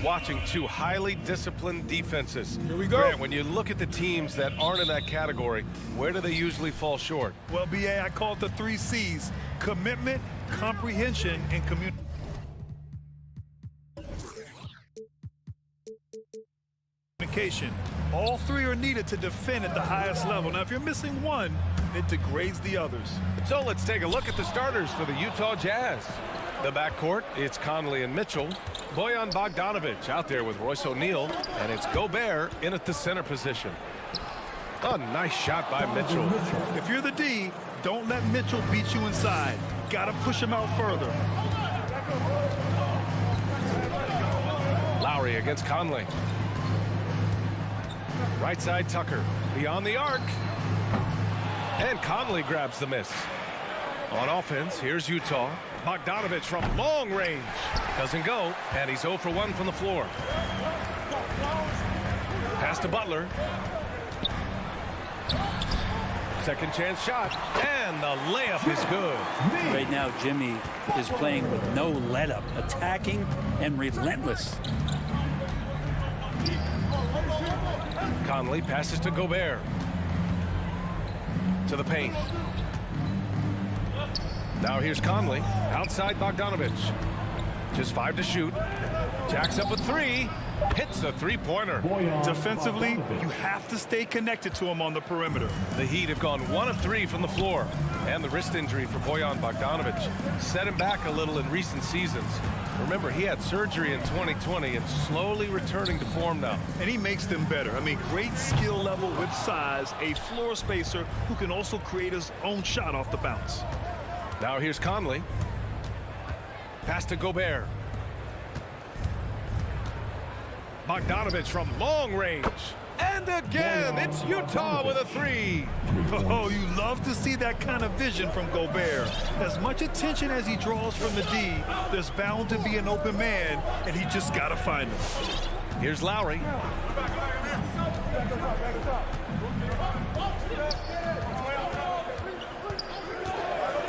watching two highly disciplined defenses. Here we go. Grant, when you look at the teams that aren't in that category, where do they usually fall short? Well, BA, I call it the 3 C's: commitment, comprehension, and communication. All 3 are needed to defend at the highest level. Now, if you're missing one, it degrades the others. So let's take a look at the starters for the Utah Jazz. The backcourt, it's Conley and Mitchell. Bojan Bogdanovic out there with Royce O'Neal, and it's Gobert in at the center position. A nice shot by Mitchell. If you're the D, don't let Mitchell beat you inside. Gotta push him out further. Lowry against Conley. Right side Tucker, beyond the arc. And Conley grabs the miss. On offense, here's Utah. Bogdanovic from long range. Doesn't go, and he's 0 for 1 from the floor. Pass to Butler. Second chance shot, and the layup is good. Right now, Jimmy is playing with no let-up, attacking and relentless. Conley passes to Gobert. To the paint. Now here's Conley, outside Bogdanovic. Just 5 to shoot. Jacks up a 3, hits the three-pointer. Defensively, you have to stay connected to him on the perimeter. The Heat have gone 1 of 3 from the floor. And the wrist injury for Bojan Bogdanovic set him back a little in recent seasons. Remember, he had surgery in 2020 and slowly returning to form now. And he makes them better. I mean, great skill level with size, a floor spacer who can also create his own shot off the bounce. Now here's Conley. Pass to Gobert. Bogdanovic from long range. And again, it's Utah with a 3. Oh, you love to see that kind of vision from Gobert. As much attention as he draws from the D, there's bound to be an open man, and he just got to find him. Here's Lowry.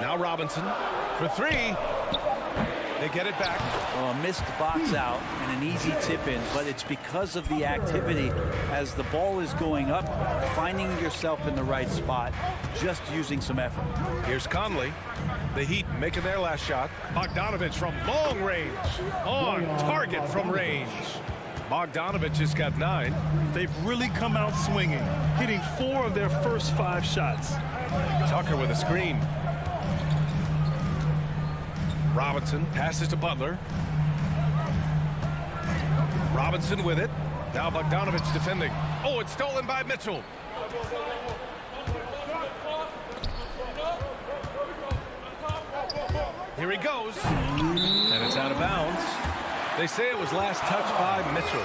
Now Robinson for 3. They get it back. Well, a missed box out and an easy tip in, but it's because of the activity as the ball is going up, finding yourself in the right spot, just using some effort. Here's Conley. The Heat making their last shot. Bogdanovic from long range. On target from range. Bogdanovic has got 9. They've really come out swinging, hitting 4 of their first 5 shots. Tucker with a screen. Robinson passes to Butler. Robinson with it. Now Bogdanovic defending. Oh, it's stolen by Mitchell. Here he goes. And it's out of bounds. They say it was last touched by Mitchell.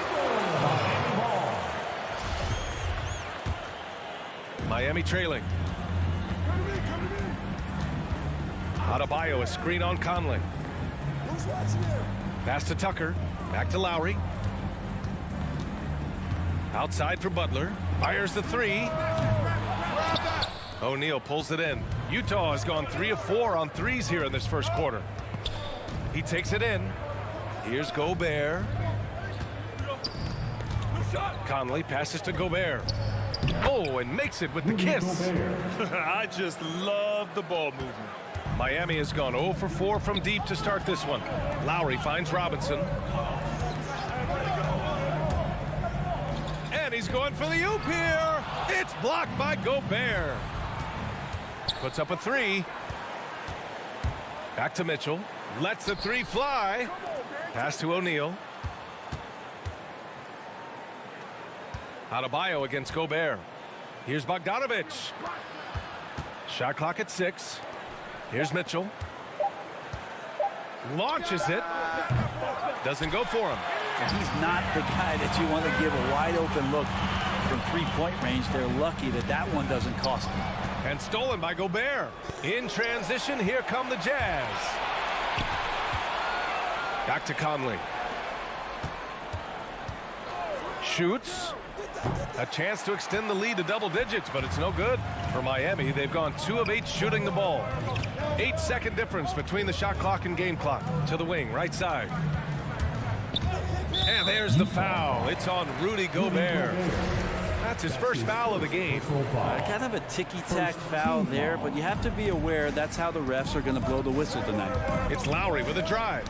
Miami trailing. Adebayo, a screen on Conley. Pass to Tucker. Back to Lowry. Outside for Butler. Fires the 3. O'Neal pulls it in. Utah has gone 3 of 4 on 3s here in this first quarter. He takes it in. Here's Gobert. Conley passes to Gobert. Oh, and makes it with the kiss. I just love the ball movement. Miami has gone 0 for 4 from deep to start this one. Lowry finds Robinson. And he's going for the oop here. It's blocked by Gobert. Puts up a 3. Back to Mitchell. Lets the 3 fly. Pass to O'Neal. Adebayo against Gobert. Here's Bogdanovic. Shot clock at 6. Here's Mitchell. Launches it. Doesn't go for him. And he's not the guy that you want to give a wide open look from 3-point range. They're lucky that that one doesn't cost them. And stolen by Gobert. In transition, here come the Jazz. Back to Conley. Shoots. A chance to extend the lead to double digits, but it's no good for Miami. They've gone 2 of 8 shooting the ball. 8-second difference between the shot clock and game clock. To the wing, right side. And there's the foul. It's on Rudy Gobert. That's his first foul of the game. Kind of a ticky-tack foul there, but you have to be aware that's how the refs are going to blow the whistle tonight. It's Lowry with a drive.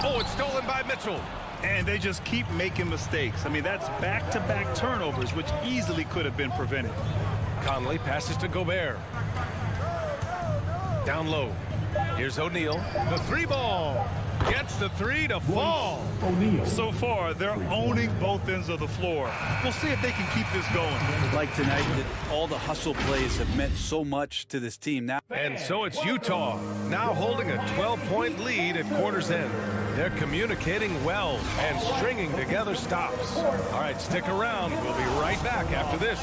Oh, it's stolen by Mitchell. And they just keep making mistakes. I mean, that's back-to-back turnovers, which easily could have been prevented. Conley passes to Gobert. Down low. Here's O'Neal. The three ball. Gets the three to fall. So far, they're owning both ends of the floor. We'll see if they can keep this going. Like tonight, that all the hustle plays have meant so much to this team now. And so it's Utah, now holding a 12-point lead at quarter's end. They're communicating well and stringing together stops. All right, stick around. We'll be right back after this.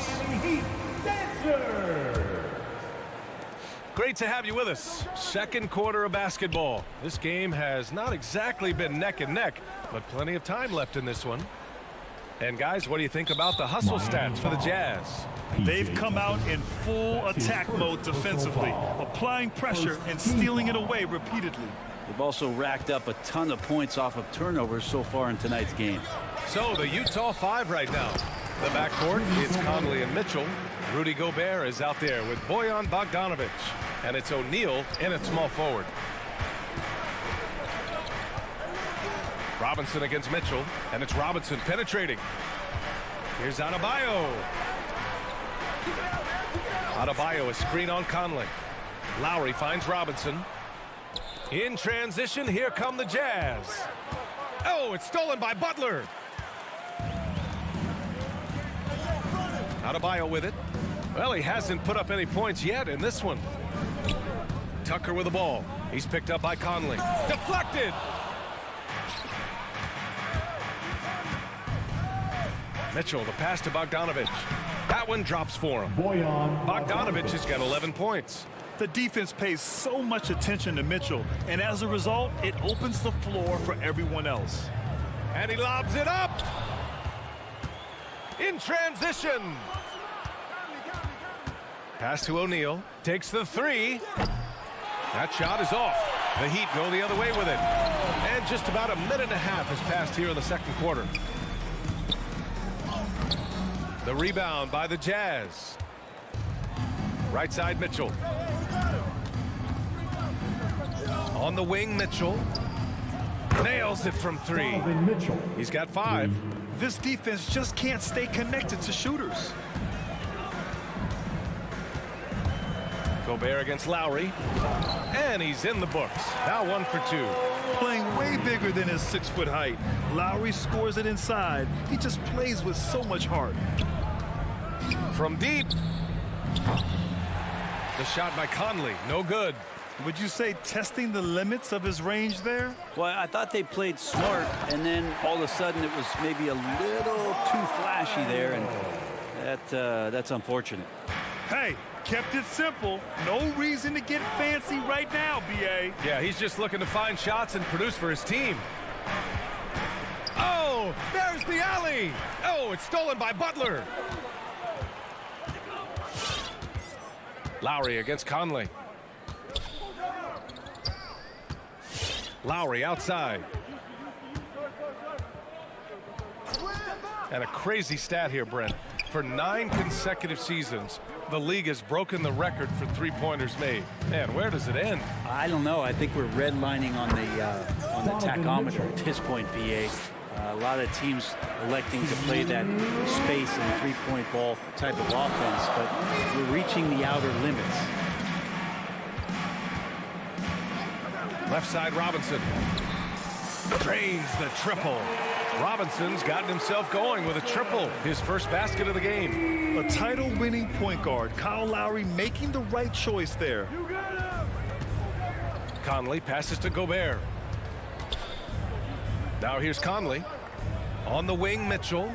Great to have you with us. Second quarter of basketball. This game has not exactly been neck and neck, but plenty of time left in this one. And guys, what do you think about the hustle stats for the Jazz? They've come out in full attack mode defensively, applying pressure and stealing it away repeatedly. They've also racked up a ton of points off of turnovers so far in tonight's game. So the Utah 5 right now. The backcourt, it's Conley and Mitchell. Rudy Gobert is out there with Bojan Bogdanovic. And it's O'Neal in at small forward. Robinson against Mitchell. And it's Robinson penetrating. Here's Adebayo. Adebayo, a screen on Conley. Lowry finds Robinson. In transition, here come the Jazz. Oh, it's stolen by Butler. Adebayo with it. Well, he hasn't put up any points yet in this one. Tucker with the ball. He's picked up by Conley. Deflected. Mitchell, the pass to Bogdanovic. That one drops for him. Bogdanovic has got 11 points. The defense pays so much attention to Mitchell, and as a result, it opens the floor for everyone else. And he lobs it up. In transition. Pass to O'Neal. Takes the three. That shot is off. The Heat go the other way with it. And just about a minute and a half has passed here in the second quarter. The rebound by the Jazz. Right side, Mitchell. On the wing, Mitchell. Nails it from three. He's got 5. This defense just can't stay connected to shooters. Gobert against Lowry. And he's in the books. Now 1 for 2. Playing way bigger than his 6-foot height. Lowry scores it inside. He just plays with so much heart. From deep. The shot by Conley. No good. Would you say testing the limits of his range there? Well, I thought they played smart, and then all of a sudden it was maybe a little too flashy there, and that's unfortunate. Hey, kept it simple. No reason to get fancy right now, B.A. Yeah, he's just looking to find shots and produce for his team. Oh, there's the alley. Oh, it's stolen by Butler. Lowry against Conley. Lowry outside. And a crazy stat here, Brent. For 9 consecutive seasons, the league has broken the record for three-pointers made. Man, where does it end? I don't know. I think we're redlining on the tachometer at this point, BA. A lot of teams electing to play that space and three-point ball type of offense, but we're reaching the outer limits. Left side, Robinson. Drains the triple. Robinson's gotten himself going with a triple, his first basket of the game. A title-winning point guard, Kyle Lowry making the right choice there. Conley passes to Gobert. Now here's Conley. On the wing, Mitchell.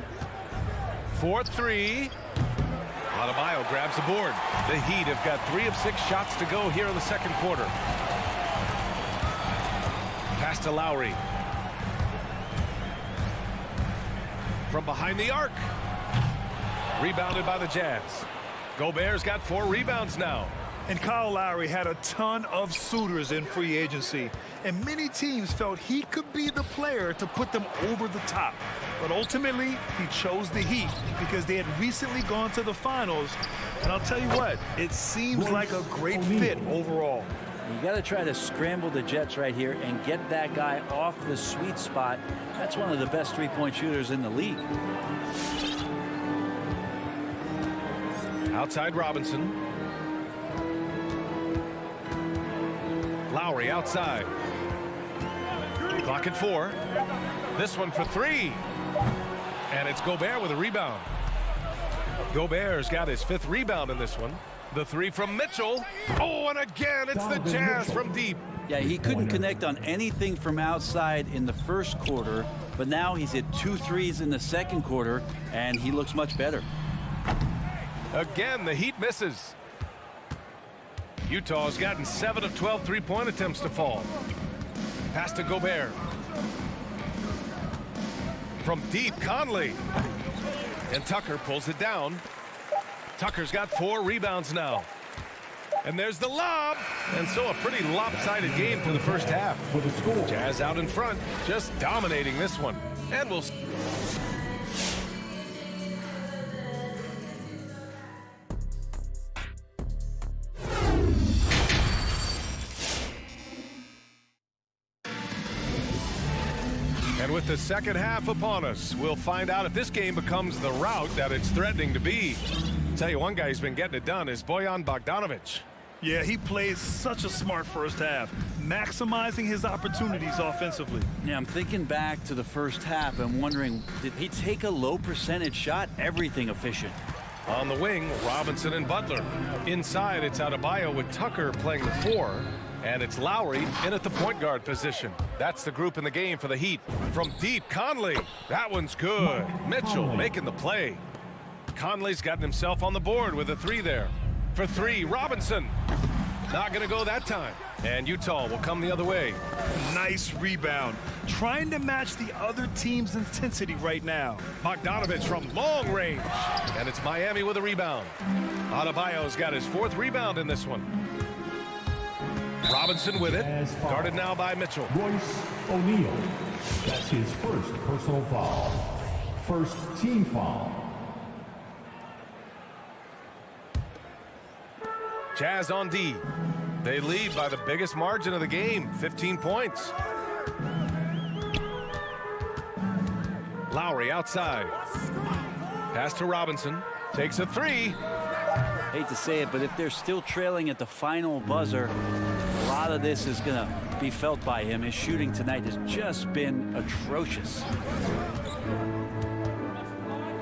4-3. Adebayo grabs the board. The Heat have got 3 of 6 shots to go here in the second quarter. Pass to Lowry. From behind the arc. Rebounded by the Jazz. Gobert's got 4 rebounds now. And Kyle Lowry had a ton of suitors in free agency, and many teams felt he could be the player to put them over the top. But ultimately, he chose the Heat because they had recently gone to the finals. And I'll tell you what, it seems like a great fit overall. You got to try to scramble the Jets right here and get that guy off the sweet spot. That's one of the best three-point shooters in the league. Outside Robinson. Lowry outside. Clock at 4. This one for 3. And it's Gobert with a rebound. Gobert's got his 5th rebound in this one. The 3 from Mitchell. Oh, and again, it's the Jazz from deep. Yeah, he couldn't connect on anything from outside in the first quarter, but now he's hit 2 threes in the second quarter, and he looks much better. Again, the Heat misses. Utah's gotten 7 of 12 three-point attempts to fall. Pass to Gobert. From deep, Conley. And Tucker pulls it down. Tucker's got 4 rebounds now. And there's the lob. And so a pretty lopsided game for the first half. Jazz out in front, just dominating this one. And we'll... And with the second half upon us, we'll find out if this game becomes the rout that it's threatening to be. Tell you one guy who's been getting it done is Bojan Bogdanovic. Yeah, he plays such a smart first half, maximizing his opportunities offensively. Yeah, I'm thinking back to the first half and wondering, did he take a low percentage shot? Everything efficient. On the wing, Robinson and Butler. Inside, it's Adebayo with Tucker playing the 4. And it's Lowry in at the point guard position. That's the group in the game for the Heat. From deep, Conley. That one's good. Mitchell making the play. Conley's gotten himself on the board with a 3 there. For 3, Robinson. Not going to go that time. And Utah will come the other way. Nice rebound. Trying to match the other team's intensity right now. Bogdanovic from long range. And it's Miami with a rebound. Adebayo's got his 4th rebound in this one. Robinson with it, guarded now by Mitchell. Royce O'Neal. That's his first personal foul. First team foul. Jazz on D. They lead by the biggest margin of the game, 15 points. Lowry outside. Pass to Robinson. Takes a 3. Hate to say it, but if they're still trailing at the final buzzer, a lot of this is going to be felt by him. His shooting tonight has just been atrocious.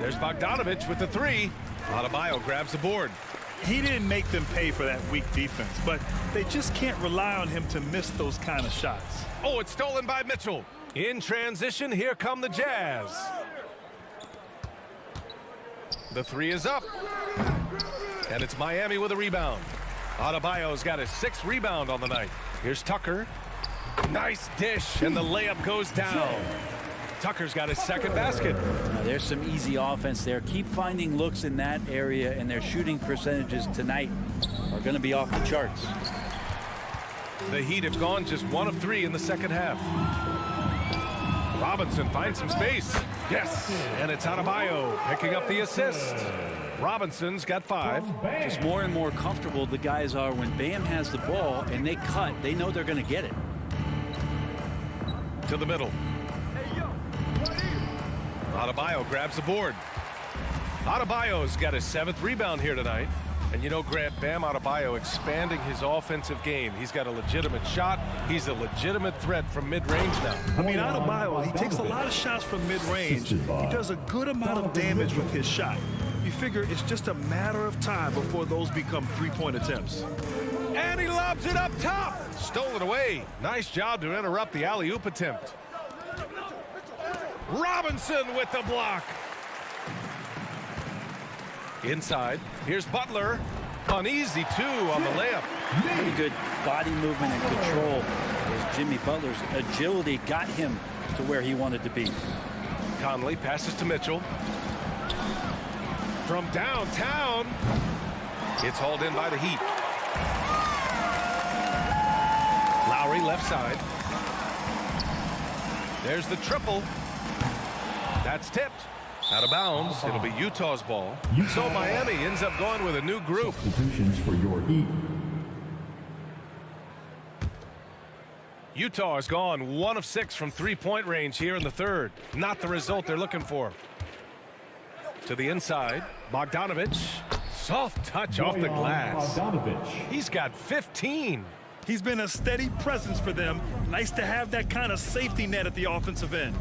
There's Bogdanovic with the 3. Adebayo grabs the board. He didn't make them pay for that weak defense, but they just can't rely on him to miss those kind of shots. Oh, it's stolen by Mitchell. In transition, here come the Jazz. The 3 is up. And it's Miami with a rebound. Adebayo's got his 6th rebound on the night. Here's Tucker. Nice dish, and the layup goes down. Tucker's got his 2nd basket. Now, there's some easy offense there. Keep finding looks in that area, and their shooting percentages tonight are going to be off the charts. The Heat have gone just 1 of 3 in the second half. Robinson finds some space. Yes, and it's Adebayo picking up the assist. Robinson's got 5. Just more and more comfortable the guys are when Bam has the ball and they cut. They know they're going to get it. To the middle. Adebayo grabs the board. Adebayo's got his 7th rebound here tonight. And you know, Grant, Bam Adebayo expanding his offensive game. He's got a legitimate shot. He's a legitimate threat from mid-range now. I mean, Adebayo, he takes a lot of shots from mid-range. He does a good amount of damage with his shot. You figure it's just a matter of time before those become three-point attempts. And he lobs it up top. Stolen away. Nice job to interrupt the alley-oop attempt. Robinson with the block. Inside. Here's Butler. Uneasy, 2 on the layup. Pretty good body movement and control. As Jimmy Butler's agility got him to where he wanted to be. Conley passes to Mitchell. From downtown, it's hauled in by the Heat. left side. There's the triple. That's tipped. Out of bounds. It'll be Utah's ball. So Miami ends up going with a new group. Substitutions for your Heat. Utah has gone 1 of 6 from three-point range here in the third. Not the result they're looking for. To the inside, Bogdanovich. Soft touch off the glass. He's got 15. He's been a steady presence for them. Nice to have that kind of safety net at the offensive end.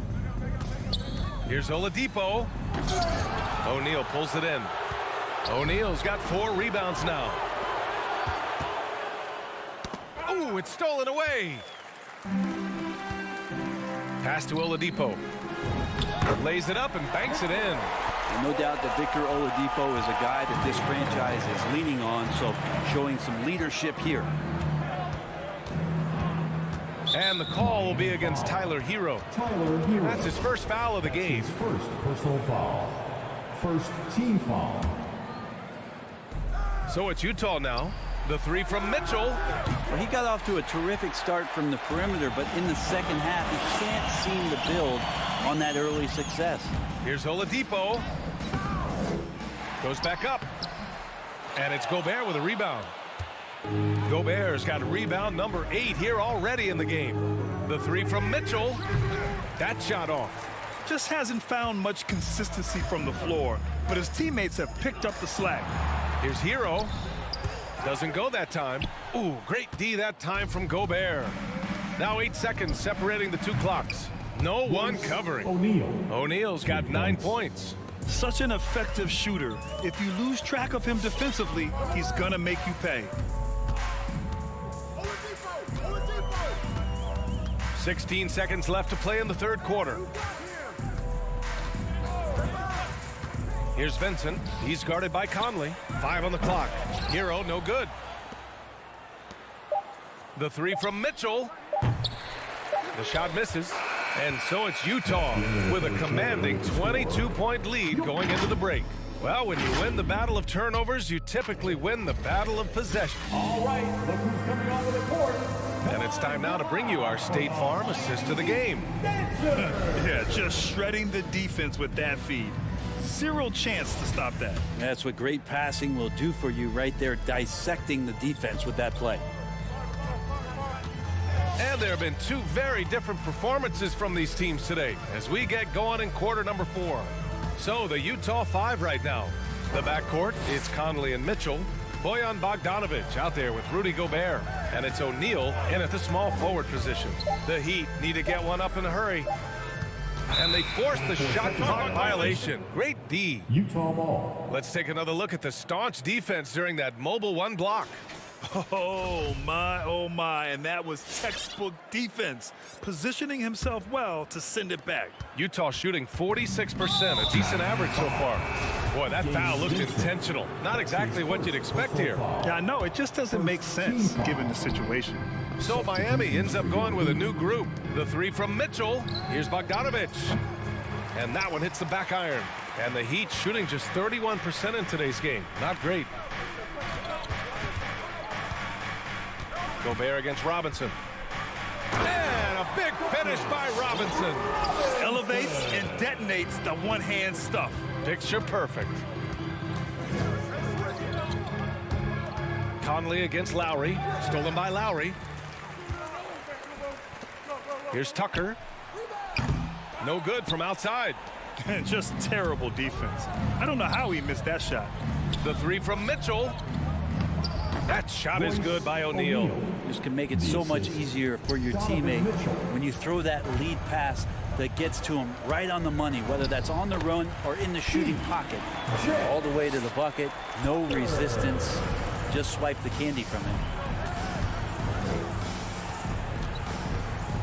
Here's Oladipo. O'Neal pulls it in. O'Neal's got 4 rebounds now. Oh, it's stolen away. Pass to Oladipo. Lays it up and banks it in. And no doubt that Victor Oladipo is a guy that this franchise is leaning on, so showing some leadership here. And the call will be against Tyler Hero. That's his first foul of the game. His first personal foul. First team foul. So it's Utah now. The 3 from Mitchell. Well, he got off to a terrific start from the perimeter, but in the second half, he can't seem to build on that early success. Here's Oladipo. Goes back up. And it's Gobert with a rebound. Gobert's got rebound number 8 here already in the game. The 3 from Mitchell. That shot off. Just hasn't found much consistency from the floor, but his teammates have picked up the slack. Here's Hero. Doesn't go that time. Ooh, great D that time from Gobert. Now 8 seconds separating the 2 clocks. No one covering. O'Neal's got 9 points. Such an effective shooter. If you lose track of him defensively, he's gonna make you pay. 16 seconds left to play in the third quarter. Here's Vincent. He's guarded by Conley. 5 on the clock. Hero, no good. The 3 from Mitchell. The shot misses. And so it's Utah with a commanding 22-point lead going into the break. Well, when you win the battle of turnovers, you typically win the battle of possession. All right, look who's coming on the court. And it's time now to bring you our State Farm assist of the game. Yeah, just shredding the defense with that feed. Zero chance to stop that. That's what great passing will do for you right there, dissecting the defense with that play. And there have been 2 very different performances from these teams today as we get going in quarter number 4. So the Utah 5 right now. The backcourt, it's Conley and Mitchell. Bojan Bogdanovich out there with Rudy Gobert. And it's O'Neal in at the small forward position. The Heat need to get one up in a hurry. And they force the shot clock violation. Great D. Utah ball. Let's take another look at the staunch defense during that mobile 1 block. Oh my, and that was textbook defense, positioning himself well to send it back. Utah shooting 46%, a decent average so far. Boy, that foul looked intentional. Not exactly what you'd expect here. Yeah, I know, it just doesn't make sense given the situation. So Miami ends up going with a new group. The 3 from Mitchell. Here's Bogdanovich. And that one hits the back iron. And the Heat shooting just 31% in today's game. Not great. Gobert against Robinson. And a big finish by Robinson. Elevates and detonates the one-hand stuff. Picture perfect. Conley against Lowry. Stolen by Lowry. Here's Tucker. No good from outside. Just terrible defense. I don't know how he missed that shot. The 3 from Mitchell. That shot is good by O'Neal. This can make it so much easier for your teammate when you throw that lead pass that gets to him right on the money, whether that's on the run or in the shooting pocket. All the way to the bucket, no resistance, just swipe the candy from him.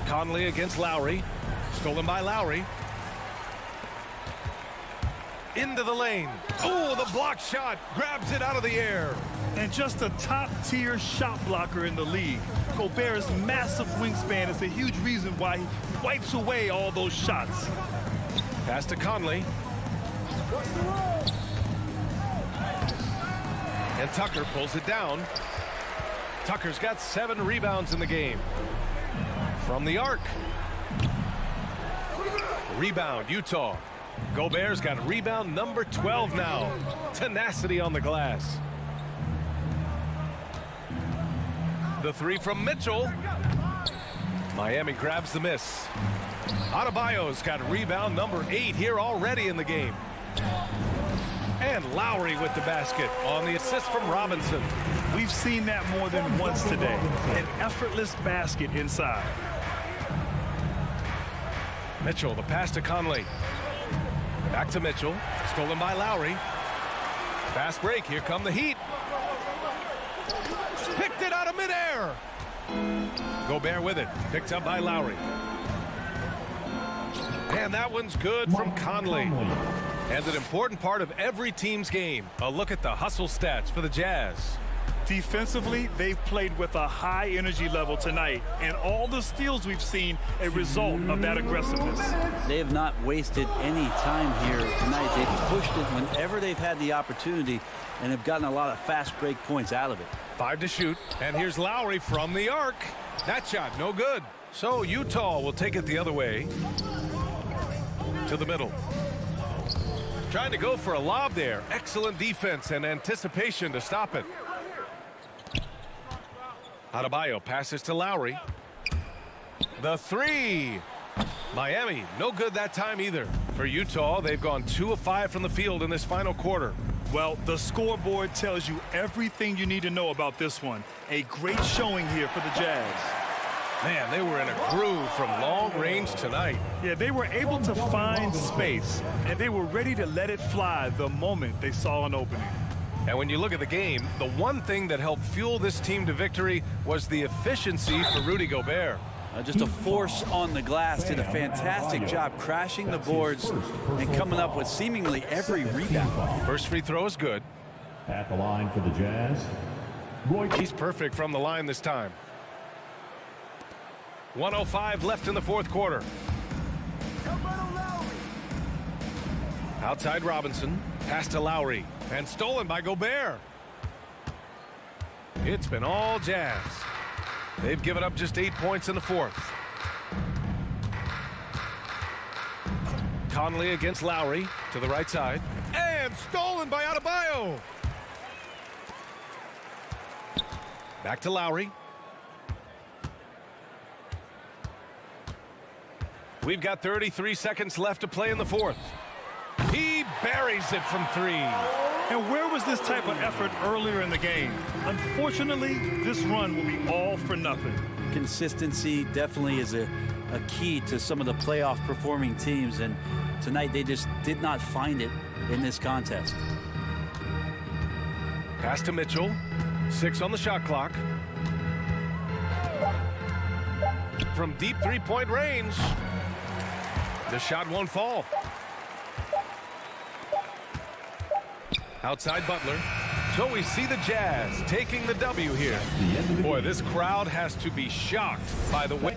Conley against Lowry. Stolen by Lowry. Into the lane. Oh, the block shot. Grabs it out of the air. And just a top-tier shot blocker in the league. Gobert's massive wingspan is a huge reason why he wipes away all those shots. Pass to Conley. And Tucker pulls it down. Tucker's got 7 rebounds in the game. From the arc. Rebound, Utah. Gobert's got rebound number 12 now. Tenacity on the glass. The three from Mitchell. Miami grabs the miss. Adebayo's got rebound number 8 here already in the game. And Lowry with the basket on the assist from Robinson. We've seen that more than once today. An effortless basket inside. Mitchell, the pass to Conley. Back to Mitchell. Stolen by Lowry. Fast break. Here come the Heat. Picked it out of midair. Gobert with it. Picked up by Lowry. And that one's good from Conley. And an important part of every team's game. A look at the hustle stats for the Jazz. Defensively, they've played with a high energy level tonight, and all the steals we've seen a result of that aggressiveness. They have not wasted any time here tonight. They've pushed it whenever they've had the opportunity and have gotten a lot of fast break points out of it. 5 to shoot, and here's Lowry from the arc. That shot, no good. So Utah will take it the other way. To the middle. Trying to go for a lob there. Excellent defense and anticipation to stop it. Adebayo passes to Lowry. The three. Miami, no good that time either. For Utah, they've gone 2 of 5 from the field in this final quarter. Well, the scoreboard tells you everything you need to know about this one. A great showing here for the Jazz. Man, they were in a groove from long range tonight. Yeah, they were able to find space, and they were ready to let it fly the moment they saw an opening. And when you look at the game, the one thing that helped fuel this team to victory was the efficiency for Rudy Gobert. Just a force on the glass. Did a fantastic job crashing the boards and coming up with seemingly every rebound. First free throw is good. At the line for the Jazz, Roy. He's perfect from the line this time. 1:05 left in the fourth quarter. Outside Robinson. Pass to Lowry. And stolen by Gobert. It's been all Jazz. They've given up just 8 points in the fourth. Conley against Lowry to the right side. And stolen by Adebayo. Back to Lowry. We've got 33 seconds left to play in the fourth. He buries it from 3. And where was this type of effort earlier in the game? Unfortunately, this run will be all for nothing. Consistency definitely is a key to some of the playoff performing teams, and tonight they just did not find it in this contest. Pass to Mitchell. 6 on the shot clock. From deep three-point range. The shot won't fall. Outside Butler. So we see the Jazz taking the W here. Boy, this crowd has to be shocked by the way.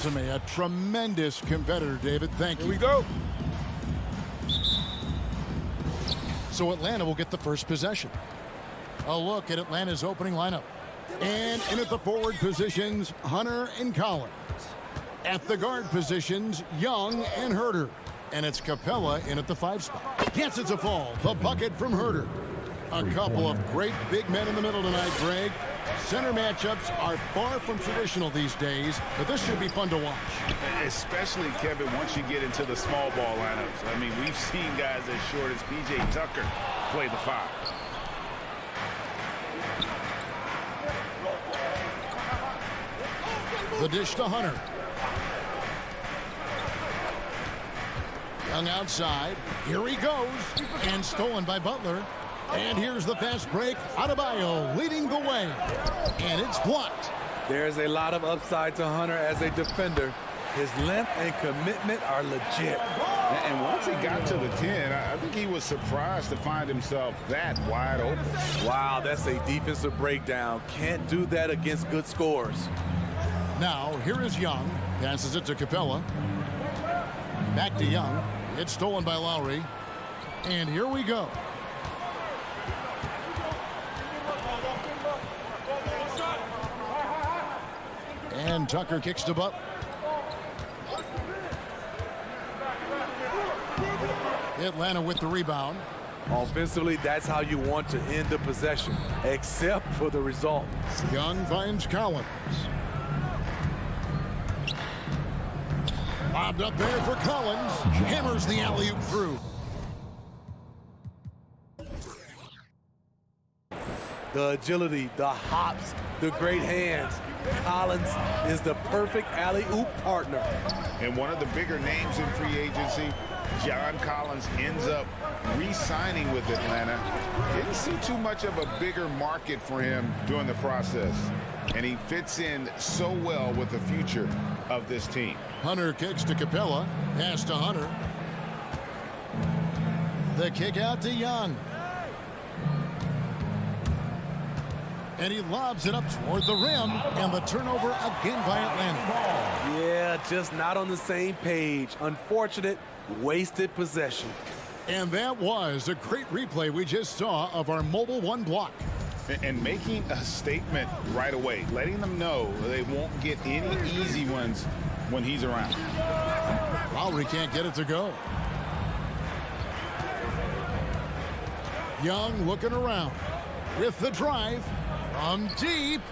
resume. A tremendous competitor, David. Thank you. Here we go. So Atlanta will get the first possession. A look at Atlanta's opening lineup. And in at the forward positions, Hunter and Collins. At the guard positions, Young and Herter. And it's Capella in at the 5 spot. Yes, it's a fall. The bucket from Herter. A couple of great big men in the middle tonight, Greg. Center matchups are far from traditional these days, but this should be fun to watch. Especially, Kevin, once you get into the small ball lineups. I mean, we've seen guys as short as P.J. Tucker play the 5. The dish to Hunter. Young outside. Here he goes. And stolen by Butler. And here's the fast break. Adebayo leading the way. And it's blocked. There's a lot of upside to Hunter as a defender. His length and commitment are legit. And once he got to the 10, I think he was surprised to find himself that wide open. Wow, that's a defensive breakdown. Can't do that against good scores. Now, here is Young. Passes it to Capella. Back to Young. It's stolen by Lowry. And here we go. And Tucker kicks to Butler. Atlanta with the rebound. Offensively, that's how you want to end the possession, except for the result. Young finds Collins. Lobbed up there for Collins. Hammers the alley-oop through. The agility, the hops, the great hands. Collins is the perfect alley-oop partner. And one of the bigger names in free agency, John Collins, ends up re-signing with Atlanta. Didn't see too much of a bigger market for him during the process. And he fits in so well with the future of this team. Hunter kicks to Capella. Pass to Hunter. The kick out to Young. And he lobs it up toward the rim. And the turnover again by Atlanta. Yeah, just not on the same page. Unfortunate, wasted possession. And that was a great replay we just saw of our Mobile One block. And making a statement right away, letting them know they won't get any easy ones when he's around. Lowry can't get it to go. Young looking around with the drive from deep.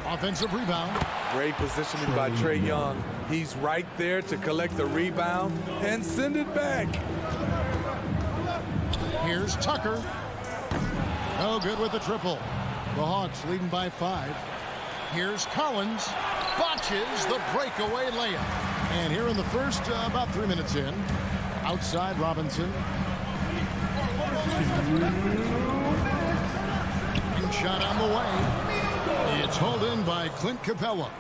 Offensive rebound. Great positioning by Trae Young. He's right there to collect the rebound and send it back. Here's Tucker. No good with the triple. The Hawks leading by 5. Here's Collins. Botches the breakaway layup. And here in the first, about 3 minutes in. Outside Robinson. Shot on the way. It's hauled in by Clint Capella.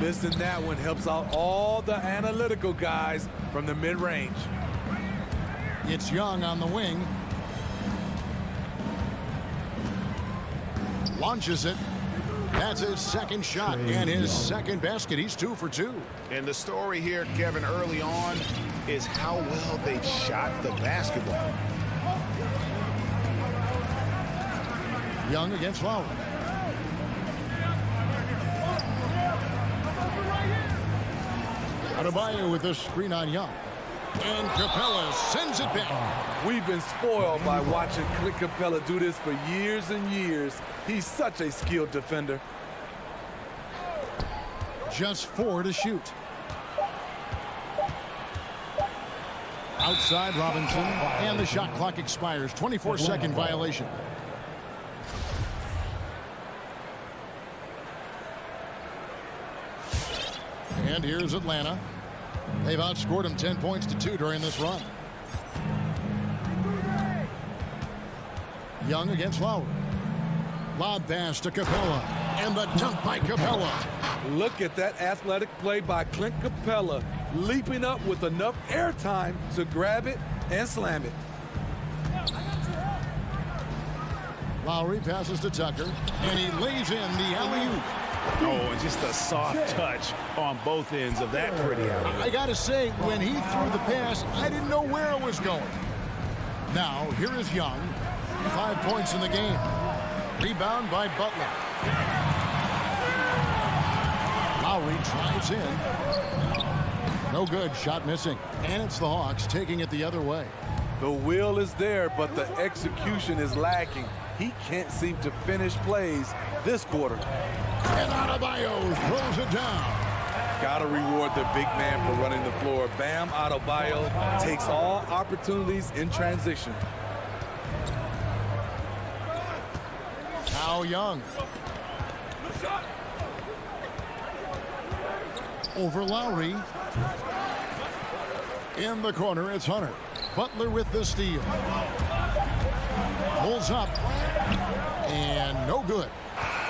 Missing that one helps out all the analytical guys from the mid-range. It's Young on the wing. Launches it. That's his second shot and his second basket. He's 2 for 2. And the story here, Kevin, early on is how well they shot the basketball. Young against Lowry. Adebayo with the screen on Young. And Capella sends it back. We've been spoiled by watching Clint Capella do this for years and years. He's such a skilled defender. Just 4 to shoot. Outside Robinson, and the shot clock expires. 24-second violation. And here's Atlanta. They've outscored them 10 points to 2 during this run. Young against Lowry. Lob pass to Capella. And the dunk by Capella. Look at that athletic play by Clint Capella, leaping up with enough airtime to grab it and slam it. Lowry passes to Tucker, and he lays in the alley-oop. Oh, and just a soft touch on both ends of that pretty alley. I got to say, when he threw the pass, I didn't know where it was going. Now, here is Young. 5 points in the game. Rebound by Butler. Lowry drives in. No good. Shot missing. And it's the Hawks taking it the other way. The will is there, but the execution is lacking. He can't seem to finish plays this quarter. And Adebayo throws it down. Gotta reward the big man for running the floor. Bam Adebayo takes all opportunities in transition. Now Young. Over Lowry. In the corner, it's Hunter. Butler with the steal. Pulls up. And no good.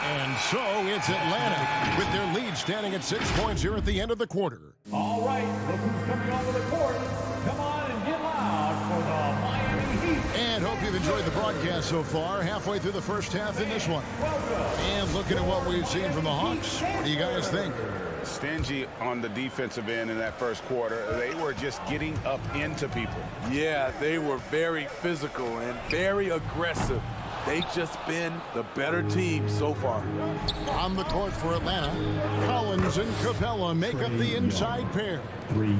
And so it's Atlanta with their lead standing at 6 points here at the end of the quarter. All right, look who's coming onto the court. Come on and get loud for the Miami Heat. And hope you've enjoyed the broadcast so far. Halfway through the first half in this one. And looking at what we've seen from the Hawks, what do you guys think? Stingy on the defensive end in that first quarter. They were just getting up into people. Yeah, they were very physical and very aggressive. They've just been the better team so far. On the court for Atlanta, Collins and Capella make up the inside pair.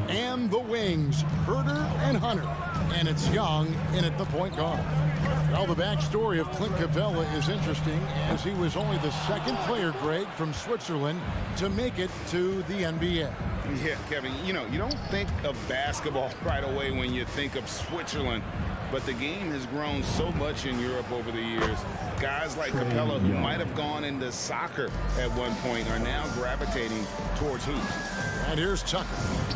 And the wings, Herter and Hunter. And it's Young in at the point guard. Well, the backstory of Clint Capella is interesting, as he was only the second player, Greg, from Switzerland to make it to the NBA. Yeah, Kevin, you know, you don't think of basketball right away when you think of Switzerland, but the game has grown so much in Europe over the years. Guys like Capella, who might have gone into soccer at one point, are now gravitating towards hoops. And here's Tucker,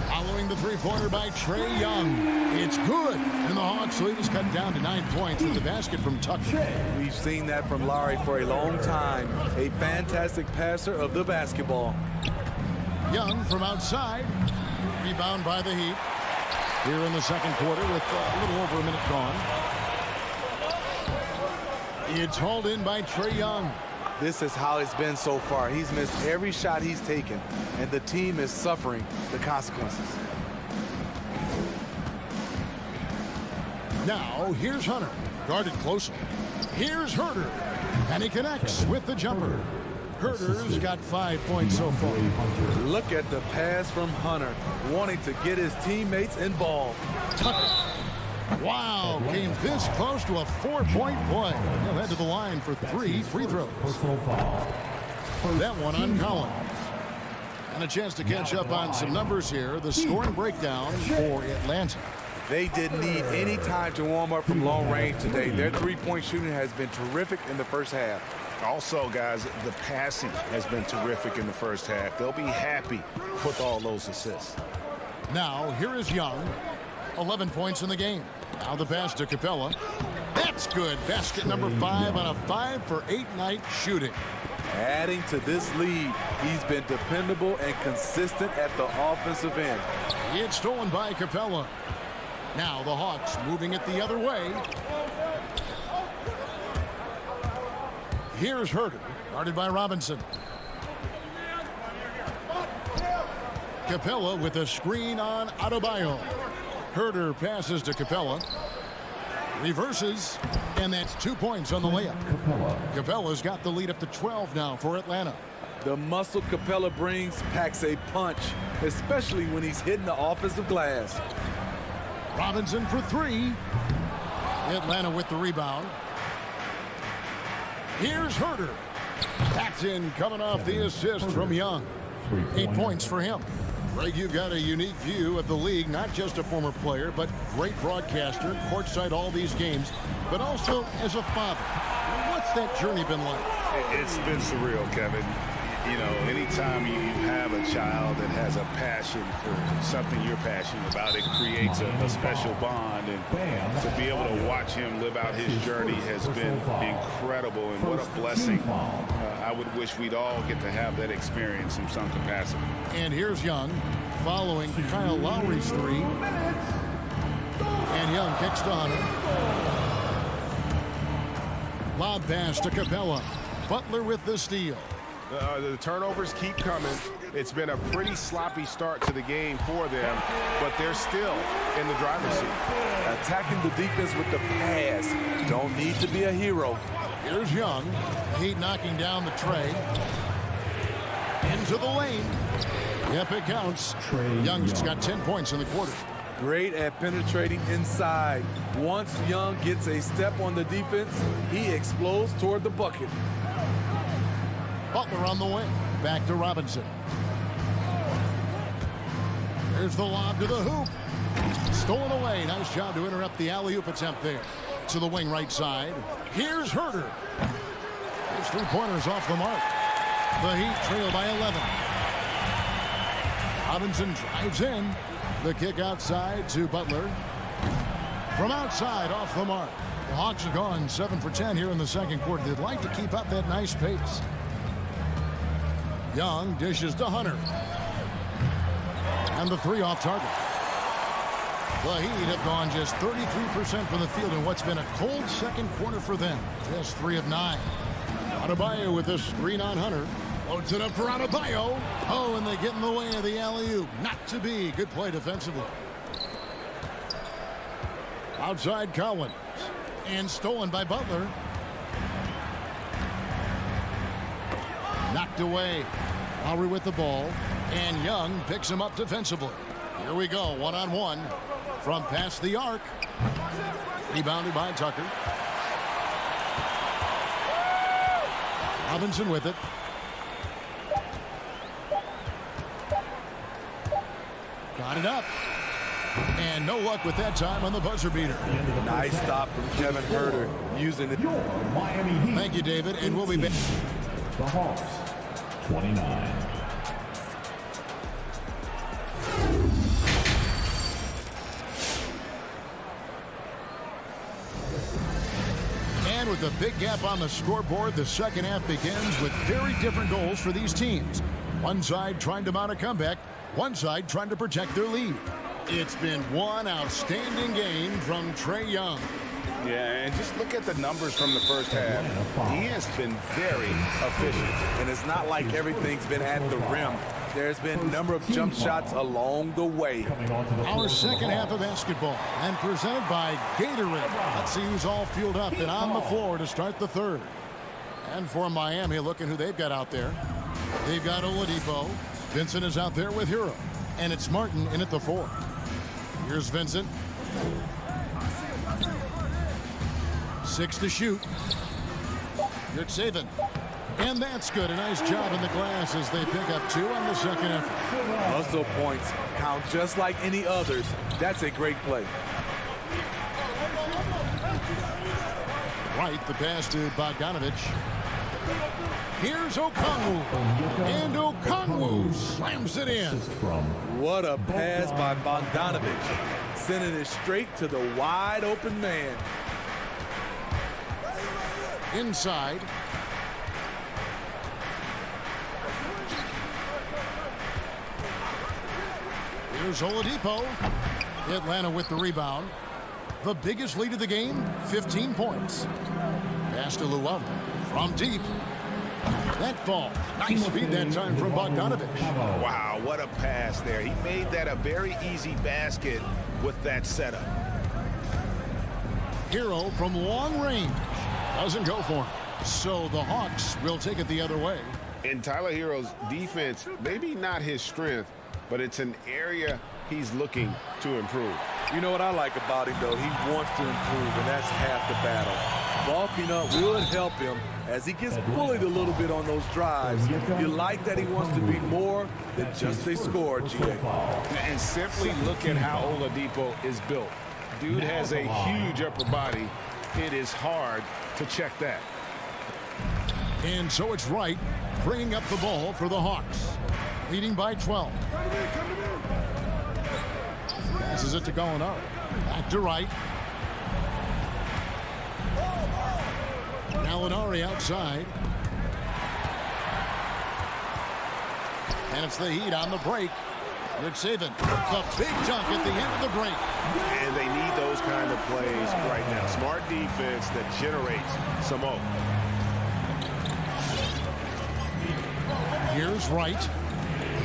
following the three-pointer by Trae Young. It's good, and the Hawks lead is cut down to 9 points with the basket from Tucker. We've seen that from Lowry for a long time. A fantastic passer of the basketball. Young from outside, rebound by the Heat. Here in the second quarter with a little over a minute gone. It's hauled in by Trae Young. This is how it's been so far. He's missed every shot he's taken, and the team is suffering the consequences. Now, here's Hunter, guarded closely. Here's Herter, and he connects with the jumper. Herter's got 5 points so far. Look at the pass from Hunter, wanting to get his teammates involved. Tucker. Wow, came this close to a 4-point play. He'll head to the line for 3 free throws. That one on Collins. And a chance to catch up on some numbers here. The scoring breakdown for Atlanta. They didn't need any time to warm up from long range today. Their three-point shooting has been terrific in the first half. Also, guys, the passing has been terrific in the first half. They'll be happy with all those assists. Now, here is Young. 11 points in the game. Now the pass to Capella. That's good. Basket number 5 on a 5 for 8 night shooting. Adding to this lead, he's been dependable and consistent at the offensive end. It's stolen by Capella. Now the Hawks moving it the other way. Here's Herter, guarded by Robinson. Capella with a screen on Adebayo. Herter passes to Capella. Reverses, and that's 2 points on the layup. Capella's got the lead up to 12 now for Atlanta. The muscle Capella brings packs a punch, especially when he's hitting the offensive glass. Robinson for 3. Atlanta with the rebound. Here's Herter. That's in, coming off the assist from Young. 8 points for him. Greg, you've got a unique view of the league, not just a former player, but great broadcaster, courtside all these games, but also as a father. What's that journey been like? It's been surreal, Kevin. You know, anytime you have a child that has a passion for something you're passionate about, it creates a special bond. And to be able to watch him live out his journey has been incredible, and what a blessing. I would wish we'd all get to have that experience in some capacity. And here's Young following Kyle Lowry's 3. And Young kicks to Hunter. Lob pass to Capella. Butler with the steal. The turnovers keep coming. It's been a pretty sloppy start to the game for them, but they're still in the driver's seat. Attacking the defense with the pass. Don't need to be a hero. Here's Young. Heat knocking down the tray. Into the lane. Yep, it counts. Young's got 10 points in the quarter. Great at penetrating inside. Once Young gets a step on the defense, he explodes toward the bucket. Butler on the wing. Back to Robinson. Here's the lob to the hoop. Stolen away. Nice job to interrupt the alley-oop attempt there. To the wing right side. Here's Herter. His three-pointers off the mark. The Heat trail by 11. Robinson drives in. The kick outside to Butler. From outside, off the mark. The Hawks have gone 7 for 10 here in the second quarter. They'd like to keep up that nice pace. Young dishes to Hunter. And the three off target. The Heat have gone just 33% from the field in what's been a cold second quarter for them. Just 3 of 9. Adebayo with a screen on Hunter. Loads it up for Adebayo. Oh, and they get in the way of the alley-oop. Not to be. Good play defensively. Outside Collins. And stolen by Butler. Knocked away. Lowry with the ball. And Young picks him up defensively. Here we go. One-on-one. From past the arc. Rebounded by Tucker. Robinson with it. Got it up. And no luck with that time on the buzzer beater. Nice stop from Kevin Herter using it. Miami Heat. Thank you, David. And we'll be back. The Hawks, 29. And with a big gap on the scoreboard, the second half begins with very different goals for these teams. One side trying to mount a comeback, one side trying to protect their lead. It's been one outstanding game from Trae Young. Yeah, and just look at the numbers from the first half. He has been very efficient. And it's not like everything's been at the rim. There's been a number of jump shots along the way. Our second half of basketball and presented by Gatorade. Let's see who's all fueled up and on the floor to start the third. And for Miami, looking who they've got out there. They've got Oladipo. Vincent is out there with Hero. And it's Martin in at the 4. Here's Vincent. 6 to shoot. Here's Saban. And that's good. A nice job in the glass as they pick up 2 on the second effort. Hustle points count just like any others. That's a great play. Right, the pass to Bogdanovich. Here's Okongwu. And Okongwu slams it in. What a pass by Bogdanovich. Sending it straight to the wide open man. Inside. Here's Oladipo. Atlanta with the rebound. The biggest lead of the game, 15 points. Pass to Llewellyn from deep. That fall. Nice feed that time from Bogdanovich. Wow, what a pass there. He made that a very easy basket with that setup. Hero from long range. Doesn't go for him. So the Hawks will take it the other way. In Tyler Hero's defense, maybe not his strength, but it's an area he's looking to improve. You know what I like about him, though? He wants to improve, and that's half the battle. Bulking up would help him as he gets bullied a little bit on those drives. You like that he wants to be more than just a scorer, GA. And simply look at how Oladipo is built. Dude has a huge upper body. It is hard to check that. And so it's Wright bringing up the ball for the Hawks. Leading by 12. Passes it to Gallinari. Back to Wright. Gallinari outside. And it's the Heat on the break. Rich Saban. The big dunk at the end of the break. And they need those kind of plays right now. Smart defense that generates some hope. Here's Wright.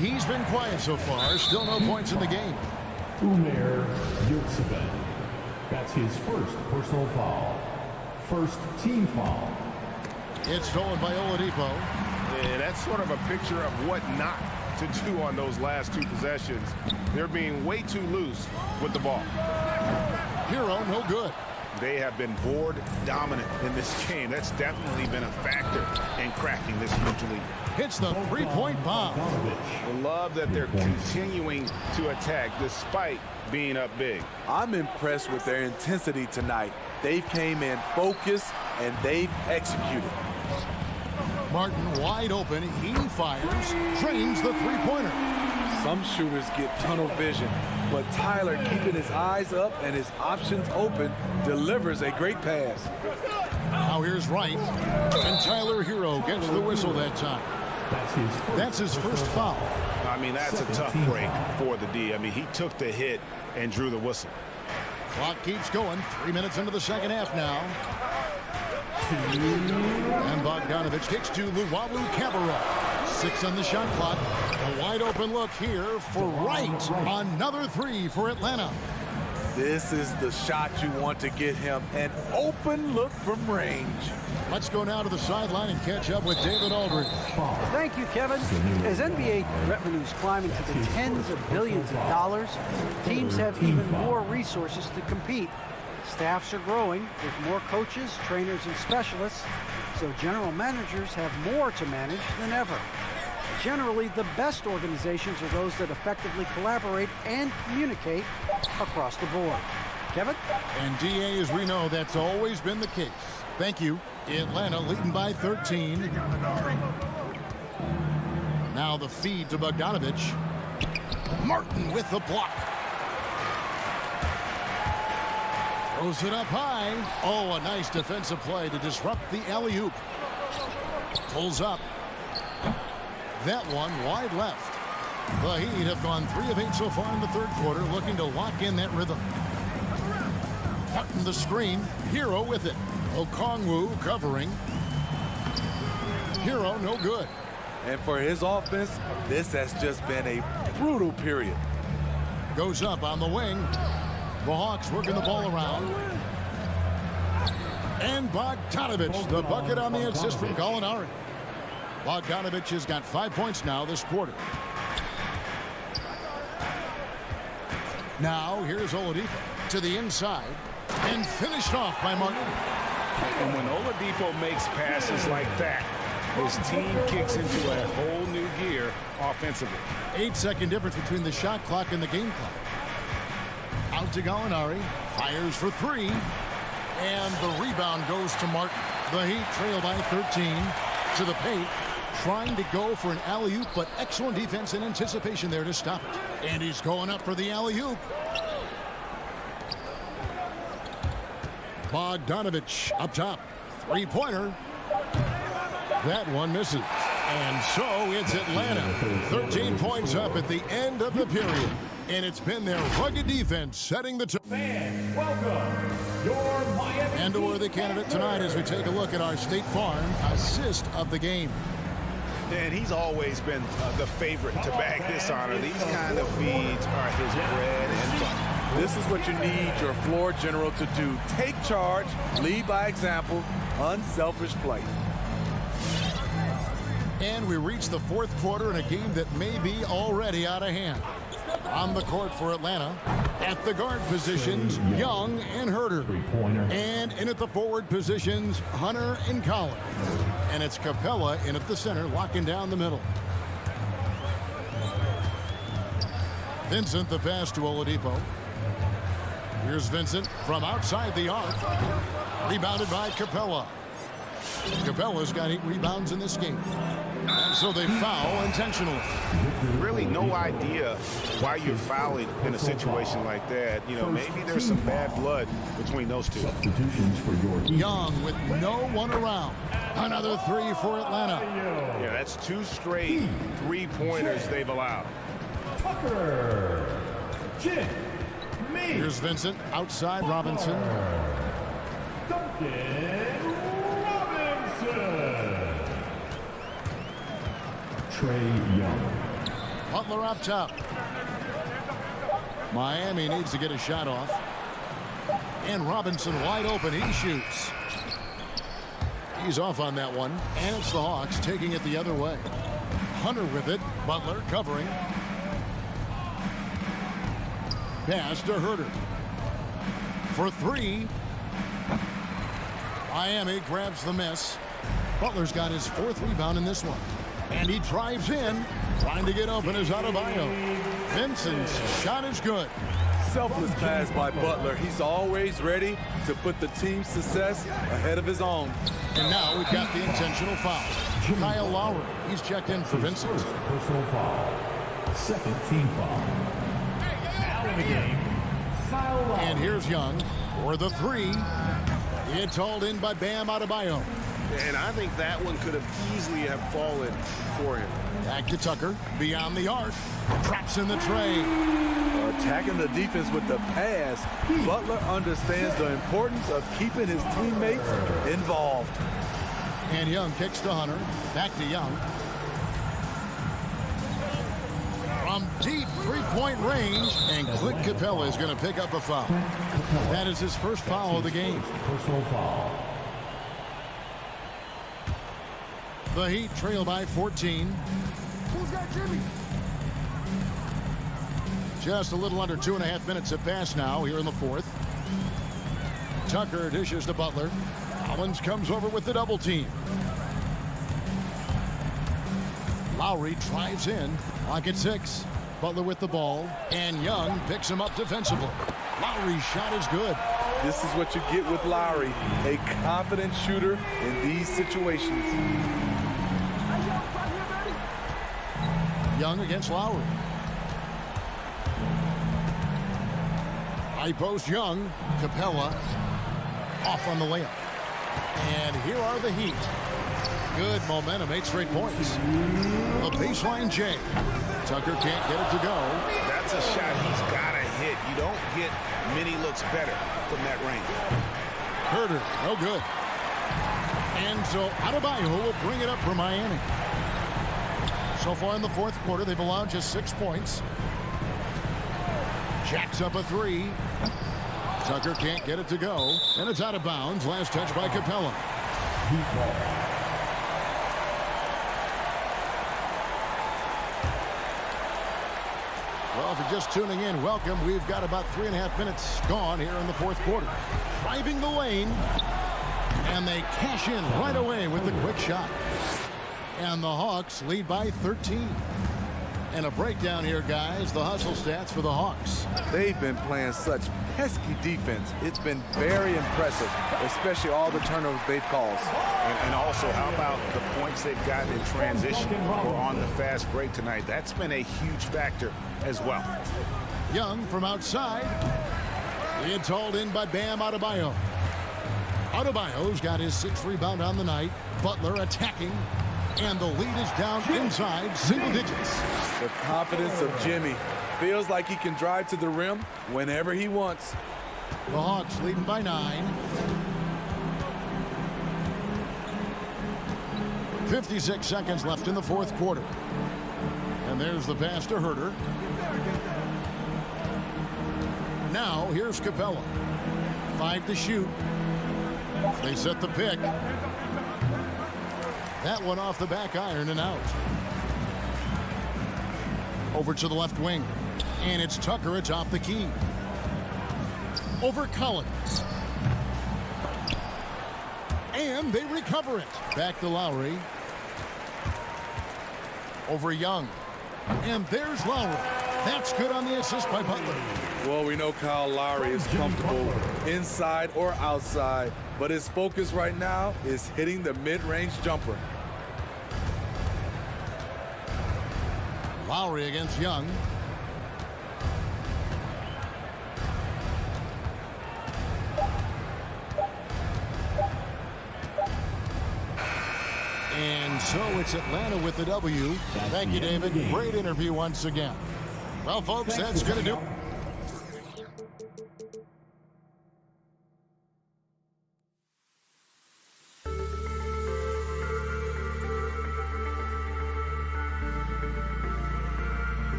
He's been quiet so far. Still no points in the game. Umair Yurtseven. That's his first personal foul. First team foul. It's stolen by Oladipo. Yeah, that's sort of a picture of what not to do on those last two possessions. They're being way too loose with the ball. Hero, no good. They have been board dominant in this game. That's definitely been a factor in cracking this huge lead. Hits the three-point bomb. I love that they're continuing to attack despite being up big. I'm impressed with their intensity tonight. They came in focused and they've executed. Martin wide open. He fires. Drains the three-pointer. Some shooters get tunnel vision, but Tyler, keeping his eyes up and his options open, delivers a great pass. Now here's Wright. And Tyler Hero gets the whistle that time. That's his first foul. I mean, that's a tough break for the D. I mean, he took the hit and drew the whistle. Clock keeps going. 3 minutes into the second half now. And Bogdanovich kicks to Luwawu Cabarrot. 6 on the shot clock. A wide open look here for Wright. Another three for Atlanta. This is the shot you want to get him. An open look from range. Let's go now to the sideline and catch up with David Aldridge. Thank you, Kevin. As NBA revenues climb into the tens of billions of dollars, teams have even more resources to compete. Staffs are growing with more coaches, trainers, and specialists, so general managers have more to manage than ever. Generally, the best organizations are those that effectively collaborate and communicate across the board. Kevin? And DA, as we know, that's always been the case. Thank you. Atlanta leading by 13. Now the feed to Bogdanovich. Martin with the block. Throws it up high. Oh, a nice defensive play to disrupt the alley-oop. Pulls up. That one wide left. The Heat have gone 3 of 8 so far in the third quarter, looking to lock in that rhythm. Martin the screen. Hero with it. Okongwu covering. Hero no good. And for his offense, this has just been a brutal period. Goes up on the wing. The Hawks working the ball around. And Bogdanovich, the bucket on the assist from Gallinari. Bogdanovich has got 5 points now this quarter. Now here's Oladipo to the inside and finished off by Martin. And when Oladipo makes passes like that, his team kicks into a whole new gear offensively. 8-second difference between the shot clock and the game clock. Out to Gallinari, fires for 3, and the rebound goes to Martin. The Heat trail by 13 to the paint, trying to go for an alley-oop, but excellent defense and anticipation there to stop it. And he's going up for the alley-oop. Bogdanovich up top, three-pointer. That one misses. And so it's Atlanta, 13 points up at the end of the period. And it's been their rugged defense setting the tone. Fans, welcome your Miami. And a worthy candidate tonight as we take a look at our State Farm assist of the game. And he's always been the favorite to bag this honor. These kind of feeds are his bread and butter. This is what you need your floor general to do. Take charge, lead by example, unselfish play. And we reach the fourth quarter in a game that may be already out of hand. On the court for Atlanta, at the guard positions, Young and Herter. And in at the forward positions, Hunter and Collins. And it's Capella in at the center, locking down the middle. Vincent the pass to Oladipo. Here's Vincent from outside the arc. Rebounded by Capella. Capella's got 8 rebounds in this game. And so they foul intentionally. Really no idea why you're fouling in a situation like that. You know, maybe there's some bad blood between those two. Substitutions for your Young with no one around. Another 3 for Atlanta. Yeah, that's 2 straight three-pointers they've allowed. Tucker. Jim. Me. Here's Vincent outside Robinson. Duncan Robinson. Trey Young. Butler up top. Miami needs to get a shot off. And Robinson wide open. He shoots. He's off on that one. And it's the Hawks taking it the other way. Hunter with it. Butler covering. Pass to Herter. For three. Miami grabs the miss. Butler's got his 4th rebound in this one. And he drives in. Trying to get open is Adebayo. Vincent's shot is good. Selfless pass by Butler. He's always ready to put the team's success ahead of his own. And now we've got the intentional foul. Kyle Lowry. He's checked in for Vincent. Personal foul. 2nd team foul. Now in the game, Kyle Lowry. And here's Young for the 3. It's hauled in by Bam Adebayo. And I think that one could have easily have fallen for him. Back to Tucker. Beyond the arc. Traps in the tray. Attacking the defense with the pass. Butler understands the importance of keeping his teammates involved. And Young kicks to Hunter. Back to Young. From deep 3-point range. And Clint Capella is going to pick up a foul. That is his first foul of the game. Personal foul. The Heat trail by 14. Who's got Jimmy? Just a little under 2.5 minutes have passed now here in the 4th. Tucker dishes to Butler. Collins comes over with the double team. Lowry drives in. Clock at 6. Butler with the ball. And Young picks him up defensively. Lowry's shot is good. This is what you get with Lowry, a confident shooter in these situations. Young against Lowry. High post Young. Capella off on the layup. And here are the Heat. Good momentum, 8 straight points. The baseline J. Tucker can't get it to go. That's a shot he's got to hit. You don't get many looks better from that range. Herter, no good. And so Adebayo will bring it up for Miami. So far in the 4th quarter, they've allowed just 6 points. Jacks up a 3. Tucker can't get it to go. And it's out of bounds. Last touch by Capella. Well, if you're just tuning in, welcome. We've got about 3.5 minutes gone here in the 4th quarter. Driving the lane. And they cash in right away with the quick shot. And the Hawks lead by 13. And a breakdown here, guys. The hustle stats for the Hawks. They've been playing such pesky defense. It's been very impressive, especially all the turnovers they've caused. And also, how about the points they've gotten in transition or on the fast break tonight? That's been a huge factor as well. Young from outside. It's hauled in by Bam Adebayo. Adebayo's got his 6th rebound on the night. Butler attacking. And the lead is down inside single digits. The confidence of Jimmy. Feels like he can drive to the rim whenever he wants. The Hawks leading by 9. 56 seconds left in the 4th quarter. And there's the pass to Herter. Now here's Capella. 5 to shoot. They set the pick. That one off the back iron and out. Over to the left wing. And it's Tucker atop the key. Over Collins. And they recover it. Back to Lowry. Over Young. And there's Lowry. That's good on the assist by Butler. Well, we know Kyle Lowry is comfortable inside or outside, but his focus right now is hitting the mid-range jumper. Lowry against Young. And so it's Atlanta with the W. Thank you, David. Great interview once again. Well, folks, that's going to do it.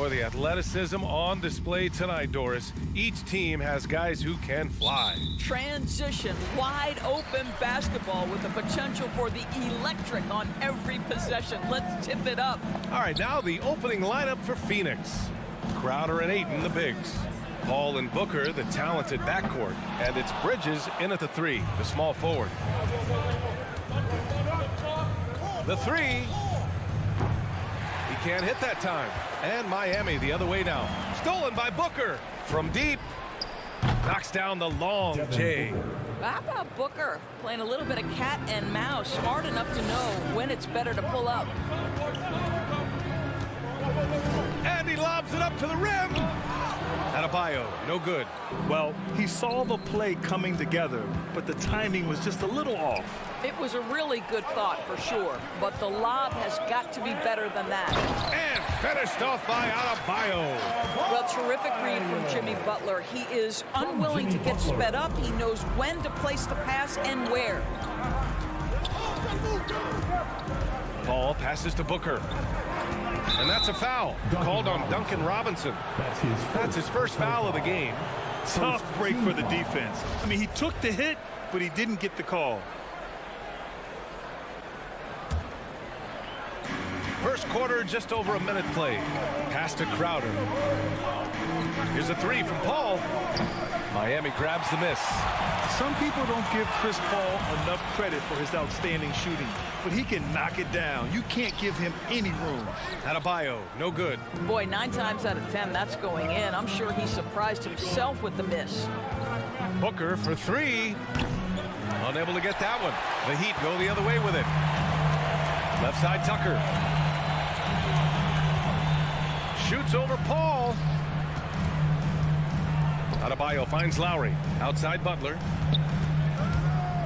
For the athleticism on display tonight, Doris, each team has guys who can fly. Transition, wide open basketball with the potential for the electric on every possession. Let's tip it up. All right, now the opening lineup for Phoenix. Crowder and Ayton, the bigs. Paul and Booker, the talented backcourt. And it's Bridges in at the 3, the small forward. The 3. He can't hit that time. And Miami the other way now. Stolen by Booker from deep. Knocks down the long J. How about Booker playing a little bit of cat and mouse, smart enough to know when it's better to pull up. And he lobs it up to the rim. Adebayo, no good. Well, he saw the play coming together, but the timing was just a little off. It was a really good thought for sure, but the lob has got to be better than that. And finished off by Adebayo. Well, terrific read from Jimmy Butler. He is unwilling to get sped up. He knows when to place the pass and where. Paul passes to Booker. And that's a foul called on Duncan Robinson. That's his first foul of the game. Tough break for the defense. I mean, he took the hit, but he didn't get the call. First quarter, just over a minute played. Pass to Crowder. Here's a 3 from Paul. Miami grabs the miss. Some people don't give Chris Paul enough credit for his outstanding shooting, but he can knock it down. You can't give him any room. Adebayo, no good. Boy, 9 times out of 10, that's going in. I'm sure he surprised himself with the miss. Booker for 3. Unable to get that one. The Heat go the other way with it. Left side Tucker. Shoots over Paul. Adebayo finds Lowry. Outside Butler.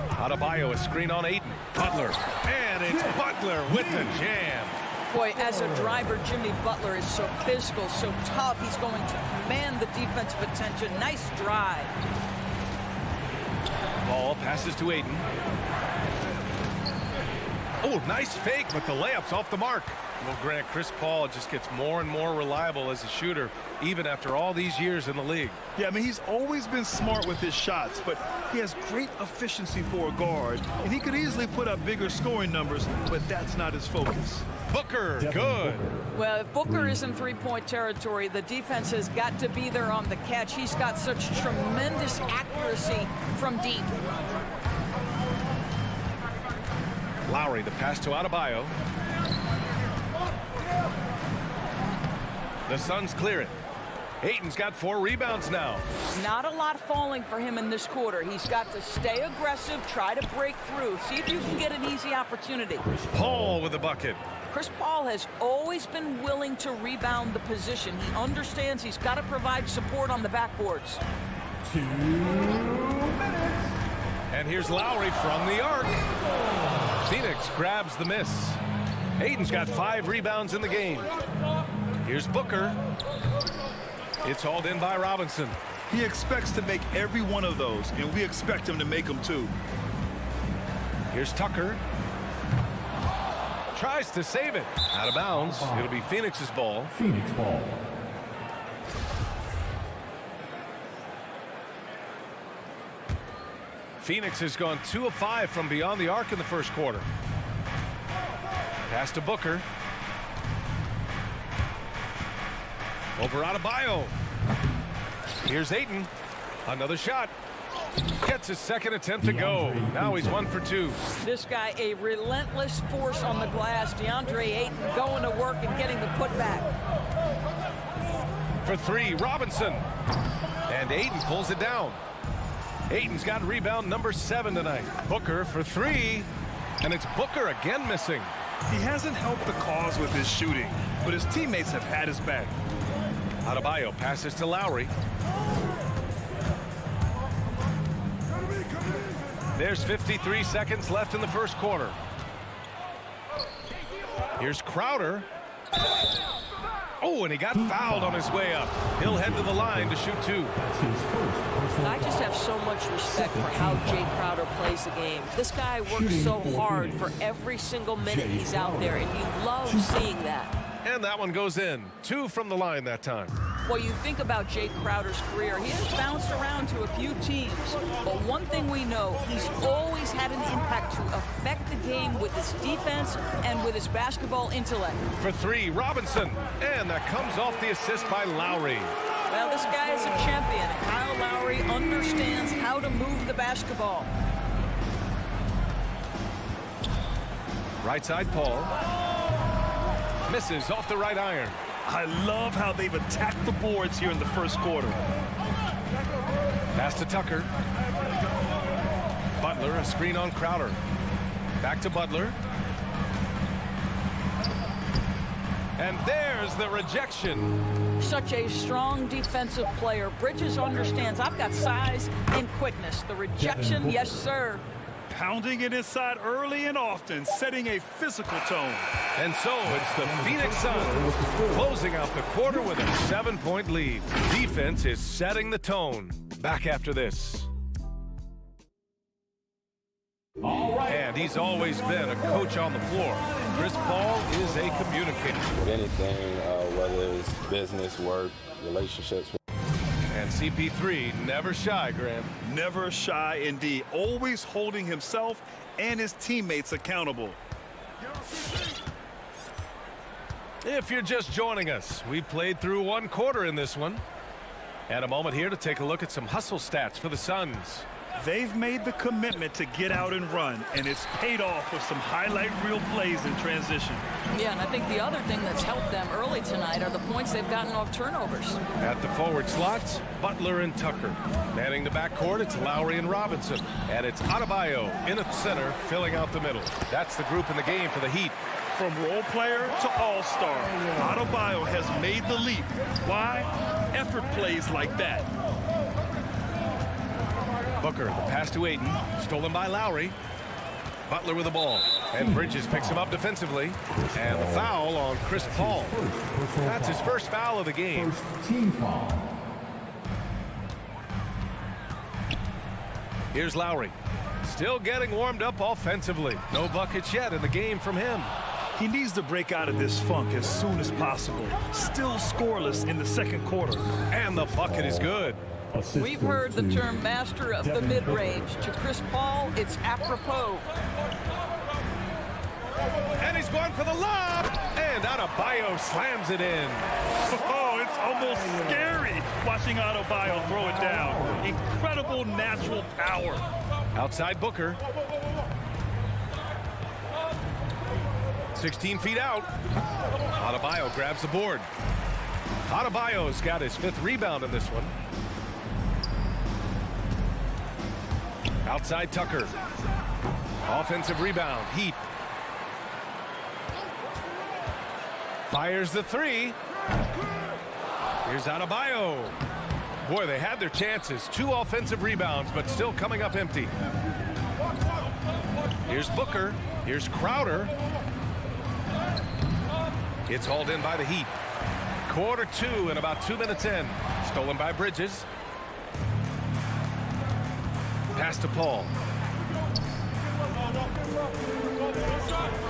Adebayo, a screen on Ayton. Butler. And it's Butler with the jam. Boy, as a driver, Jimmy Butler is so physical, so tough. He's going to command the defensive attention. Nice drive. Ball passes to Ayton. Oh, nice fake, but the layup's off the mark. Well, Grant, Chris Paul just gets more and more reliable as a shooter, even after all these years in the league. Yeah, I mean, he's always been smart with his shots, but he has great efficiency for a guard, and he could easily put up bigger scoring numbers, but that's not his focus. Booker, good. Well, if Booker is in three-point territory, the defense has got to be there on the catch. He's got such tremendous accuracy from deep. Lowry, the pass to Adebayo. The Suns clear it. Ayton's got 4 rebounds now. Not a lot falling for him in this quarter. He's got to stay aggressive, try to break through, see if you can get an easy opportunity. Paul with the bucket. Chris Paul has always been willing to rebound the position. He understands he's got to provide support on the backboards. 2 minutes. And here's Lowry from the arc. Phoenix grabs the miss. Ayton's got 5 rebounds in the game. Here's Booker. It's hauled in by Robinson. He expects to make every one of those, and we expect him to make them too. Here's Tucker. Tries to save it. Out of bounds. It'll be Phoenix's ball. Phoenix ball. Phoenix has gone 2 of 5 from beyond the arc in the first quarter. Pass to Booker. Over Adebayo. Here's Ayton. Another shot. Gets his second attempt to go. Now he's 1 for 2. This guy, a relentless force on the glass. DeAndre Ayton going to work and getting the putback. For 3, Robinson. And Ayton pulls it down. Ayton's got rebound number 7 tonight. Booker for 3. And it's Booker again missing. He hasn't helped the cause with his shooting, but his teammates have had his back. Adebayo passes to Lowry. There's 53 seconds left in the first quarter. Here's Crowder. Oh, and he got fouled on his way up. He'll head to the line to shoot 2. I just have so much respect for how Jay Crowder plays the game. This guy works so hard for every single minute he's out there, and you love seeing that. And that one goes in. 2 from the line that time. Well, you think about Jay Crowder's career, he has bounced around to a few teams. But one thing we know, he's always had an impact to affect the game with his defense and with his basketball intellect. For 3, Robinson. And that comes off the assist by Lowry. Well, this guy is a champion. Kyle Lowry understands how to move the basketball. Right side, Paul. Misses off the right iron. I love how they've attacked the boards here in the first quarter. Pass to Tucker. Butler, a screen on Crowder. Back to Butler. And there's the rejection. Such a strong defensive player. Bridges understands I've got size and quickness. The rejection, yes, sir. Pounding it inside early and often, setting a physical tone. And so it's the Phoenix Suns closing out the quarter with a 7-point lead. Defense is setting the tone. Back after this. And he's always been a coach on the floor. Chris Paul is a communicator. With anything, whether it's business, work, relationships. And CP3 never shy, Grant. Never shy indeed. Always holding himself and his teammates accountable. If you're just joining us, we played through one quarter in this one. And a moment here to take a look at some hustle stats for the Suns. They've made the commitment to get out and run, and it's paid off with some highlight reel plays in transition. Yeah, and I think the other thing that's helped them early tonight are the points they've gotten off turnovers. At the forward slots, Butler and Tucker. Manning the backcourt, it's Lowry and Robinson. And it's Adebayo in at center, filling out the middle. That's the group in the game for the Heat. From role player to all-star, Adebayo has made the leap. Why? Effort plays like that. Booker, the pass to Ayton, stolen by Lowry. Butler with the ball, and Bridges picks him up defensively. And the foul on Chris Paul. That's his first foul of the game. First team foul. Here's Lowry, still getting warmed up offensively. No buckets yet in the game from him. He needs to break out of this funk as soon as possible. Still scoreless in the second quarter. And the bucket is good. We've heard the term master of the mid-range. To Chris Paul, it's apropos. And he's going for the lob. And Adebayo slams it in. Oh, it's almost scary watching Adebayo throw it down. Incredible natural power. Outside Booker. 16 feet out. Adebayo grabs the board. Adebayo's got his 5th rebound in this one. Outside Tucker. Offensive rebound. Heat. Fires the 3. Here's Adebayo. Boy, they had their chances. 2 offensive rebounds, but still coming up empty. Here's Booker. Here's Crowder. It's hauled in by the Heat. Quarter 2 and about 2 minutes in. Stolen by Bridges. Pass to Paul.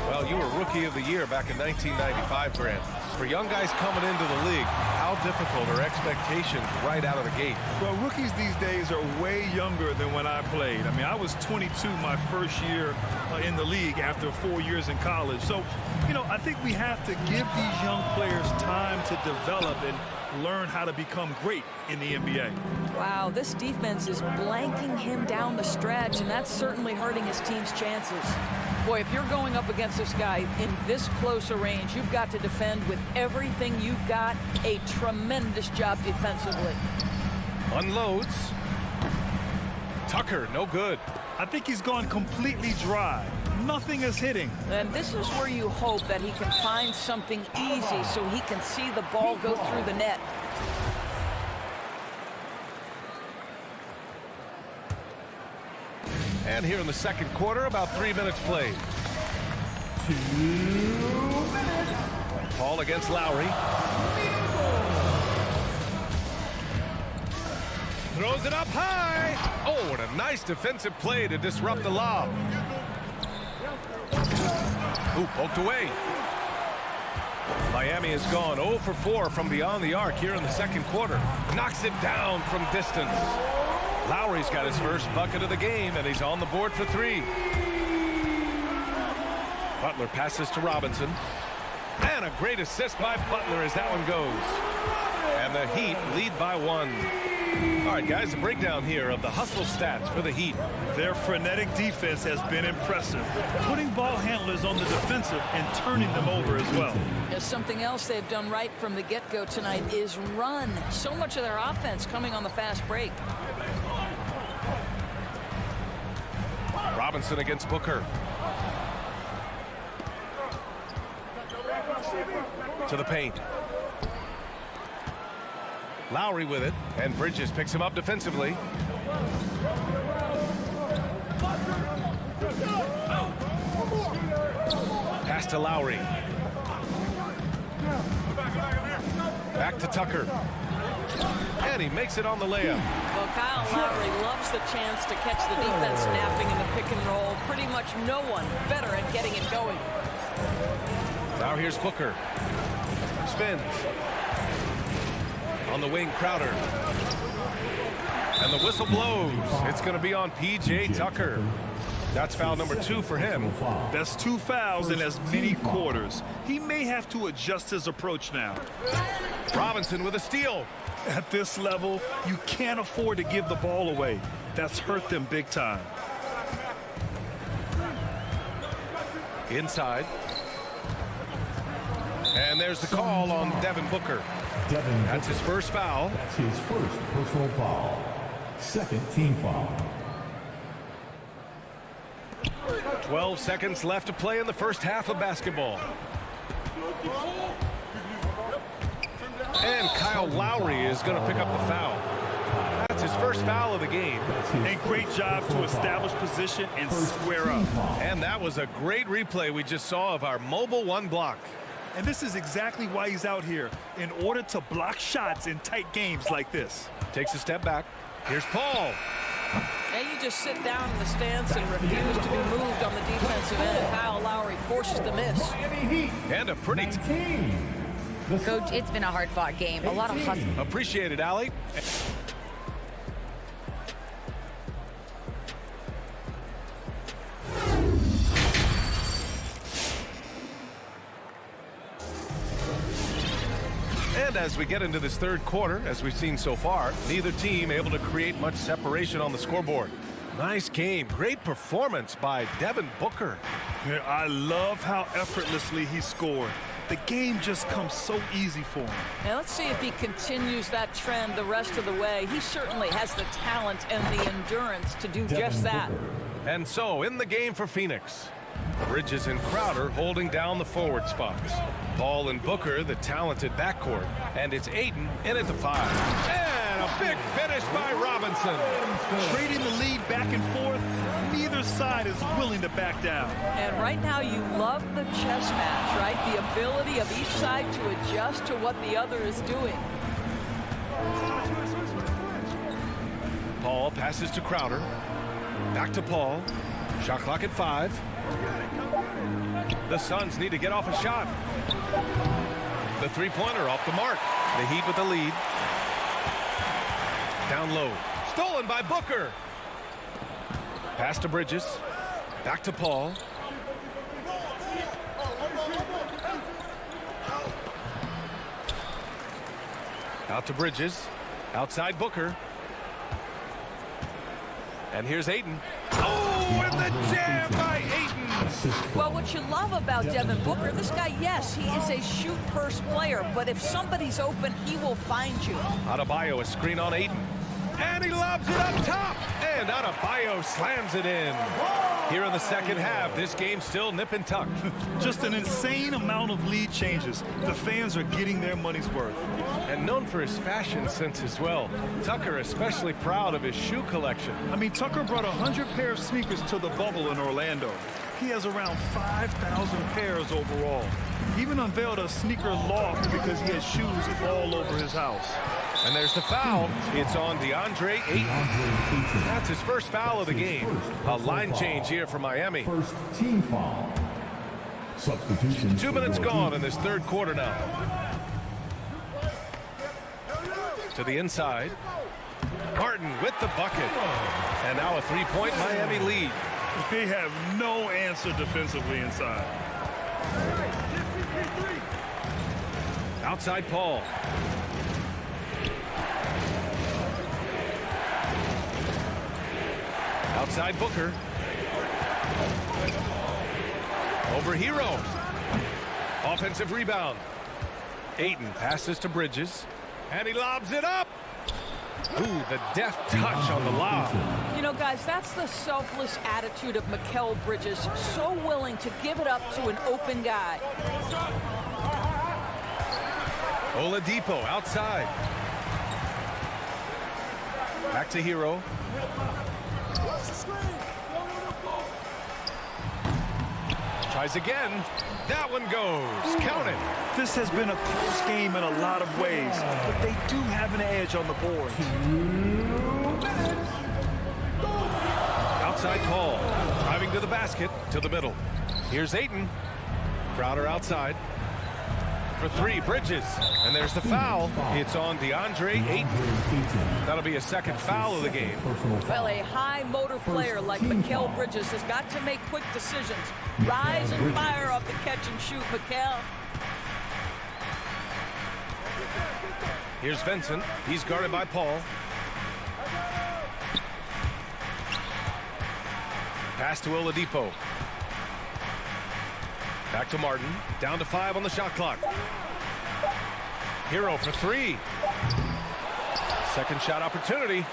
Well, you were Rookie of the Year back in 1995, Grant. For young guys coming into the league, how difficult are expectations right out of the gate? Well, rookies these days are way younger than when I played. I mean, I was 22 my first year in the league after 4 years in college. So, you know, I think we have to give these young players time to develop and learn how to become great in the NBA. Wow, this defense is blanking him down the stretch, and that's certainly hurting his team's chances. Boy, if you're going up against this guy in this close a range, you've got to defend with everything you've got. A tremendous job defensively. Unloads. Tucker, no good. I think he's gone completely dry. Nothing is hitting. And this is where you hope that he can find something easy so he can see the ball go through the net. And here in the second quarter, about 3 minutes played. 2 minutes. Paul against Lowry. Throws it up high. Oh, what a nice defensive play to disrupt the lob. Ooh, poked away. Miami has gone 0 for 4 from beyond the arc here in the second quarter. Knocks it down from distance. Lowry's got his first bucket of the game, and he's on the board for 3. Butler passes to Robinson. And a great assist by Butler as that one goes. And the Heat lead by 1. All right, guys, a breakdown here of the hustle stats for the Heat. Their frenetic defense has been impressive, putting ball handlers on the defensive and turning them over as well. There's something else they've done right from the get-go tonight is run. So much of their offense coming on the fast break. Robinson against Booker. To the paint. Lowry with it, and Bridges picks him up defensively. Pass to Lowry. Back to Tucker. And he makes it on the layup. Well, Kyle Lowry loves the chance to catch the defense snapping in the pick and roll. Pretty much no one better at getting it going. Now here's Booker. Spins. On the wing, Crowder. And the whistle blows. It's going to be on P.J. Tucker. That's foul number 2 for him. That's 2 fouls in as many quarters. He may have to adjust his approach now. Robinson with a steal. At this level, you can't afford to give the ball away. That's hurt them big time. Inside. And there's the call on Devin Booker. That's his first foul. That's his first personal foul. Second team foul. 12 seconds left to play in the first half of basketball. And Kyle Lowry is going to pick up the foul. That's his first foul of the game. A great job to establish position and square up. And that was a great replay we just saw of our mobile 1 block. And this is exactly why he's out here, in order to block shots in tight games like this. Takes a step back. Here's Paul. And you just sit down in the stance and refuse to be moved on the defensive end. Kyle Lowry forces the miss. And a pretty... Coach, it's been a hard-fought game. A lot of hustle. Appreciate it, Allie. And as we get into this third quarter, as we've seen so far, neither team able to create much separation on the scoreboard. Nice game. Great performance by Devin Booker. Yeah, I love how effortlessly he scored. The game just comes so easy for him. Now let's see if he continues that trend the rest of the way. He certainly has the talent and the endurance to do just that. And so in the game for Phoenix, Bridges and Crowder holding down the forward spots. Paul and Booker, the talented backcourt. And it's Ayton in at the 5. And a big finish by Robinson. Trading the lead back and forth, neither side is willing to back down. And right now you love the chess match, right? The ability of each side to adjust to what the other is doing. Paul passes to Crowder. Back to Paul. Shot clock at 5. The Suns need to get off a shot. The three-pointer off the mark. The Heat with the lead. Down low. Stolen by Booker. Pass to Bridges. Back to Paul. Out to Bridges. Outside Booker. And here's Ayton. Oh, and the jam by Ayton. Well, what you love about Devin Booker, this guy, yes, he is a shoot-first player, but if somebody's open, he will find you. Adebayo, a screen on Ayton. And he lobs it up top. And Adebayo slams it in. Here in the second half, this game's still nip and tuck. Just an insane amount of lead changes. The fans are getting their money's worth. And known for his fashion sense as well. Tucker especially proud of his shoe collection. I mean, Tucker brought 100 pair of sneakers to the bubble in Orlando. He has around 5,000 pairs overall. He even unveiled a sneaker loft because he has shoes all over his house. And there's the foul. It's on DeAndre Ayton. That's his first foul of the game. A line change here for Miami. First team foul. Substitution. 2 minutes gone in this third quarter now. To the inside. Martin with the bucket. And now a three-point Miami lead. They have no answer defensively inside. Outside Paul. Outside Booker. Over Hero. Offensive rebound. Ayton passes to Bridges. And he lobs it up. Ooh, the deft touch on the lob. You know, guys, that's the selfless attitude of Mikal Bridges. So willing to give it up to an open guy. Oladipo outside. Back to Hero. Tries again. That one goes. Count it. This has been a close game in a lot of ways, but they do have an edge on the board. Outside Paul. Driving to the basket, to the middle. Here's Ayton. Crowder outside. For three, Bridges. And there's the foul. It's on DeAndre Ayton. That'll be a second foul of the game. Well, a high motor player like Mikal Bridges has got to make quick decisions. Rise and fire off the catch and shoot, Mikal. Here's Vincent. He's guarded by Paul. Pass to Oladipo. Back to Martin. Down to 5 on the shot clock. Hero for 3. Second shot opportunity.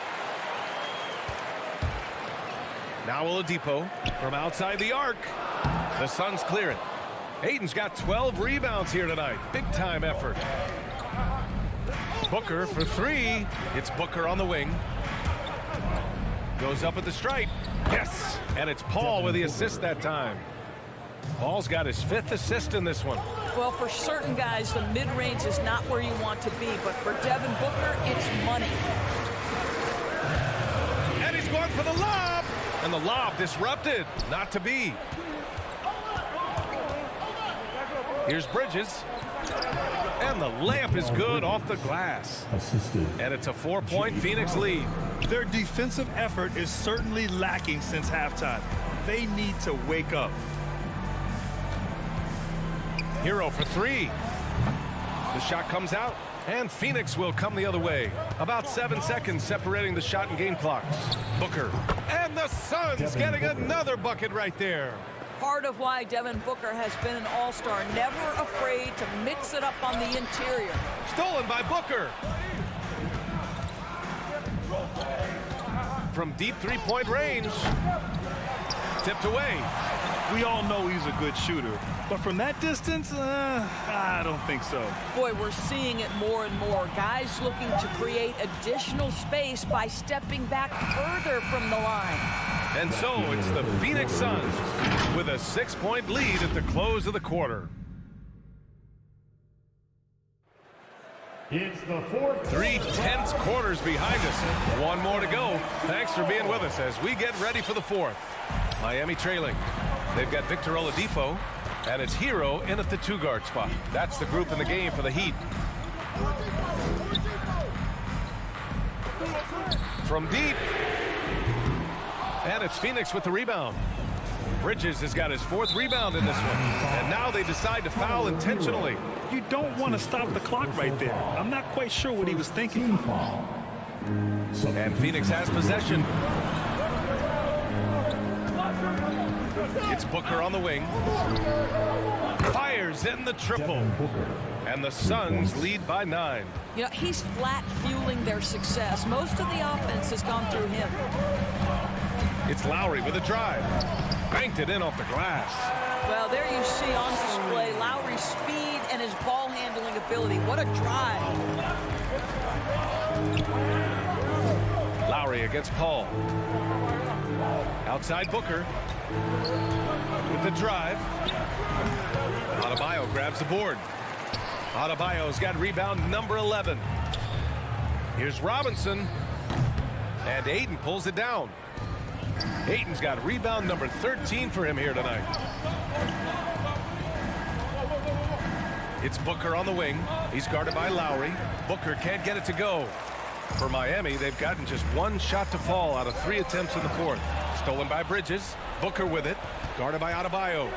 Now Oladipo from outside the arc. The Suns clear it. Ayton's got 12 rebounds here tonight. Big time effort. Booker for 3. It's Booker on the wing. Goes up at the stripe. Yes! And it's Paul with the assist that time. Paul's got his 5th assist in this one. Well, for certain guys, the mid-range is not where you want to be, but for Devin Booker, it's money. And he's going for the lob! And the lob disrupted. Not to be. Here's Bridges. And the layup is good off the glass. And it's a 4-point Phoenix lead. Their defensive effort is certainly lacking since halftime. They need to wake up. Hero for 3. The shot comes out, and Phoenix will come the other way. About 7 seconds separating the shot and game clocks. Booker. And the Suns getting another bucket right there. Part of why Devin Booker has been an all-star, never afraid to mix it up on the interior. Stolen by Booker. From deep three-point range. Tipped away. We all know he's a good shooter, but from that distance, I don't think so. Boy, we're seeing it more and more. Guys looking to create additional space by stepping back further from the line. And so it's the Phoenix Suns with a 6-point lead at the close of the quarter. It's the 4th. 3 tense quarters behind us. One more to go. Thanks for being with us as we get ready for the 4th. Miami trailing. They've got Victor Oladipo, and it's Hero in at the 2-guard spot. That's the group in the game for the Heat. From deep. And it's Phoenix with the rebound. Bridges has got his 4th rebound in this one. And now they decide to foul intentionally. You don't want to stop the clock right there. I'm not quite sure what he was thinking. And Phoenix has possession. It's Booker on the wing. Fires in the triple. And the Suns lead by 9. You know, he's flat fueling their success. Most of the offense has gone through him. It's Lowry with a drive. Banked it in off the glass. Well, there you see on display Lowry's speed and his ball handling ability. What a drive. Lowry against Paul. Outside Booker. With the drive. Adebayo grabs the board. Adebayo's got rebound number 11. Here's Robinson. And Ayton pulls it down. Ayton's got rebound number 13 for him here tonight. It's Booker on the wing. He's guarded by Lowry. Booker can't get it to go. For Miami, they've gotten just 1 shot to fall out of 3 attempts in the 4th. Stolen by Bridges. Booker with it. Guarded by Adebayo.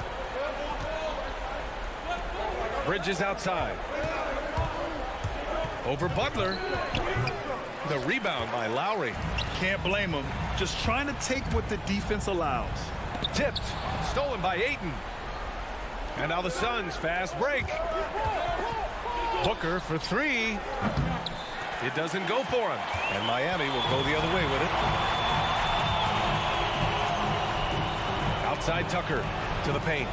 Bridges outside. Over Butler. The rebound by Lowry. Can't blame him. Just trying to take what the defense allows. Tipped. Stolen by Ayton. And now the Suns fast break. Booker for three. It doesn't go for him. And Miami will go the other way with it. Outside Tucker to the paint.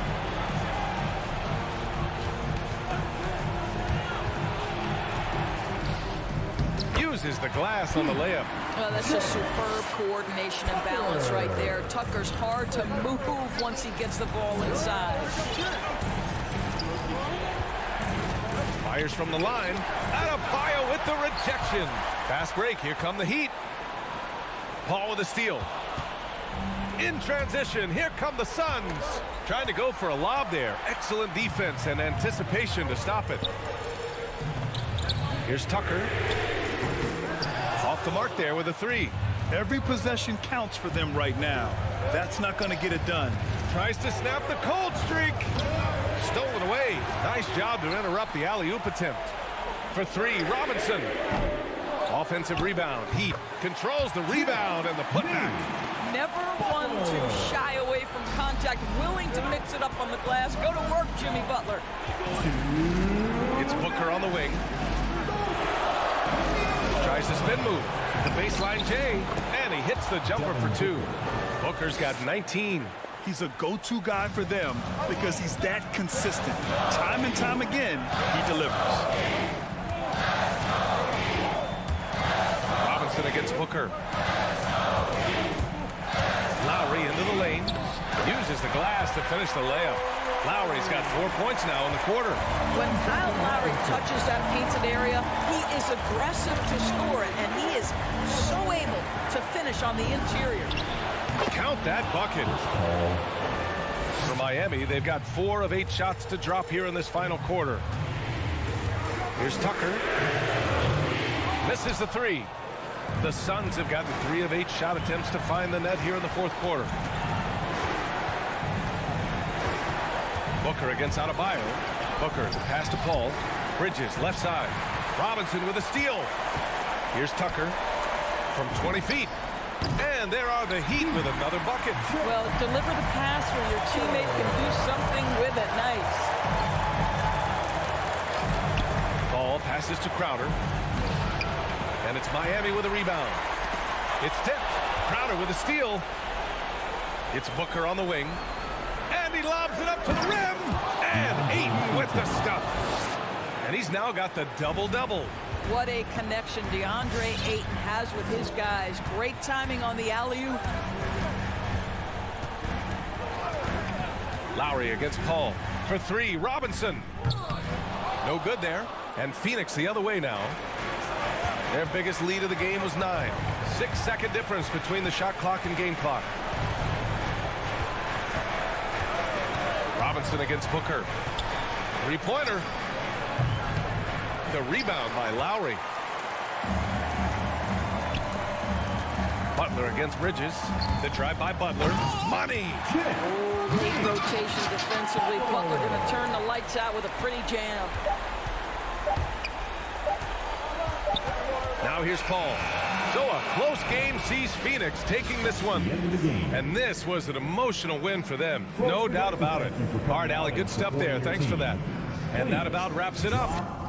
Uses the glass on the layup. Well, that's just superb coordination and balance right there. Tucker's hard to move once he gets the ball inside. Fires from the line. Adebayo with the rejection. Fast break. Here come the Heat. Paul with a steal. In transition. Here come the Suns. Trying to go for a lob there. Excellent defense and anticipation to stop it. Here's Tucker. Off the mark there with a three. Every possession counts for them right now. That's not going to get it done. Tries to snap the cold streak. Stolen away. Nice job to interrupt the alley-oop attempt. For three, Robinson. Offensive rebound. Heat controls the rebound and the putback. Never one to shy away from contact. Willing to mix it up on the glass. Go to work, Jimmy Butler. It's Booker on the wing. Tries to spin move. The baseline J. And he hits the jumper for two. Booker's got 19. He's a go-to guy for them because he's that consistent. Time and time again, he delivers. Robinson against Booker. Lowry into the lane. Uses the glass to finish the layup. Lowry's got 4 points now in the quarter. When Kyle Lowry touches that painted area, he is aggressive to score it, and he is so able to finish on the interior. Count that bucket. For Miami, they've got 4 of 8 shots to drop here in this final quarter. Here's Tucker. Misses the three. The Suns have gotten 3 of 8 shot attempts to find the net here in the fourth quarter. Booker against Adebayo. Booker, the pass to Paul. Bridges, left side. Robinson with a steal. Here's Tucker from 20 feet. And there are the Heat with another bucket. Well, deliver the pass where your teammate can do something with it. Nice. Ball passes to Crowder. And it's Miami with a rebound. It's tipped. Crowder with a steal. It's Booker on the wing. And he lobs it up to the rim. And Ayton with the stuff. And he's now got the double-double. What a connection DeAndre Ayton has with his guys. Great timing on the alley-oop. Lowry against Paul. For three, Robinson. No good there. And Phoenix the other way now. Their biggest lead of the game was 9. 6-second difference between the shot clock and game clock. Robinson against Booker. Three-pointer. The rebound by Lowry. Butler against Bridges. The drive by Butler. Money! Deep rotation defensively. Butler going to turn the lights out with a pretty jam. Now here's Paul. So a close game sees Phoenix taking this one. And this was an emotional win for them. No doubt about it. All right, Allie, good stuff there. Thanks for that. And that about wraps it up.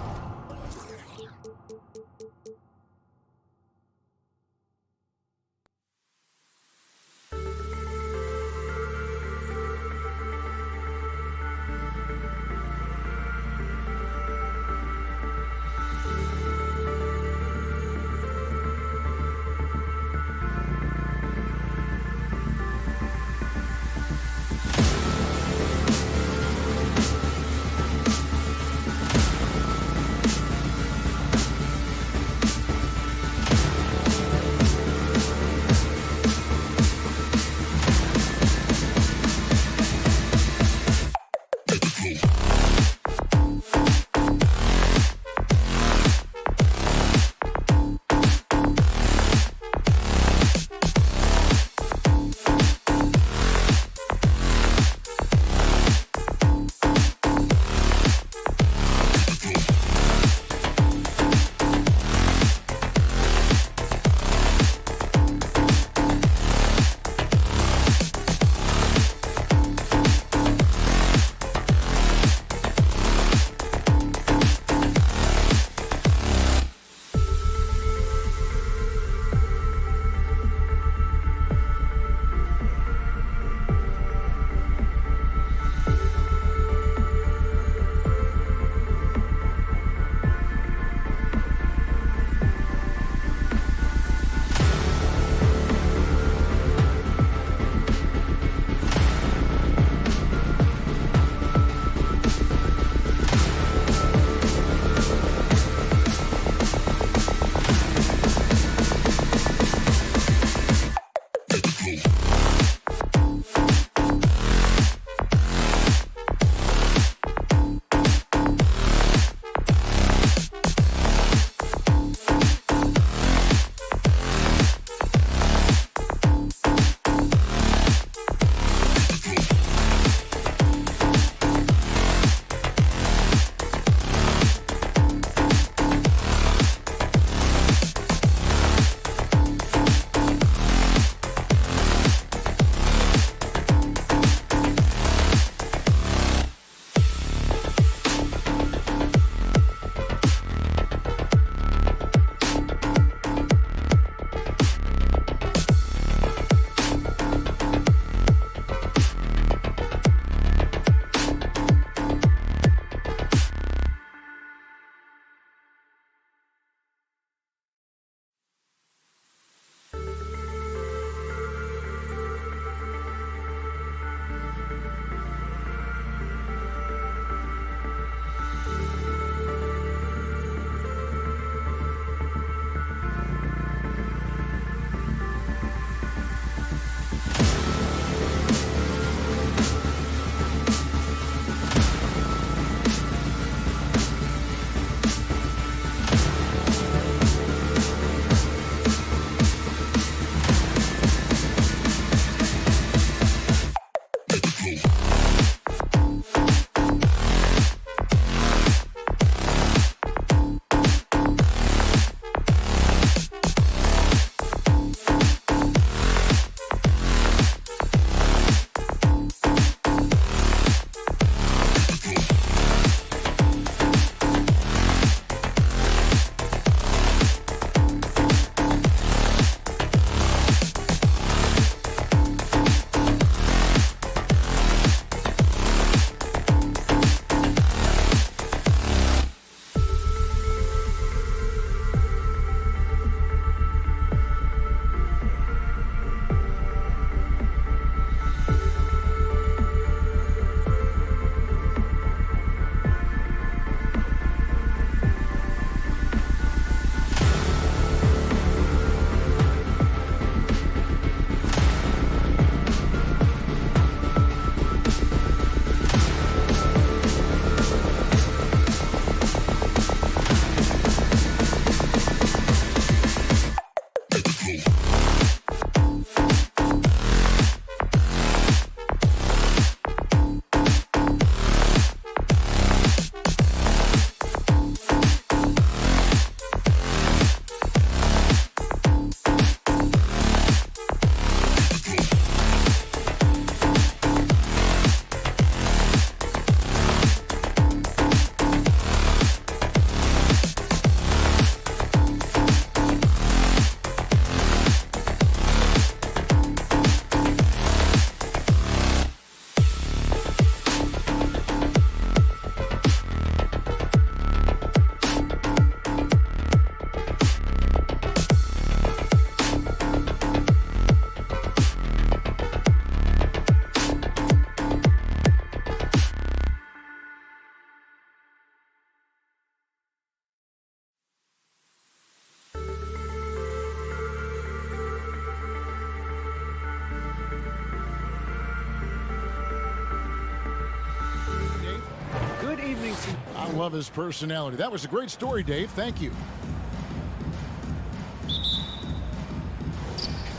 I love his personality. That was a great story, Dave. Thank you.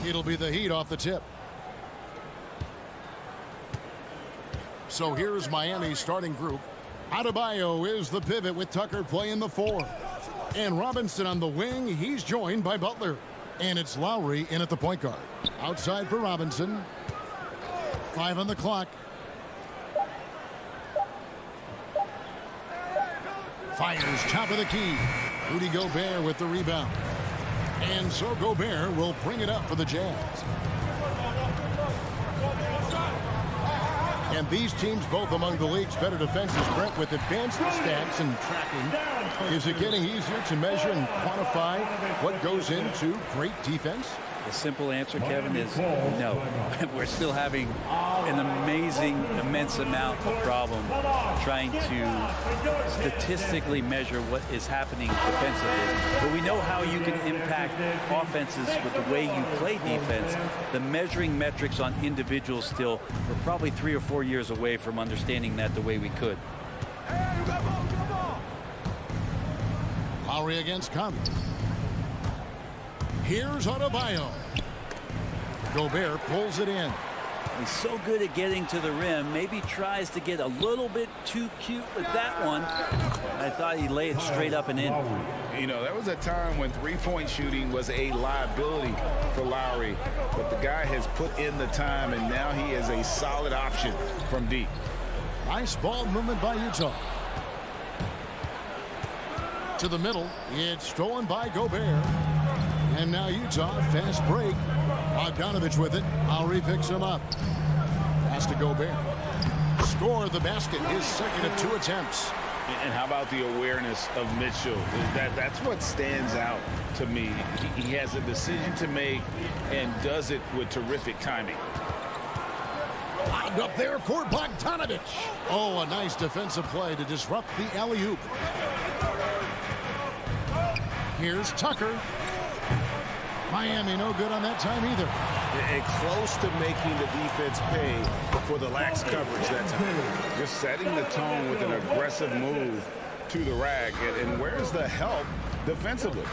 It'll be the Heat off the tip. So here's Miami's starting group. Adebayo is the pivot with Tucker playing the 4. And Robinson on the wing. He's joined by Butler. And it's Lowry in at the point guard. Outside for Robinson. 5 on the clock. Fires top of the key. Rudy Gobert with the rebound. And so Gobert will bring it up for the Jazz. And these teams both among the league's better defenses, Brent, with advanced stats and tracking. Is it getting easier to measure and quantify what goes into great defense? The simple answer, Kevin, is no. We're still having an amazing, immense amount of problem trying to statistically measure what is happening defensively. But we know how you can impact offenses with the way you play defense. The measuring metrics on individuals still, we're probably 3 or 4 years away from understanding that the way we could. Lowry against Conley. Here's Adebayo. Gobert pulls it in. He's so good at getting to the rim. Maybe tries to get a little bit too cute with that one. I thought he laid it straight up and in. You know, there was a time when three-point shooting was a liability for Lowry. But the guy has put in the time, and now he is a solid option from deep. Nice ball movement by Utah. To the middle. It's stolen by Gobert. And now Utah, fast break. Bogdanovich with it. Lowry picks him up. Pass to Gobert. Score the basket, his second of 2 attempts. And how about the awareness of Mitchell? That's what stands out to me. He has a decision to make and does it with terrific timing. Lobbed up there for Bogdanovich. Oh, a nice defensive play to disrupt the alley-oop. Here's Tucker. Miami no good on that time either. And close to making the defense pay for the lax coverage that time. Just setting the tone with an aggressive move to the rack. And where's the help defensively?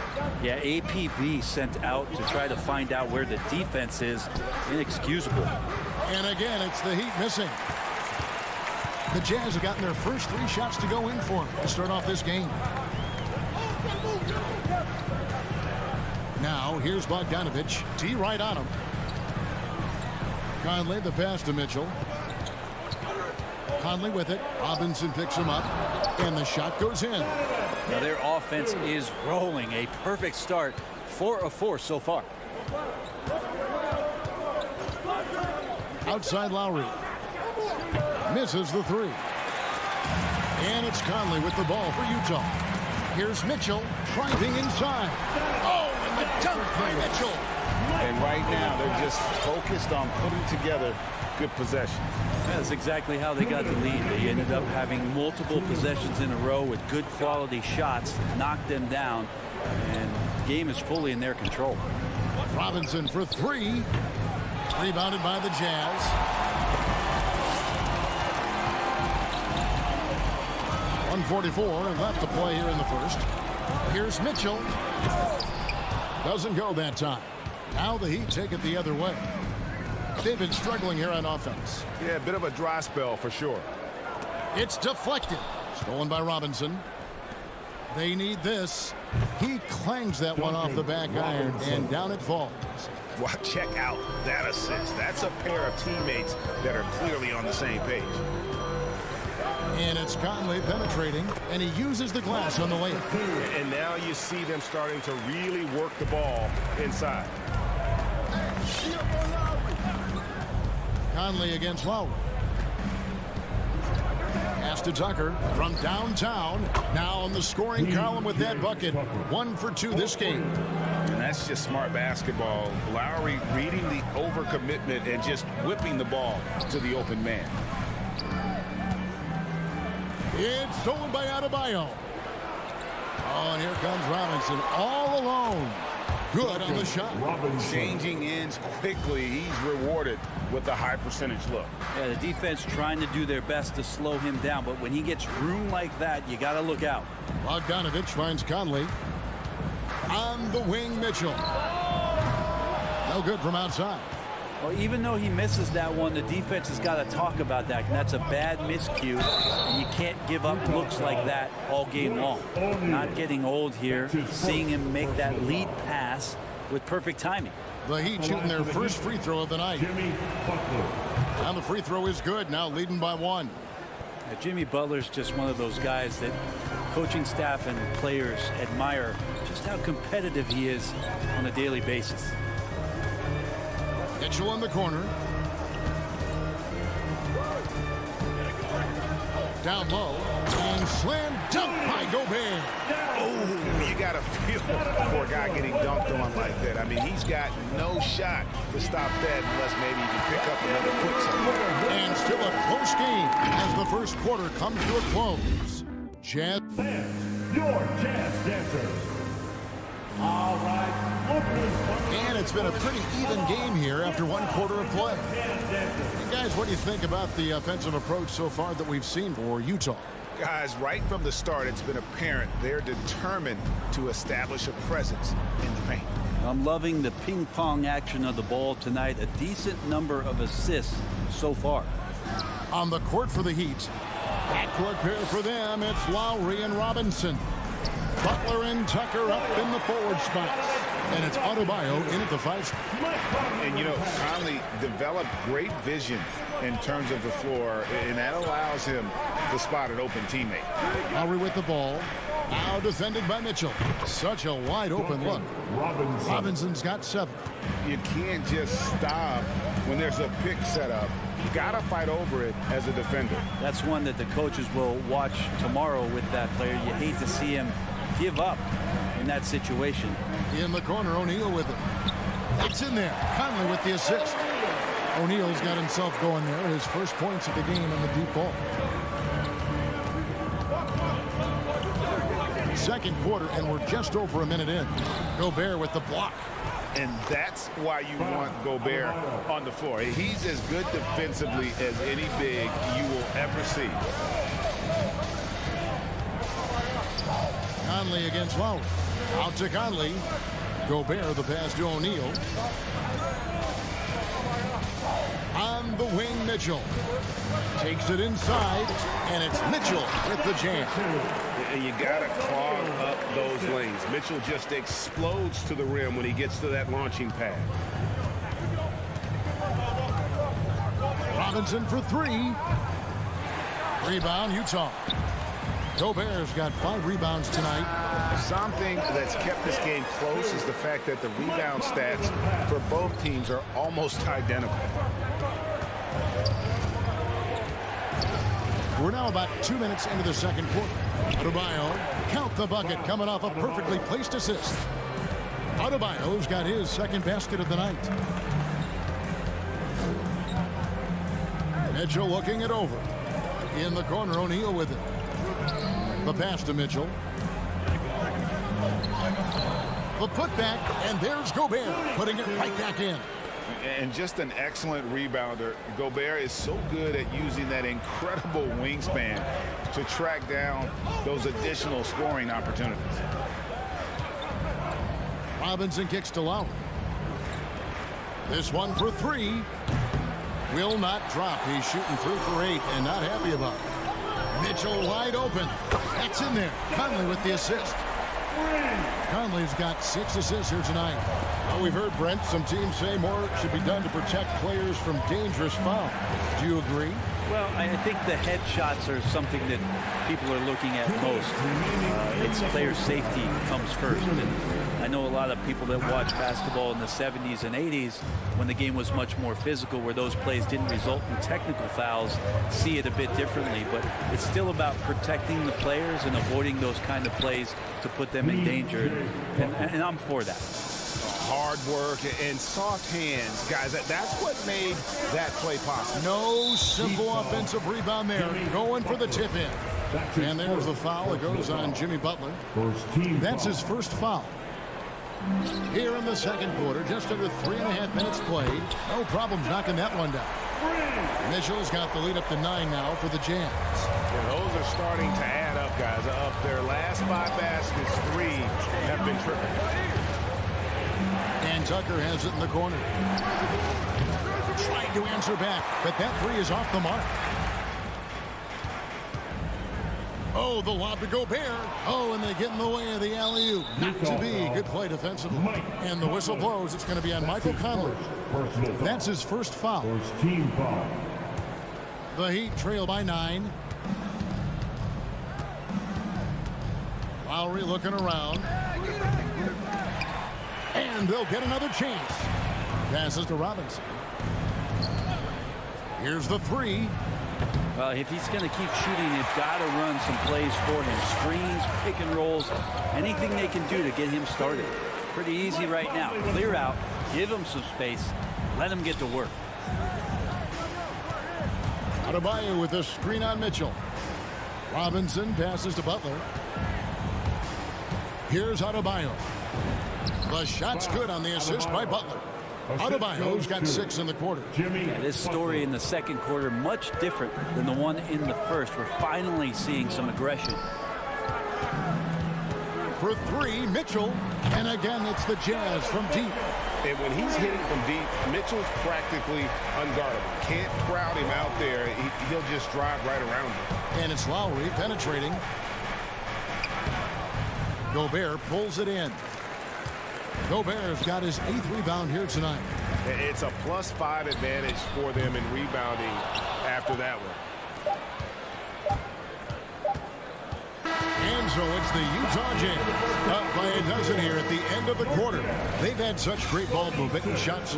Yeah, APB sent out to try to find out where the defense is. Inexcusable. And again, it's the Heat missing. The Jazz have gotten their first 3 shots to go in for them to start off this game. Now, here's Bogdanovich. T right on him. Conley, the pass to Mitchell. Conley with it. Robinson picks him up. And the shot goes in. Now their offense is rolling. A perfect start. 4 of 4 so far. Outside Lowry. Misses the 3. And it's Conley with the ball for Utah. Here's Mitchell driving inside. Oh, and the dunk by Mitchell. And right now, they're just focused on putting together good possessions. That's exactly how they got the lead. They ended up having multiple possessions in a row with good quality shots, knocked them down, and the game is fully in their control. Robinson for 3. Rebounded by the Jazz. .144 left to play here in the first. Here's Mitchell. Doesn't go that time. Now the Heat take it the other way. They've been struggling here on offense. Yeah, a bit of a dry spell for sure. It's deflected. Stolen by Robinson. They need this. He clangs that one off the back iron, and down it falls. Well, check out that assist. That's a pair of teammates that are clearly on the same page. And it's Conley penetrating, and he uses the glass on the layup. And now you see them starting to really work the ball inside. Conley against Lowry. Pass to Tucker from downtown. Now on the scoring column with that bucket. 1 for 2 this game. And that's just smart basketball. Lowry reading the overcommitment and just whipping the ball to the open man. It's stolen by Adebayo. Oh, and here comes Robinson all alone. Good on the shot. Changing ends quickly. He's rewarded with a high percentage look. Yeah, the defense trying to do their best to slow him down, but when he gets room like that, you got to look out. Bogdanovich finds Conley. On the wing, Mitchell. No good from outside. Well, even though he misses that one, the defense has got to talk about that. And that's a bad miscue. And you can't give up looks like that all game long. Not getting old here. Seeing him make that lead pass with perfect timing. The Heat shooting their first free throw of the night. And the free throw is good. Now leading by 1. Now, Jimmy Butler's just one of those guys that coaching staff and players admire just how competitive he is on a daily basis. Mitchell in the corner. Down low. And slam dunk by Gobert. Oh, you got to feel for a guy getting dunked on like that. I mean, he's got no shot to stop that unless maybe he can pick up another foot somewhere. And still a close game as the first quarter comes to a close. Jazz. Your Jazz dancers. All right. And it's been a pretty even game here after 1 quarter of play. And guys, what do you think about the offensive approach so far that we've seen for Utah? Guys, right from the start, it's been apparent they're determined to establish a presence in the paint. I'm loving the ping pong action of the ball tonight. A decent number of assists so far. On the court for the Heat. Backcourt pair for them. It's Lowry and Robinson. Butler and Tucker up in the forward spots. And it's Adebayo in at the 5 spot. And, you know, Conley developed great vision in terms of the floor, and that allows him to spot an open teammate. Lowry with the ball. Now defended by Mitchell. Such a wide open look. Robinson's got 7. You can't just stop when there's a pick set up. You got to fight over it as a defender. That's one that the coaches will watch tomorrow with that player. You hate to see him give up in that situation. In the corner, O'Neal with it. It's in there. Conley with the assist. O'Neal's got himself going there. His first points of the game on the deep ball. Second quarter, and we're just over a minute in. Gobert with the block. And that's why you want Gobert on the floor. He's as good defensively as any big you will ever see. Conley against Lowry. Out to Conley. Gobert, the pass to O'Neal. On the wing, Mitchell. Takes it inside, and it's Mitchell with the jam. And you got to clog up those lanes. Mitchell just explodes to the rim when he gets to that launching pad. Robinson for three. Rebound, Utah. Gobert's got 5 rebounds tonight. Something that's kept this game close is the fact that the rebound stats for both teams are almost identical. We're now about 2 minutes into the second quarter. Adebayo, count the bucket, coming off a perfectly placed assist. Adebayo's got his second basket of the night. Mitchell looking it over. In the corner, O'Neal with it. The pass to Mitchell. The putback, and there's Gobert, putting it right back in. And just an excellent rebounder. Gobert is so good at using that incredible wingspan to track down those additional scoring opportunities. Robinson kicks to Lowry. This one for 3. Will not drop. He's shooting 3 for 8 and not happy about it. Mitchell wide open. That's in there. Conley with the assist. Conley's got 6 assists here tonight. Well, we've heard, Brent, some teams say more should be done to protect players from dangerous fouls. Do you agree? Well, I think the head shots are something that people are looking at most. It's player safety comes first. And I know a lot of people that watch basketball in the 70s and 80s when the game was much more physical, where those plays didn't result in technical fouls, see it a bit differently. But it's still about protecting the players and avoiding those kind of plays to put them in danger. And I'm for that. Hard work and soft hands, guys. That's what made that play possible. No simple offensive rebound there. Going for the tip in. And there's the foul. It goes on Jimmy Butler. That's his first foul. Here in the second quarter, just under 3.5 minutes played. No problems knocking that one down. Mitchell's got the lead up to 9 now for the Jazz. Yeah, those are starting to add up, guys. Up their last 5 baskets, 3 have been triple. And Tucker has it in the corner. Trying to answer back, but that 3 is off the mark. Oh, the lob to Gobert. Oh, and they get in the way of the alley-oop. Not to be. Good play defensively. And the whistle blows. It's going to be on Michael Conley. That's his first foul. Team foul. The Heat trail by 9. Lowry looking around. And they'll get another chance. Passes to Robinson. Here's the 3. Well, if he's going to keep shooting, they've got to run some plays for him. Screens, pick and rolls, anything they can do to get him started. Pretty easy right now. Clear out, give him some space, let him get to work. Adebayo with a screen on Mitchell. Robinson passes to Butler. Here's Adebayo. The shot's good on the assist by Butler. Adebayo's got 6 in the quarter. Yeah, this story in the second quarter much different than the one in the first. We're finally seeing some aggression. For 3, Mitchell. And again, it's the Jazz from deep. And when he's hitting from deep, Mitchell's practically unguardable. Can't crowd him out there. He'll just drive right around him. And it's Lowry penetrating. Gobert pulls it in. Gobert's got his 8th rebound here tonight. It's a +5 advantage for them in rebounding after that one. And so it's the Utah Jazz up by a dozen here at the end of the quarter. They've had such great ball movement and shots.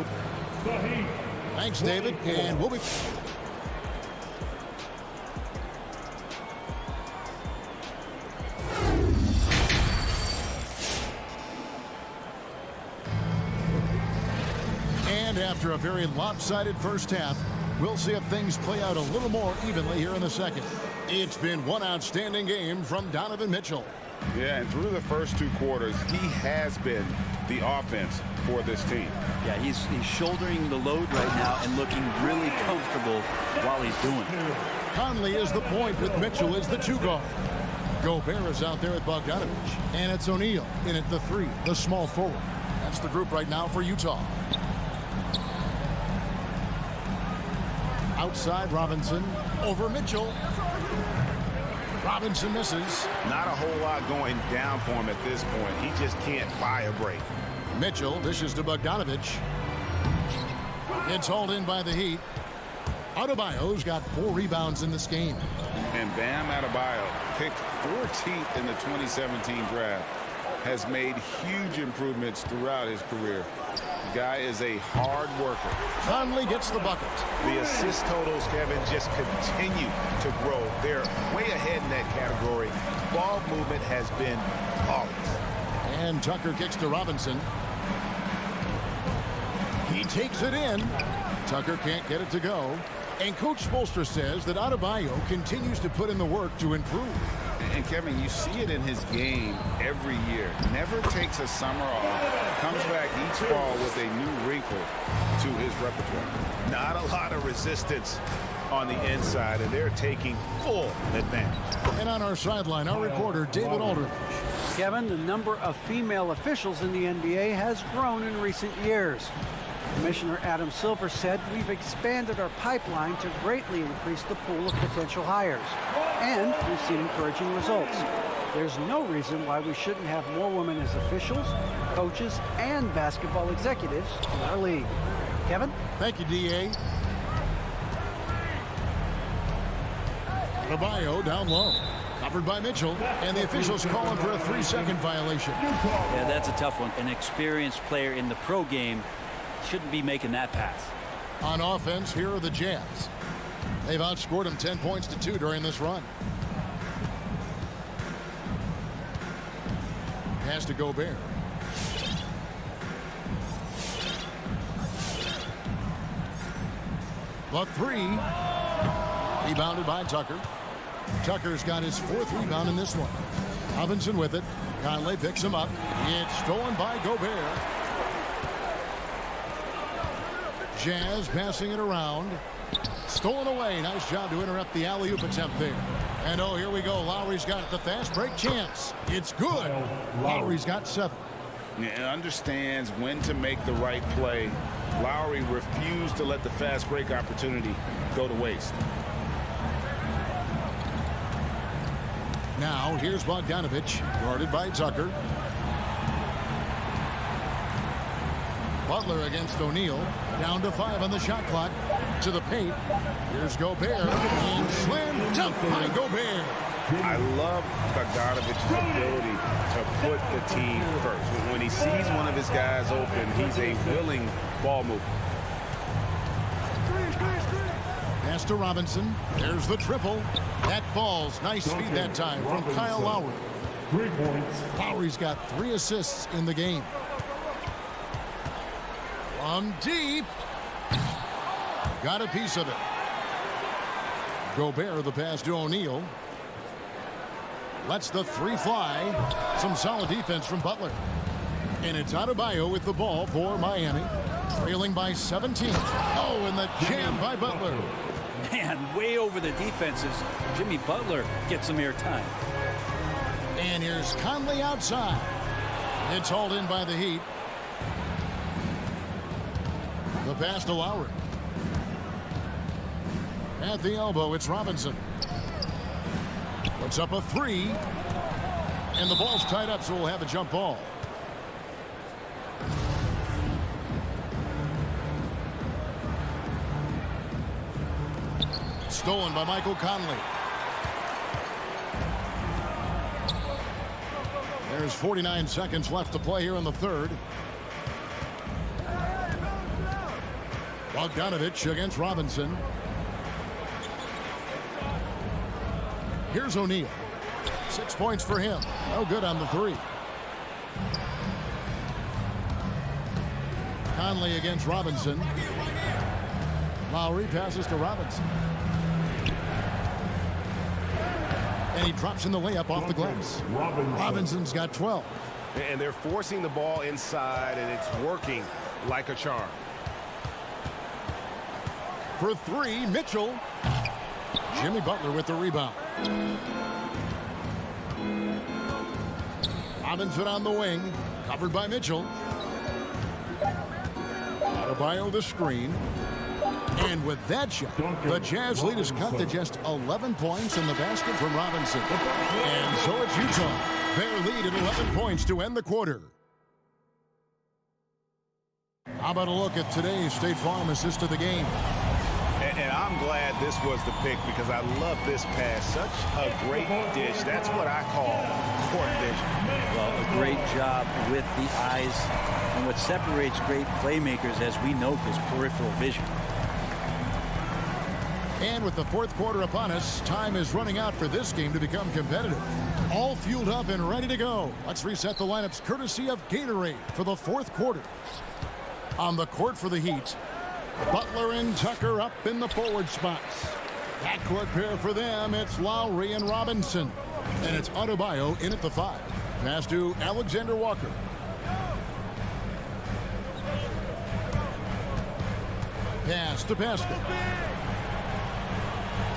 Thanks, David, and we'll be... After a very lopsided first half, we'll see if things play out a little more evenly here in the second. It's been one outstanding game from Donovan Mitchell. Yeah, and through the first 2 quarters, he has been the offense for this team. Yeah, he's shouldering the load right now and looking really comfortable while he's doing it. Conley is the point with Mitchell as the 2 guard. Gobert is out there with Bogdanovich. And it's O'Neal in at the 3, the small forward. That's the group right now for Utah. Outside Robinson. Over Mitchell. Robinson misses. Not a whole lot going down for him at this point. He just can't buy a break. Mitchell dishes to Bogdanovich. It's hauled in by the Heat. Adebayo's got 4 rebounds in this game. And Bam Adebayo, picked 14th in the 2017 draft, has made huge improvements throughout his career. The guy is a hard worker. Conley gets the bucket. The assist totals, Kevin, just continue to grow. They're way ahead in that category. Ball movement has been flawless. And Tucker kicks to Robinson. He takes it in. Tucker can't get it to go. And Coach Spoelstra says that Adebayo continues to put in the work to improve. And Kevin, you see it in his game every year. Never takes a summer off. Comes back each fall with a new wrinkle to his repertoire. Not a lot of resistance on the inside, and they're taking full advantage. And on our sideline, our reporter, David Aldridge. Kevin, the number of female officials in the NBA has grown in recent years. Commissioner Adam Silver said, "We've expanded our pipeline to greatly increase the pool of potential hires, and we've seen encouraging results. There's no reason why we shouldn't have more women as officials, coaches, and basketball executives in our league." Kevin? Thank you, D.A. Adebayo down low. Covered by Mitchell, and the officials calling for a 3-second violation. Yeah, that's a tough one. An experienced player in the pro game shouldn't be making that pass. On offense, here are the Jazz. They've outscored them 10 points to 2 during this run. Pass to Gobert. The 3. Rebounded by Tucker. Tucker's got his 4th rebound in this one. Robinson with it. Conley picks him up. It's stolen by Gobert. Jazz passing it around. Stolen away. Nice job to interrupt the alley-oop attempt there. And oh, here we go. Lowry's got the fast break chance. It's good. Lowry's got 7. Yeah, understands when to make the right play. Lowry refused to let the fast break opportunity go to waste. Now, here's Bogdanovich, guarded by Tucker. Butler against O'Neal. Down to 5 on the shot clock. To the paint. Here's Gobert. And slam dunk by Gobert. I love Bogdanovich's ability to put the team first. When he sees one of his guys open, he's a willing ball mover. Pass to Robinson. There's the triple. That falls. Nice feed that time from Kyle Lowry. 3 points. Lowry's got 3 assists in the game. From deep. Got a piece of it. Gobert the pass to O'Neal. Lets the 3 fly. Some solid defense from Butler. And it's Adebayo with the ball for Miami. Trailing by 17. Oh, and the jam by Butler. Man, way over the defenses. Jimmy Butler gets some airtime. And here's Conley outside. It's hauled in by the Heat. The pass to Lowry. At the elbow, it's Robinson. Puts up a 3. And the ball's tied up, so we'll have a jump ball. Stolen by Michael Conley. There's 49 seconds left to play here in the third. Bogdanovich against Robinson. Here's O'Neal. 6 points for him. No good on the 3. Conley against Robinson. Lowry passes to Robinson. And he drops in the layup off the glass. Robinson's got 12. And they're forcing the ball inside, and it's working like a charm. For 3, Mitchell. Jimmy Butler with the rebound. Robinson on the wing. Covered by Mitchell. Adebayo the screen. And with that shot, the Jazz lead is cut to just 11 points in the basket from Robinson. And so it's Utah. Their lead at 11 points to end the quarter. How about a look at today's State Farm assist of the game? And I'm glad this was the pick because I love this pass. Such a great dish. That's what I call court vision. Well, a great job with the eyes. And what separates great playmakers, as we know, is peripheral vision. And with the fourth quarter upon us, time is running out for this game to become competitive. All fueled up and ready to go. Let's reset the lineups courtesy of Gatorade for the fourth quarter. On the court for the Heat, Butler and Tucker up in the forward spots. Backcourt pair for them, it's Lowry and Robinson. And it's Adebayo in at the 5. Pass to Alexander Walker. Pass to Pascal.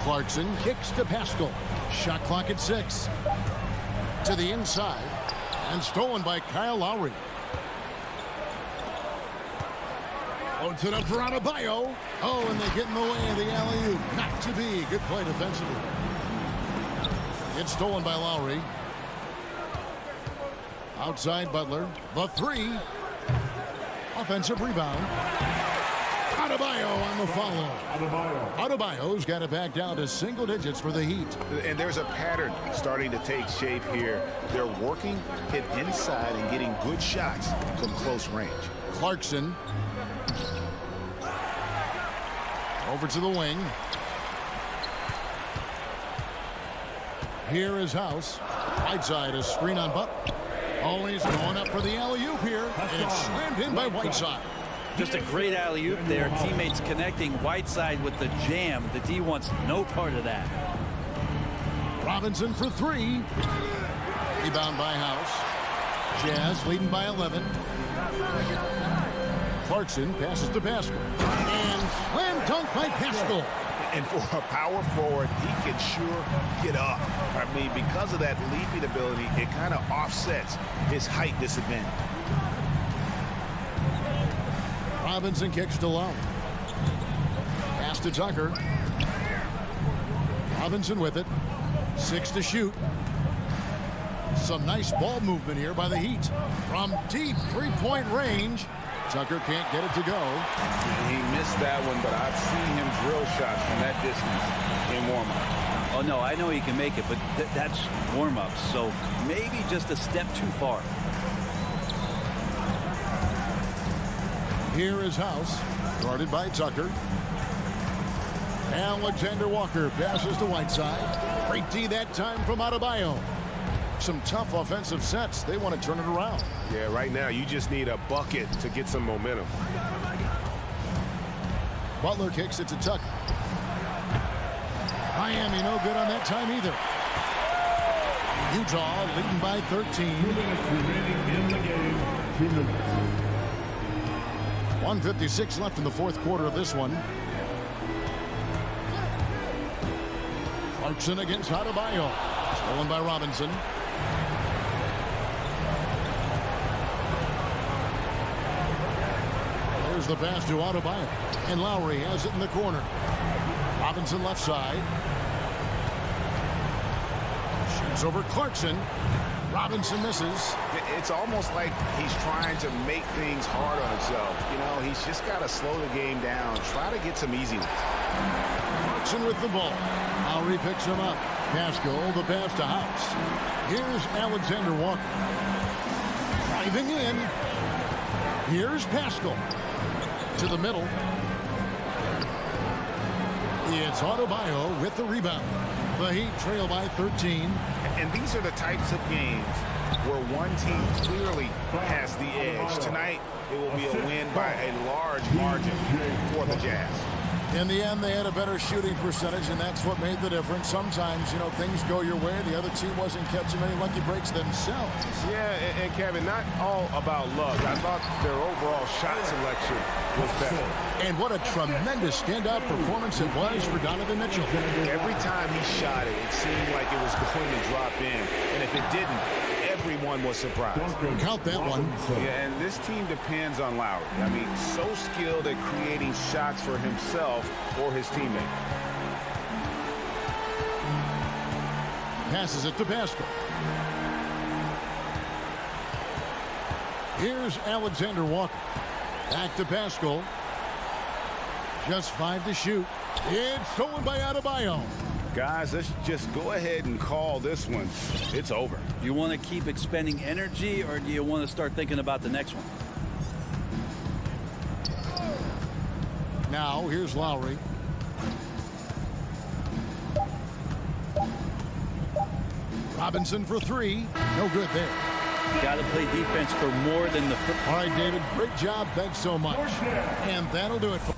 Clarkson kicks to Pascal. Shot clock at 6. To the inside. And stolen by Kyle Lowry. Loads it up for Adebayo. Oh, and they get in the way of the alley-oop. Not to be. Good play defensively. It's stolen by Lowry. Outside Butler. The 3. Offensive rebound. Adebayo on the follow. Adebayo's got it back down to single digits for the Heat. And there's a pattern starting to take shape here. They're working it inside and getting good shots from close range. Clarkson. Over to the wing. Here is House. Whiteside, a screen on Butler. Oh, he's going up for the alley-oop here. And it's slammed in by Whiteside. Just a great alley-oop there. Teammates connecting. Whiteside with the jam. The D wants no part of that. Robinson for 3. Rebound by House. Jazz leading by 11. Clarkson passes to Pascal. And slam dunk by Pascal. And for a power forward, he can sure get up. I mean, because of that leaping ability, it kind of offsets his height disadvantage. Robinson kicks to Lowry. Pass to Tucker. Robinson with it. 6 to shoot. Some nice ball movement here by the Heat. From deep three-point range. Tucker can't get it to go. He missed that one, but I've seen him drill shots from that distance in warm-up. Oh, no, I know he can make it, but that's warm-up. So maybe just a step too far. Here is House, guarded by Tucker. Alexander Walker passes to Whiteside. Great D that time from Adebayo. Some tough offensive sets. They want to turn it around. Yeah, right now you just need a bucket to get some momentum. Butler kicks it to Tucker. Miami no good on that time either. Utah leading by 13. 1:56 left in the fourth quarter of this one. Clarkson against Adebayo. Stolen by Robinson. There's the pass to Adebayo. And Lowry has it in the corner. Robinson left side. Shoots over Clarkson. Robinson misses. It's almost like he's trying to make things hard on himself. You know, he's just got to slow the game down. Try to get some easy ones. Clarkson with the ball. Lowry picks him up. Pascal, the pass to House. Here's Alexander Walker. Driving in. Here's Pascal. To the middle. It's Adebayo with the rebound. The Heat trail by 13. And these are the types of games where one team clearly has the edge. Tonight, it will be a win by a large margin for the Jazz. In the end, they had a better shooting percentage, and that's what made the difference. Sometimes, you know, things go your way. The other team wasn't catching many lucky breaks themselves. Yeah, and Kevin, not all about luck. I thought their overall shot selection was better. And what a tremendous standout performance it was for Donovan Mitchell. Every time he shot it, it seemed like it was going to drop in. And if it didn't, everyone was surprised. Count that one. Yeah, and this team depends on Lowry. I mean, so skilled at creating shots for himself or his teammate. Passes it to Pascal. Here's Alexander Walker. Back to Pascal. Just 5 to shoot. It's stolen by Adebayo. Guys, let's just go ahead and call this one. It's over. Do you want to keep expending energy, or do you want to start thinking about the next one? Now, here's Lowry. Robinson for 3. No good there. Got to play defense for more than the... All right, David, great job. Thanks so much. And that'll do it for...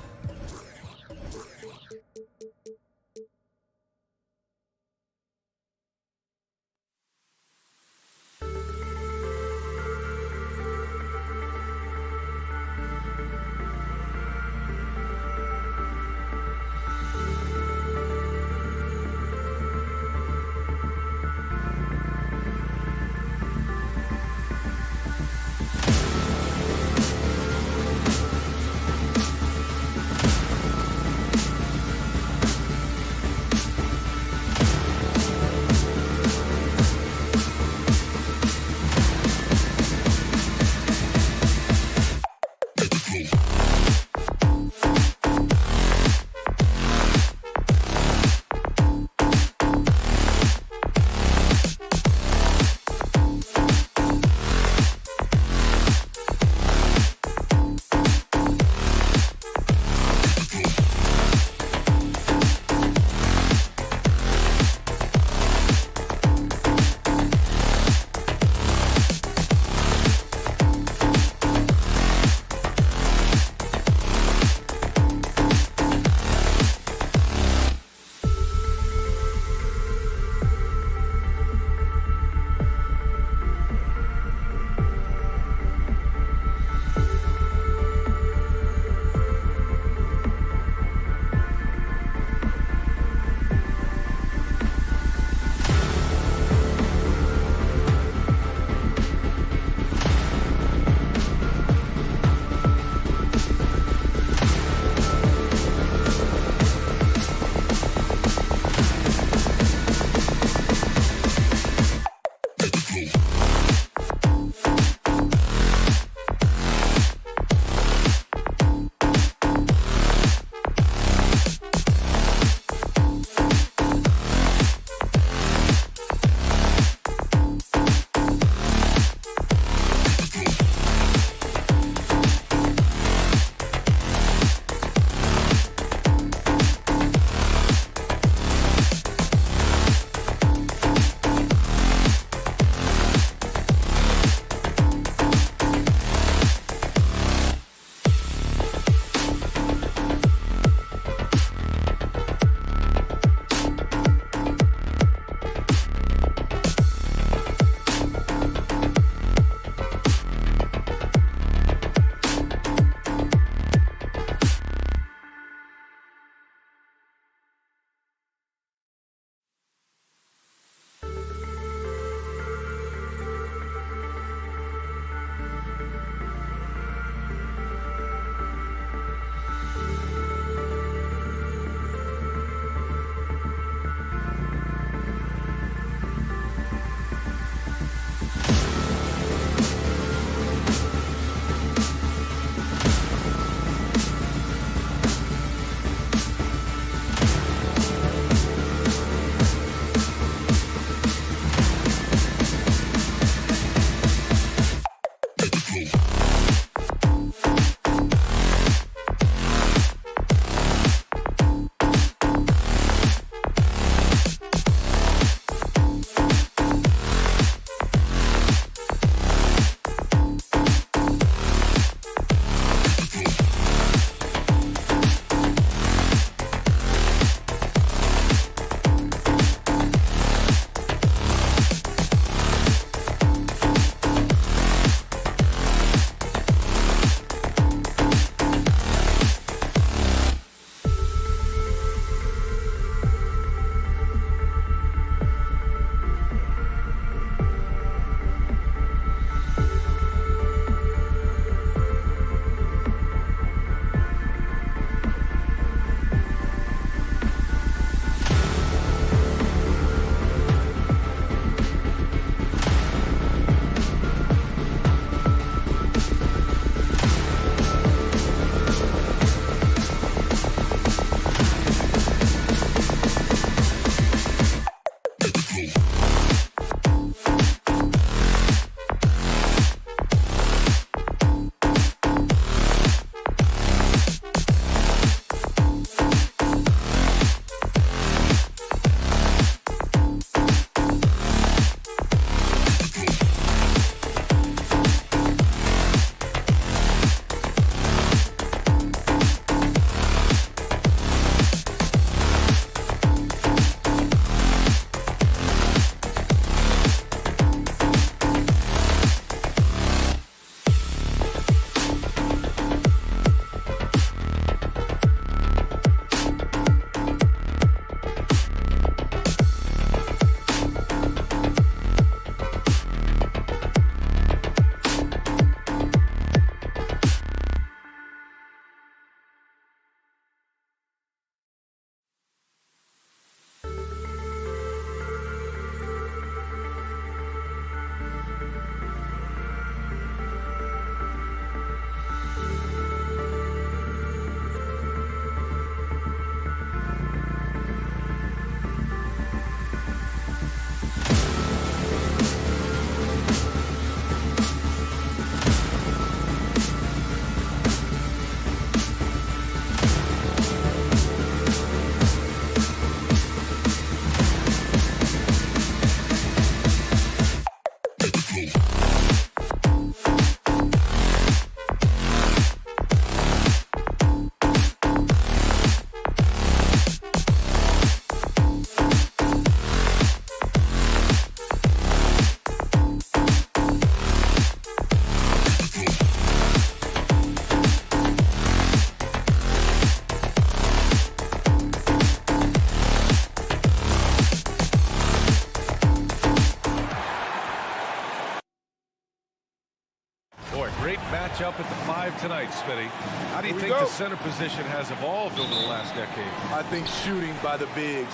up at the 5 tonight, Smitty. How do you think the center position has evolved over the last decade? I think shooting by the bigs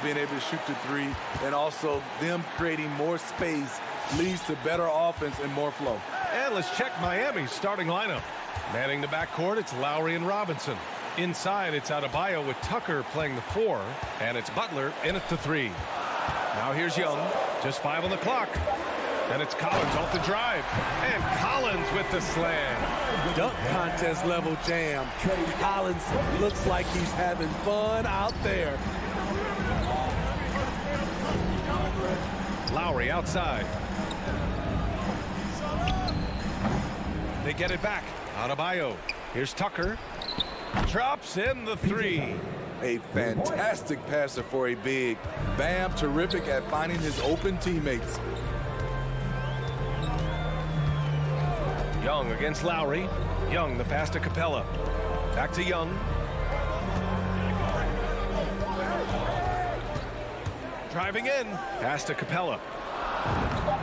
being able to shoot the 3, and also them creating more space leads to better offense and more flow. And let's check Miami's starting lineup. Manning the backcourt, it's Lowry and Robinson. Inside, it's Adebayo with Tucker playing the 4, and it's Butler in at the 3. Now here's Young, just 5 on the clock. And it's Collins off the drive. And Collins with the slam. Dunk contest level jam. Collins looks like he's having fun out there. Lowry outside. They get it back. Adebayo. Here's Tucker. Drops in the 3. A fantastic passer for a big. Bam, terrific at finding his open teammates. Young against Lowry. Young, the pass to Capella. Back to Young. Driving in. Pass to Capella.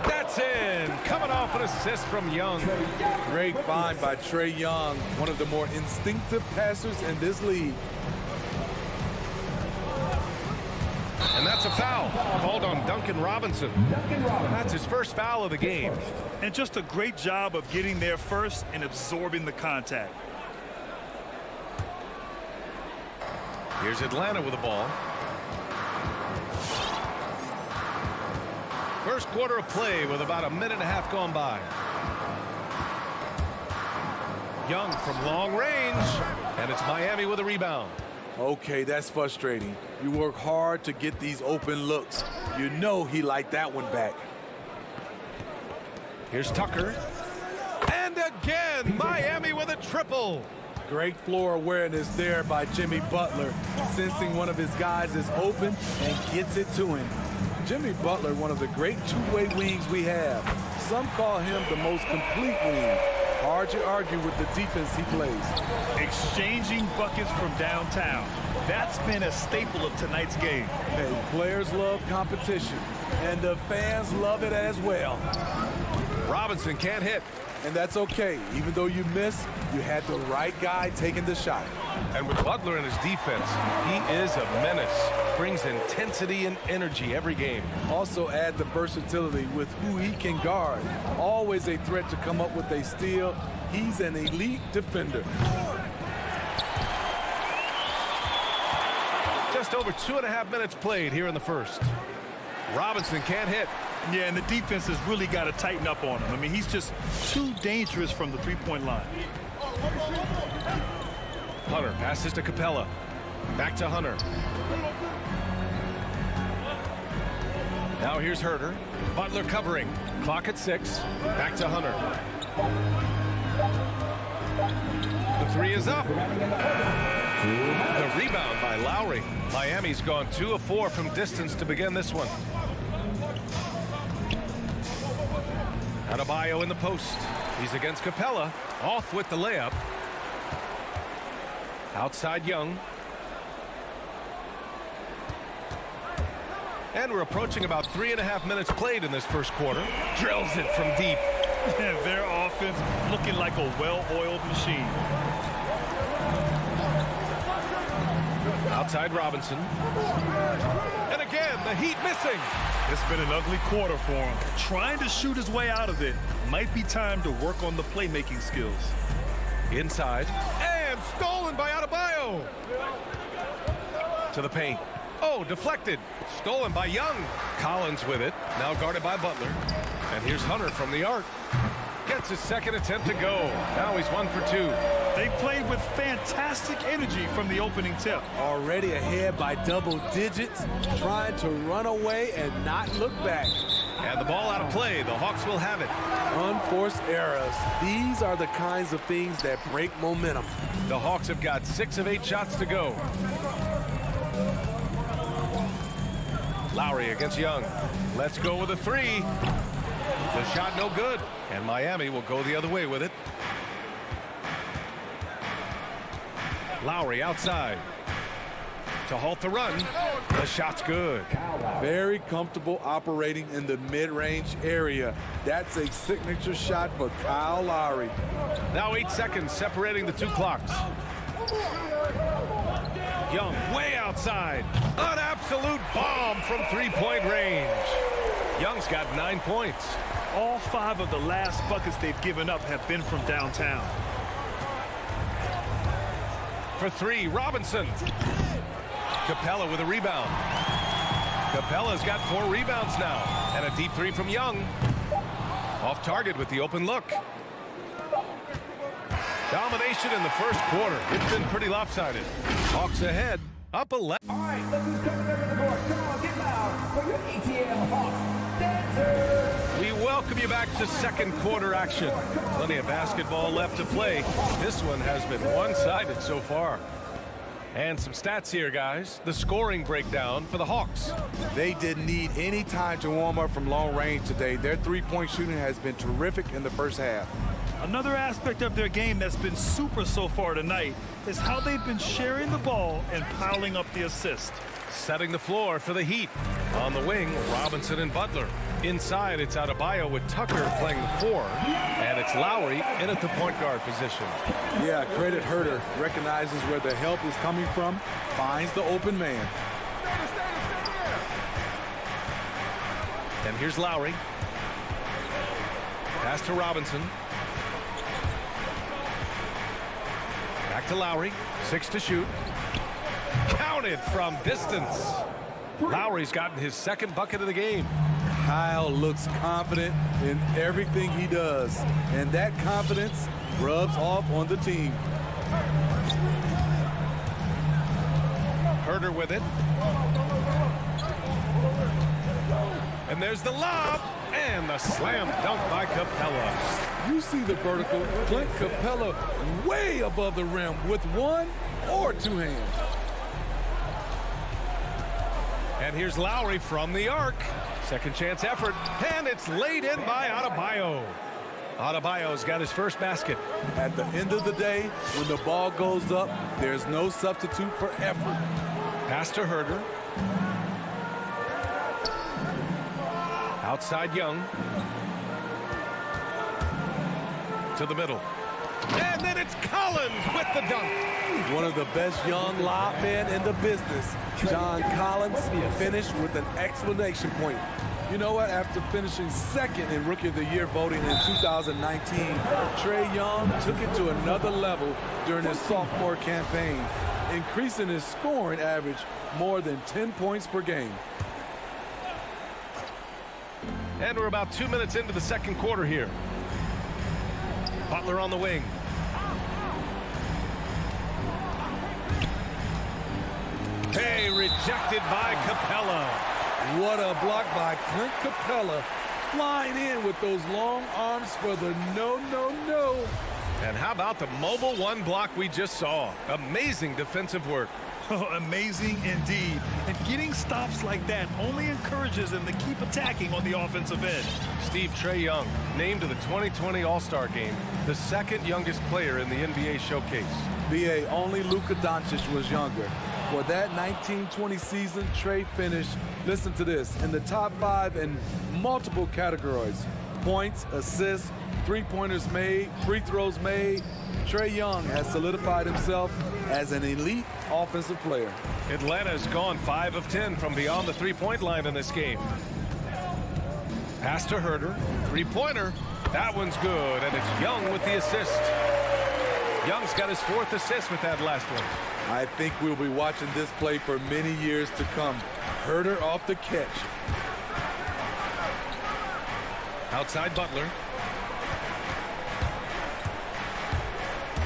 That's in. Coming off an assist from Young. Great find by Trae Young, one of the more instinctive passers in this league. And that's a foul called on Duncan Robinson. That's his first foul of the game. And just a great job of getting there first and absorbing the contact. Here's Atlanta with the ball. First quarter of play with about a minute and a half gone by. Young from long range, and it's Miami with a rebound. Okay, that's frustrating. You work hard to get these open looks. You know he liked that one back. Here's Tucker. And again, Miami with a triple. Great floor awareness there by Jimmy Butler, sensing one of his guys is open and gets it to him. Jimmy Butler, one of the great two-way wings we have. Some call him the most complete wing. Hard to argue with the defense he plays. Exchanging buckets from downtown. That's been a staple of tonight's game. Hey, players love competition, and the fans love it as well. Robinson can't hit. And that's okay. Even though you miss, you had the right guy taking the shot. And with Butler in his defense, he is a menace. Brings intensity and energy every game. Also add the versatility with who he can guard. Always a threat to come up with a steal. He's an elite defender. Just over 2.5 minutes played here in the first. Robinson can't hit. Yeah, and the defense has really got to tighten up on him. I mean, he's just too dangerous from the three-point line. Hunter passes to Capella. Back to Hunter. Now here's Herter. Butler covering. Clock at 6. Back to Hunter. The 3 is up. The rebound by Lowry. Miami's gone 2 of 4 from distance to begin this one. Adebayo in the post. He's against Capella. Off with the layup. Outside Young. And we're approaching about 3.5 minutes played in this first quarter. Drills it from deep. Their offense looking like a well-oiled machine. Outside Robinson. And again, the Heat missing. It's been an ugly quarter for him. Trying to shoot his way out of it. Might be time to work on the playmaking skills. Inside. And stolen by Adebayo. To the paint. Oh, deflected. Stolen by Young. Collins with it. Now guarded by Butler. And here's Hunter from the arc. Gets his second attempt to go. Now he's 1 for 2. They played with fantastic energy from the opening tip. Already ahead by double digits, trying to run away and not look back. And the ball out of play. The Hawks will have it. Unforced errors. These are the kinds of things that break momentum. The Hawks have got 6 of 8 shots to go. Lowry against Young. Let's go with a 3. The shot no good. And Miami will go the other way with it. Lowry outside. to halt the run. The shot's good. Very comfortable operating in the mid-range area. That's a signature shot for Kyle Lowry. Now 8 seconds separating the two clocks. Young way outside. An absolute bomb from three-point range. Young's got 9 points. All 5 of the last buckets they've given up have been from downtown. For 3, Robinson. Capella with a rebound. Capella's got 4 rebounds now. And a deep 3 from Young. Off target with the open look. Domination in the first quarter. It's been pretty lopsided. Hawks ahead, up 11. All right, look who's coming over the court. Come on, get loud for your ATL Hawks dancers. We welcome you back to second quarter action. Plenty of basketball left to play. This one has been one-sided so far. And some stats here, guys. The scoring breakdown for the Hawks. They didn't need any time to warm up from long range today. Their three-point shooting has been terrific in the first half. Another aspect of their game that's been super so far tonight is how they've been sharing the ball and piling up the assist. Setting the floor for the Heat. On the wing, Robinson and Butler. Inside, it's Adebayo with Tucker playing the 4. And it's Lowry in at the point guard position. Yeah, credit Herter. Recognizes where the help is coming from. Finds the open man. And here's Lowry. Pass to Robinson. Back to Lowry. 6 to shoot. Counted from distance. Lowry's gotten his second bucket of the game. Kyle looks confident in everything he does, and that confidence rubs off on the team. Herter with it. And there's the lob and the slam dunk by Capella. You see the vertical. Clint Capella way above the rim with 1 or 2 hands. And here's Lowry from the arc. Second chance effort, and it's laid in by Adebayo. Adebayo's got his first basket. At the end of the day, when the ball goes up, there's no substitute for effort. Pass to Herter. Outside Young. To the middle. And then it's Collins with the dunk. One of the best young lob men in the business. John Collins finished with an exclamation point. You know what? After finishing second in Rookie of the Year voting in 2019, Trae Young took it to another level during his sophomore campaign, increasing his scoring average more than 10 points per game. And we're about 2 minutes into the second quarter here. Butler on the wing. Hey, rejected by Capella. What a block by Clint Capella, flying in with those long arms for the no. And how about the mobile 1 block we just saw? Amazing defensive work. Oh, amazing indeed. And getting stops like that only encourages them to keep attacking on the offensive end. Steve, Trae Young, named to the 2020 All-Star Game, the second youngest player in the NBA showcase. BA, only Luka Doncic was younger. For that 1920 season, Trae finished, listen to this, in the top 5 in multiple categories. Points, assists, three-pointers made, free throws made. Trae Young has solidified himself as an elite offensive player. Atlanta's gone 5 of 10 from beyond the three-point line in this game. Pass to Herter, three-pointer. That one's good, and it's Young with the assist. Young's got his 4th assist with that last one. I think we'll be watching this play for many years to come. Herter off the catch. Outside Butler.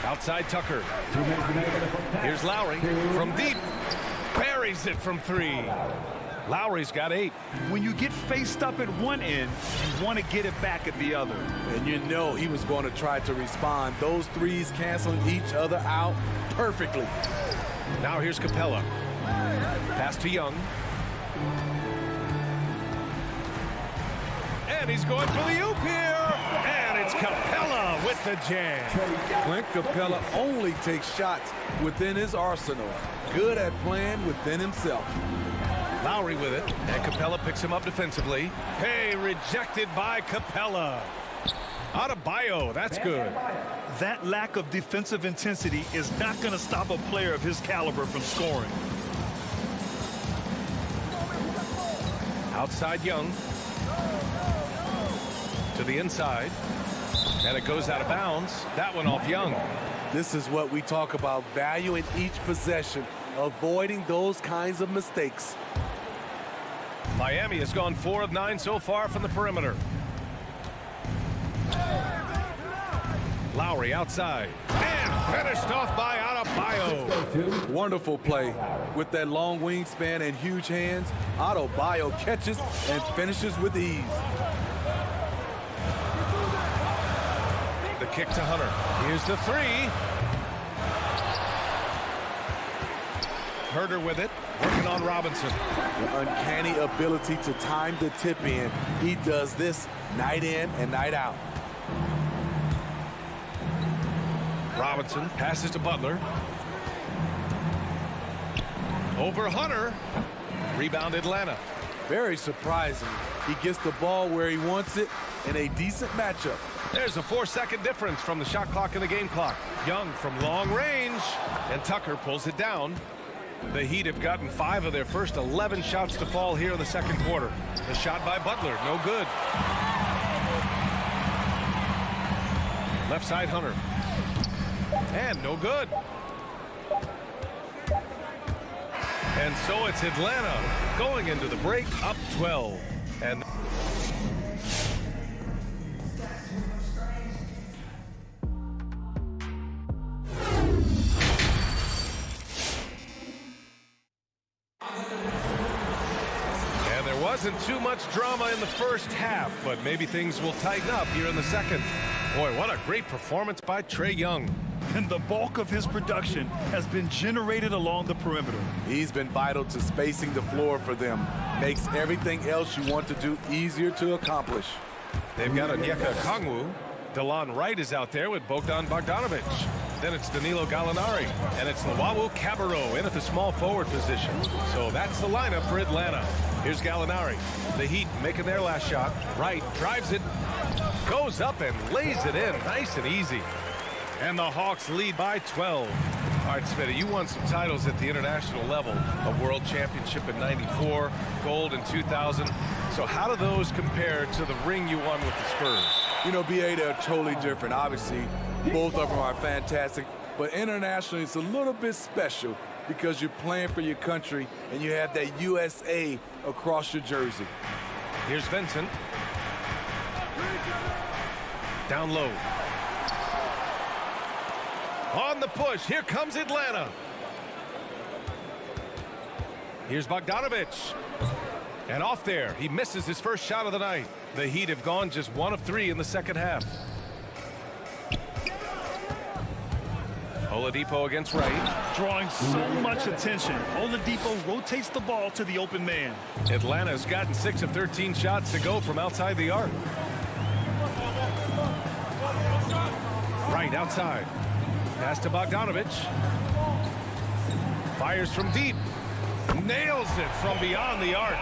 Outside Tucker. Here's Lowry from deep. Buries it from 3. Lowry's got 8. When you get faced up at one end, you want to get it back at the other. And you know he was going to try to respond. Those threes canceling each other out perfectly. Now here's Capella. Pass to Young. And he's going for the oop here. And it's Capella with the jam. Clint Capella only takes shots within his arsenal. Good at playing within himself. Lowry with it, and Capella picks him up defensively. Hey, rejected by Capella. Adebayo, that's good. That lack of defensive intensity is not going to stop a player of his caliber from scoring. Outside Young. To the inside. And it goes out of bounds. That one off Young. This is what we talk about, value in each possession, avoiding those kinds of mistakes. Miami has gone 4 of 9 so far from the perimeter. Lowry outside. And finished off by Adebayo. Wonderful play. With that long wingspan and huge hands, Adebayo catches and finishes with ease. The kick to Hunter. Here's the three. Herter with it, working on Robinson. The uncanny ability to time the tip in. He does this night in and night out. Robinson passes to Butler. Over Hunter. Rebound Atlanta. Very surprising. He gets the ball where he wants it in a decent matchup. There's a 4-second difference from the shot clock and the game clock. Young from long range, and Tucker pulls it down. The Heat have gotten 5 of their first 11 shots to fall here in the second quarter. The shot by Butler, no good. Left side Hunter. And no good. And so it's Atlanta going into the break up 12. And there wasn't too much drama in the first half, but maybe things will tighten up here in the second. Boy, what a great performance by Trae Young. And the bulk of his production has been generated along the perimeter. He's been vital to spacing the floor for them. Makes everything else you want to do easier to accomplish. They've got Onyeka Okongwu. DeLon Wright is out there with Bogdan Bogdanovic. Then it's Danilo Gallinari. And it's Luwawu Cabarrot in at the small forward position. So that's the lineup for Atlanta. Here's Gallinari. The Heat making their last shot. Wright drives it. Goes up and lays it in. Nice and easy. And the Hawks lead by 12. All right, Smitty, you won some titles at the international level. A world championship in '94, gold in 2000. So how do those compare to the ring you won with the Spurs? You know, BA, they're totally different. Obviously, both of them are fantastic. But internationally, it's a little bit special because you're playing for your country and you have that USA across your jersey. Here's Vincent. Down low. On the push, here comes Atlanta. Here's Bogdanovic. And off there, he misses his first shot of the night. The Heat have gone just 1 of 3 in the second half. Oladipo against Wright. Drawing so much attention. Oladipo rotates the ball to the open man. Atlanta's gotten 6 of 13 shots to go from outside the arc. Wright outside. Pass to Bogdanovic. Fires from deep. Nails it from beyond the arc.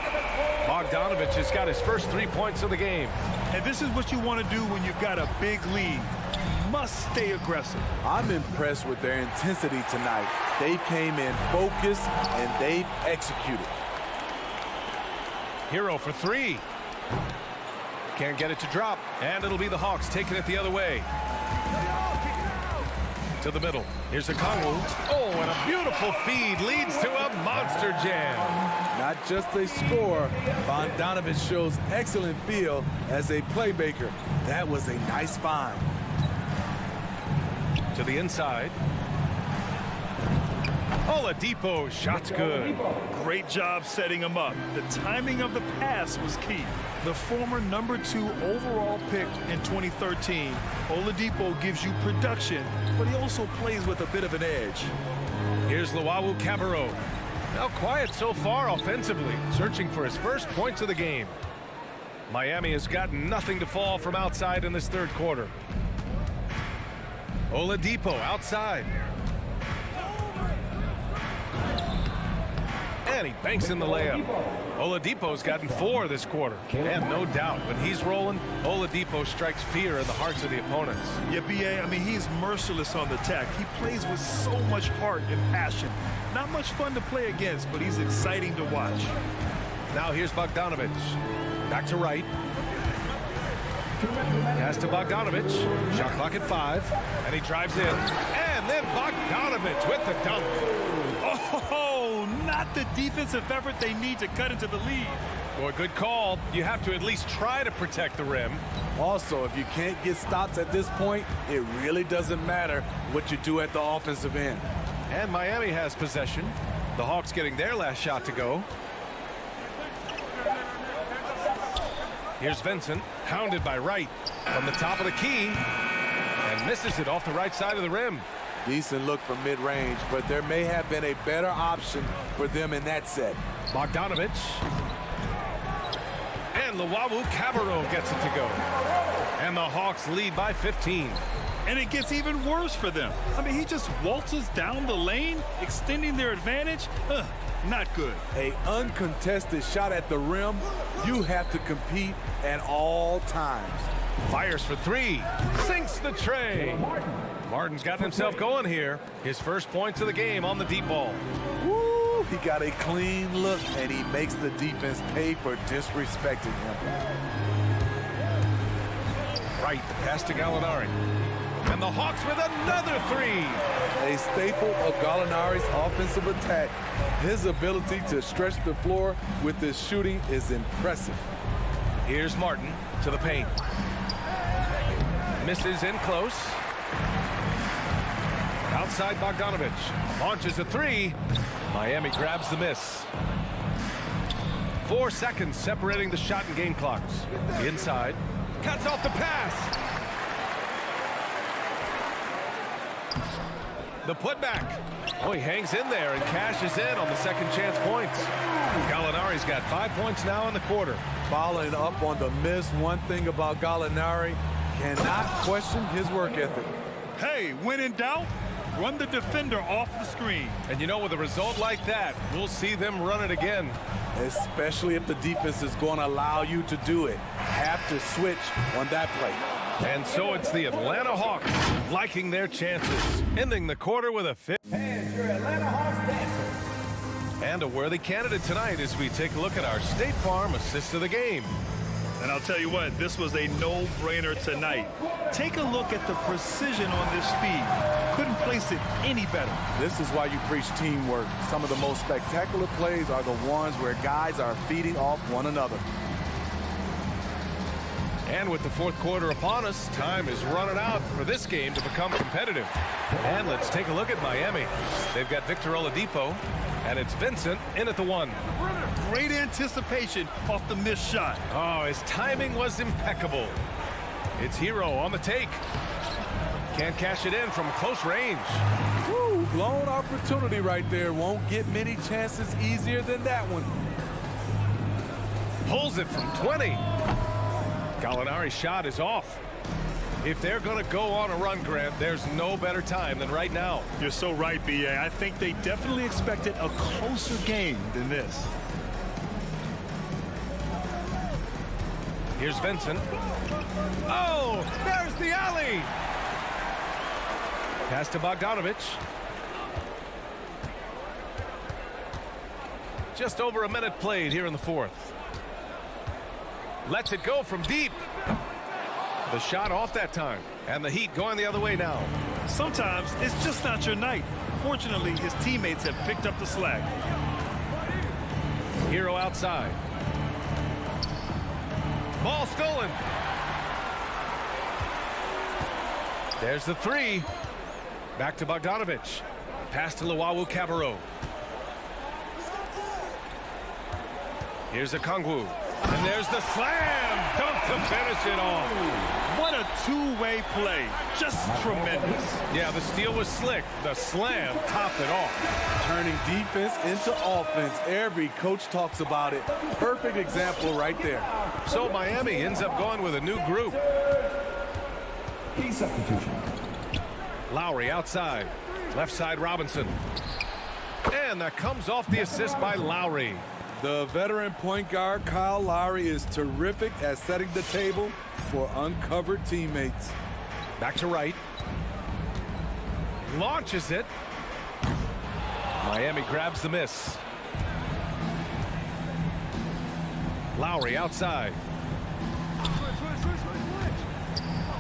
Bogdanovic has got his first 3 points of the game. And this is what you want to do when you've got a big lead. You must stay aggressive. I'm impressed with their intensity tonight. They came in focused and they've executed. Hero for 3. Can't get it to drop. And it'll be the Hawks taking it the other way. To the middle. Here's Okongwu. Oh, and a beautiful feed leads to a monster jam. Not just a score, Bogdanovic shows excellent feel as a playmaker. That was a nice find. To the inside. Oladipo, shot's good. Great job setting him up. The timing of the pass was key. The former #2 overall pick in 2013, Oladipo gives you production, but he also plays with a bit of an edge. Here's Luwawu Cabarrot. Now quiet so far offensively, searching for his first points of the game. Miami has gotten nothing to fall from outside in this third quarter. Oladipo outside. And he banks in the layup. Oladipo's gotten 4 this quarter. And no doubt, when he's rolling, Oladipo strikes fear in the hearts of the opponents. Yeah, B.A., I mean, he's merciless on the attack. He plays with so much heart and passion. Not much fun to play against, but he's exciting to watch. Now here's Bogdanovic. Back to right. Pass to Bogdanovic. Shot clock at 5. And he drives in. And then Bogdanovic with the dunk. Oh, not the defensive effort they need to cut into the lead. Boy, good call. You have to at least try to protect the rim. Also, if you can't get stops at this point, it really doesn't matter what you do at the offensive end. And Miami has possession. The Hawks getting their last shot to go. Here's Vincent, hounded by Wright from the top of the key, and misses it off the right side of the rim. Decent look from mid-range, but there may have been a better option for them in that set. Bogdanovic. And Luwawu-Cabarrot gets it to go. And the Hawks lead by 15. And it gets even worse for them. I mean, he just waltzes down the lane, extending their advantage. Not good. An uncontested shot at the rim, you have to compete at all times. Fires for 3. Sinks the tray. Martin's got himself going here. His first points of the game on the deep ball. Woo, he got a clean look, and he makes the defense pay for disrespecting him. Right, the pass to Gallinari. And the Hawks with another 3. A staple of Gallinari's offensive attack. His ability to stretch the floor with his shooting is impressive. Here's Martin to the paint. Misses in close. Outside Bogdanovic. Launches a 3. Miami grabs the miss. 4 seconds separating the shot and game clocks. Inside. Cuts off the pass. The putback. Oh, he hangs in there and cashes in on the second chance points. Gallinari's got 5 points now in the quarter. Following up on the miss, one thing about Gallinari, cannot question his work ethic. Hey, when in doubt, run the defender off the screen. And you know, with a result like that, we'll see them run it again. Especially if the defense is going to allow you to do it. Have to switch on that play. And so it's the Atlanta Hawks liking their chances, ending the quarter with a 5th. And your Atlanta Hawks dancer. And a worthy candidate tonight as we take a look at our State Farm assist of the game. And I'll tell you what, this was a no-brainer tonight. Take a look at the precision on this feed. Couldn't place it any better. This is why you preach teamwork. Some of the most spectacular plays are the ones where guys are feeding off one another. And with the fourth quarter upon us, time is running out for this game to become competitive. And let's take a look at Miami. They've got Victor Oladipo, and it's Vincent in at the 1. Great anticipation off the missed shot. Oh, his timing was impeccable. It's Hero on the take. Can't cash it in from close range. Woo, blown opportunity right there. Won't get many chances easier than that one. Pulls it from 20. Gallinari's shot is off. If they're going to go on a run, Grant, there's no better time than right now. You're so right, B.A. I think they definitely expected a closer game than this. Here's Vincent. Oh, there's the alley. Pass to Bogdanovic. Just over a minute played here in the fourth. Lets it go from deep. The shot off that time. And the Heat going the other way now. Sometimes it's just not your night. Fortunately, his teammates have picked up the slack. Hero outside. Ball stolen. There's the 3. Back to Bogdanovic. Pass to Luwawu-Cabarrot. Here's Okongwu. And there's the slam dunk to finish it off. What a two-way play. Just tremendous. Yeah, the steal was slick. The slam topped it off. Turning defense into offense. Every coach talks about it. Perfect example right there. So Miami ends up going with a new group. Key substitution. Lowry outside. Left side Robinson. And that comes off the assist by Lowry. The veteran point guard, Kyle Lowry, is terrific at setting the table for uncovered teammates. Back to right. Launches it. Miami grabs the miss. Lowry outside.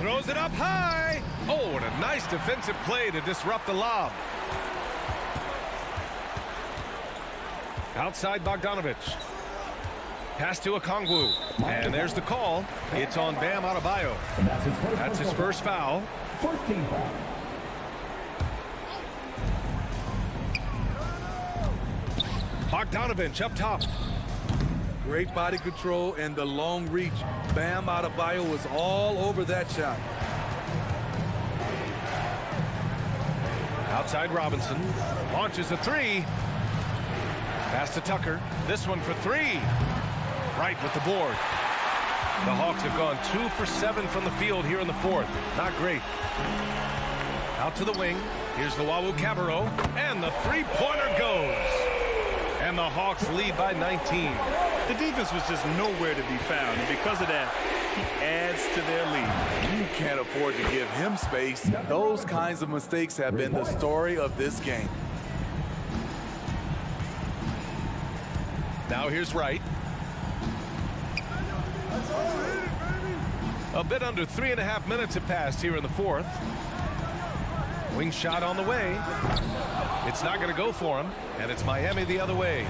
Throws it up high. Oh, and a nice defensive play to disrupt the lob. Outside Bogdanovich. Pass to Okongwu. And there's the call. It's on Bam Adebayo. That's his first foul. First team foul. Bogdanovich up top. Great body control and the long reach. Bam Adebayo was all over that shot. Outside Robinson. Launches a three. Pass to Tucker. This one for three. Right with the board. The Hawks have gone 2 for 7 from the field here in the fourth. Not great. Out to the wing. Here's the Wawu Cabarro. And the three-pointer goes. And the Hawks lead by 19. The defense was just nowhere to be found, and because of that, he adds to their lead. You can't afford to give him space. Those kinds of mistakes have been the story of this game. Now here's Wright. A bit under 3.5 minutes have passed here in the fourth. Wing shot on the way. It's not going to go for him, and it's Miami the other way.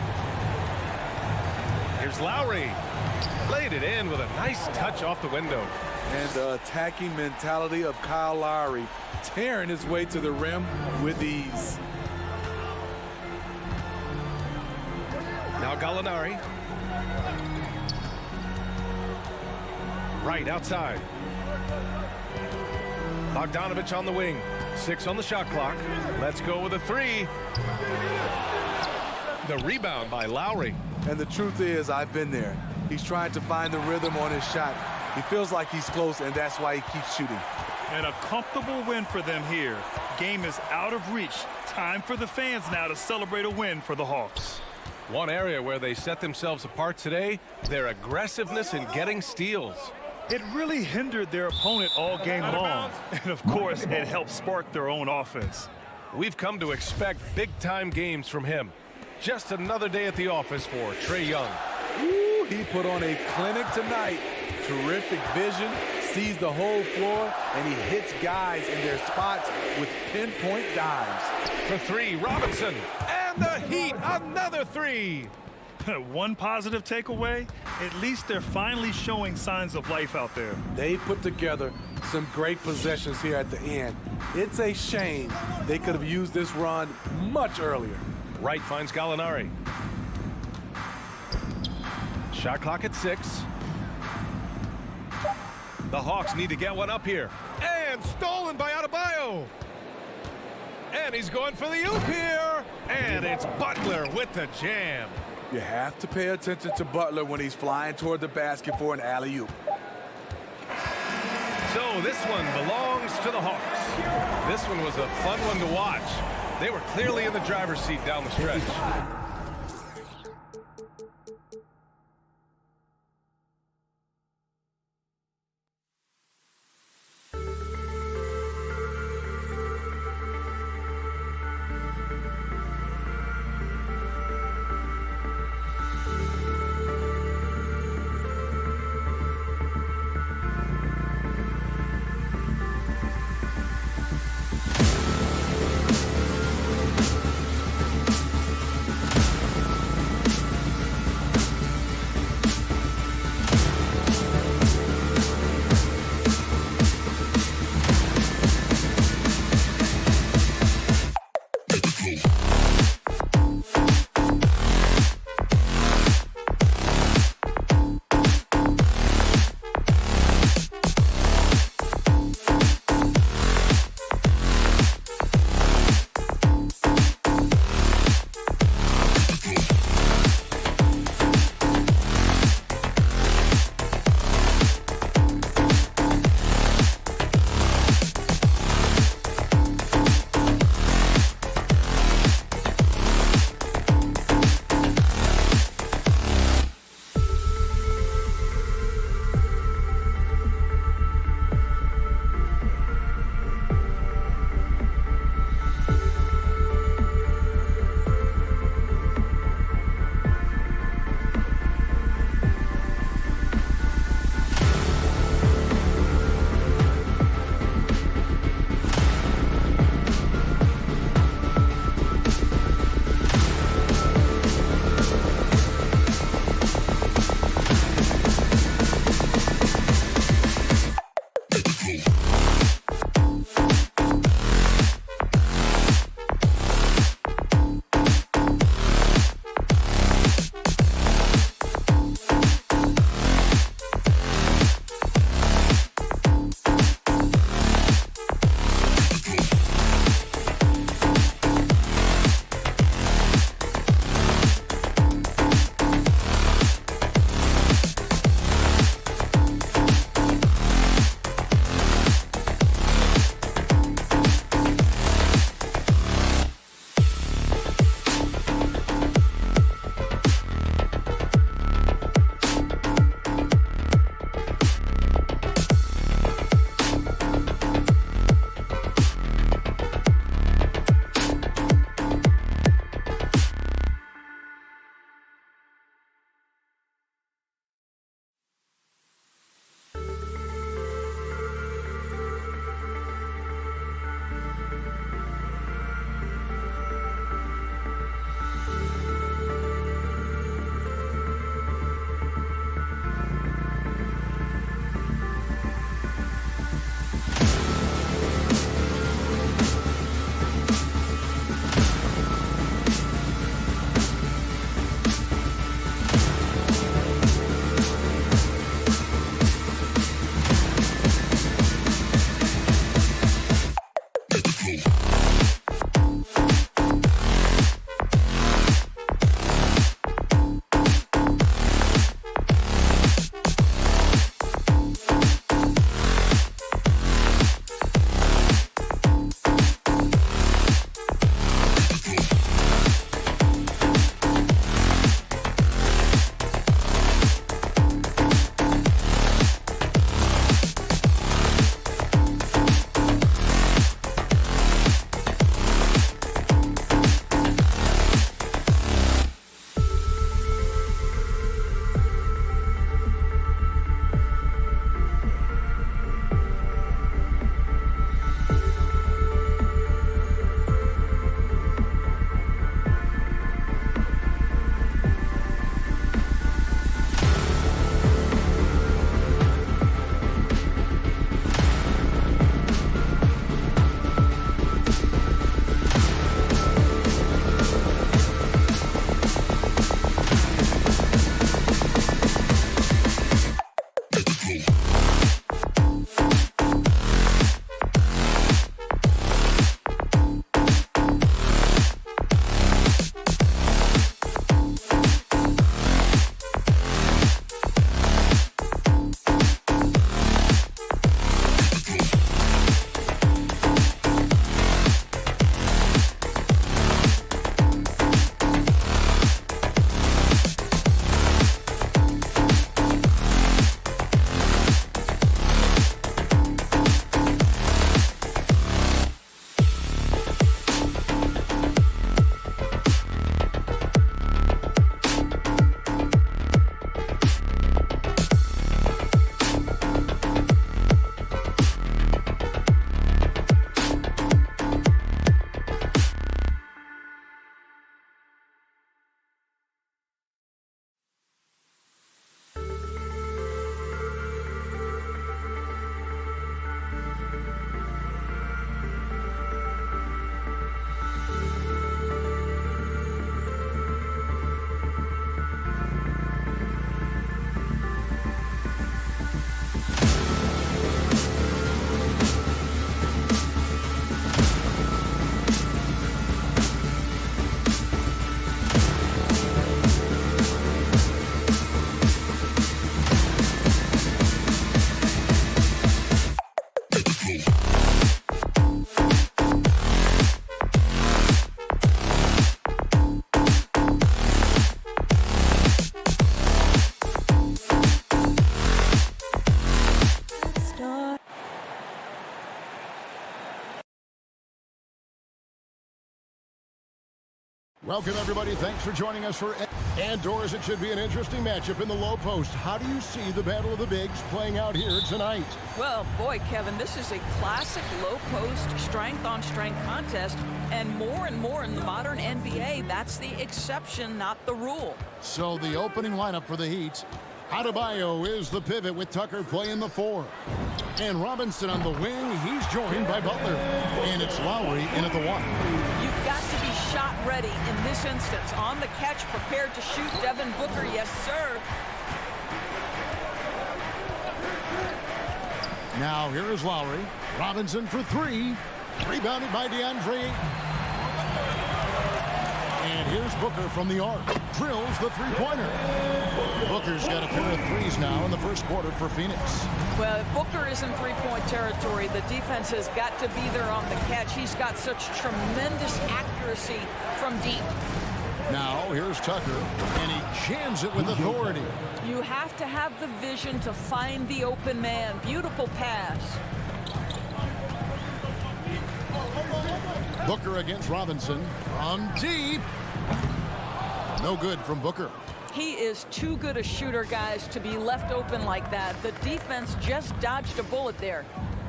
Here's Lowry. Laid it in with a nice touch off the window. And the attacking mentality of Kyle Lowry, tearing his way to the rim with ease. Now Gallinari. Right outside. Bogdanovich on the wing. 6 on the shot clock. Let's go with a three. The rebound by Lowry. And the truth is, I've been there. He's trying to find the rhythm on his shot. He feels like he's close, and that's why he keeps shooting. And a comfortable win for them here. Game is out of reach. Time for the fans now to celebrate a win for the Hawks. One area where they set themselves apart today, their aggressiveness in getting steals. It really hindered their opponent all game long. And of course, it helped spark their own offense. We've come to expect big-time games from him. Just another day at the office for Trae Young. Ooh, he put on a clinic tonight. Terrific vision, sees the whole floor, and he hits guys in their spots with pinpoint dimes. For three, Robinson. And the Heat, another three. One positive takeaway, at least they're finally showing signs of life out there. They put together some great possessions here at the end. It's a shame they could have used this run much earlier. Wright finds Gallinari. Shot clock at 6. The Hawks need to get one up here. And stolen by Adebayo. And he's going for the oop here. And it's Butler with the jam. You have to pay attention to Butler when he's flying toward the basket for an alley-oop. So this one belongs to the Hawks. This one was a fun one to watch. They were clearly in the driver's seat down the stretch. Welcome, everybody. Thanks for joining us for Doors. It should be an interesting matchup in the low post. How do you see the Battle of the Bigs playing out here tonight? Well, boy, Kevin, this is a classic low post strength-on-strength contest, and more in the modern NBA, that's the exception, not the rule. So the opening lineup for the Heat. Adebayo is the pivot with Tucker playing the 4. And Robinson on the wing. He's joined by Butler. And it's Lowry in at the 1. You've got to be shot ready in this instance. On the catch, prepared to shoot. Devin Booker, yes, sir. Now here is Lowry. Robinson for 3. Rebounded by DeAndre. And here's Booker from the arc. Drills the three-pointer. Booker's got a pair of threes now in the first quarter for Phoenix. Well, if Booker is in three-point territory, the defense has got to be there on the catch. He's got such tremendous accuracy from deep. Now here's Tucker, and he jams it with authority. You have to have the vision to find the open man. Beautiful pass. Booker against Robinson from deep. No good from Booker. He is too good a shooter, guys, to be left open like that. The defense just dodged a bullet there.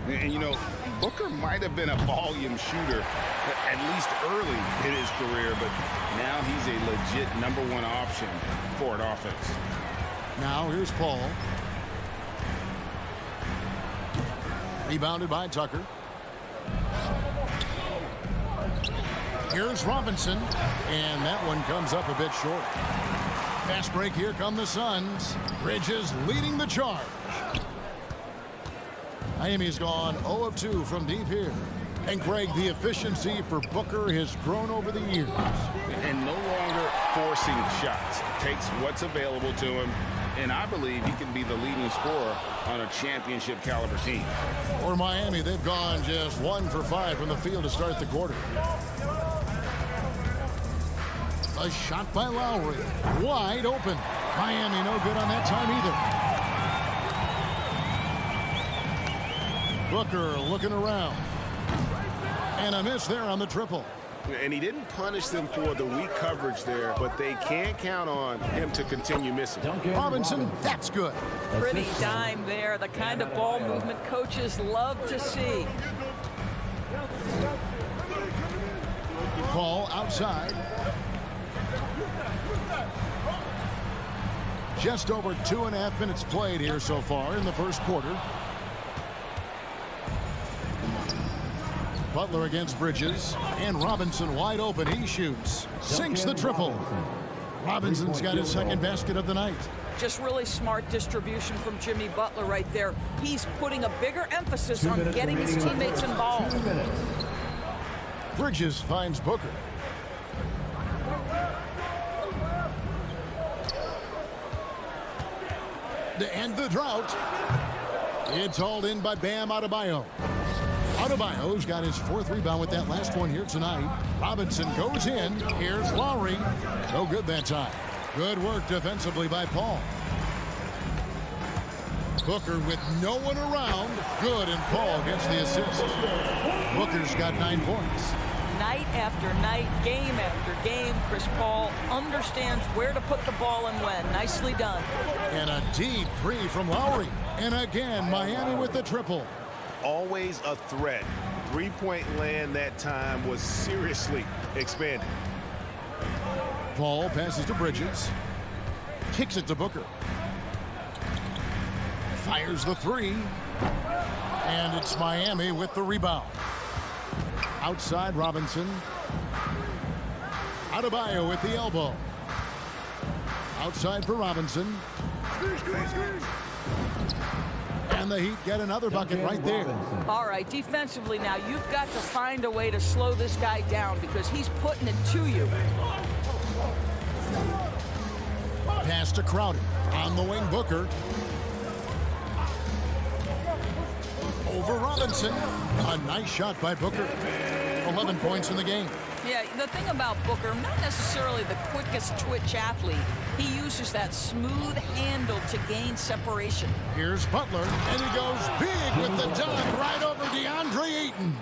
And, you know, Booker might have been a volume shooter, at least early in his career, but now he's a legit #1 option for an offense. Now here's Paul. Rebounded by Tucker. Here's Robinson, and that one comes up a bit short. Fast break, here come the Suns. Bridges leading the charge. Miami's gone 0 of 2 from deep here. And Greg, the efficiency for Booker has grown over the years. And no longer forcing shots. Takes what's available to him, and I believe he can be the leading scorer on a championship caliber team. For Miami, they've gone just 1 for 5 from the field to start the quarter. A shot by Lowry. Wide open. Miami no good on that time either. Booker looking around. And a miss there on the triple. And he didn't punish them for the weak coverage there, but they can't count on him to continue missing. Robinson, that's good. Pretty dime there. The kind of ball movement coaches love to see. Ball outside. Just over 2.5 minutes played here so far in the first quarter. Butler against Bridges, and Robinson wide open. He shoots, sinks the triple. Robinson's got his second basket of the night. Just really smart distribution from Jimmy Butler right there. He's putting a bigger emphasis on getting his teammates involved. Bridges finds Booker. To end the drought, it's hauled in by Bam Adebayo. Adebayo's got his 4th rebound with that last one here tonight. Robinson goes in. Here's Lowry. No good that time. Good work defensively by Paul. Booker with no one around. Good, and Paul gets the assist. Booker's got 9 points. Night after night, game after game, Chris Paul understands where to put the ball and when. Nicely done. And a deep 3 from Lowry. And again, Miami with the triple. Always a threat. Three-point land that time was seriously expanded. Paul passes to Bridges. Kicks it to Booker. Fires the 3. And it's Miami with the rebound. Outside Robinson. Adebayo with the elbow. Outside for Robinson. And the Heat get another bucket right there. All right, defensively now, you've got to find a way to slow this guy down because he's putting it to you. Pass to Crowder. On the wing, Booker. Over Robinson. A nice shot by Booker. 11 points in the game. Yeah, the thing about Booker, not necessarily the quickest twitch athlete. He uses that smooth handle to gain separation. Here's Butler, and he goes big with the dunk right over DeAndre Ayton.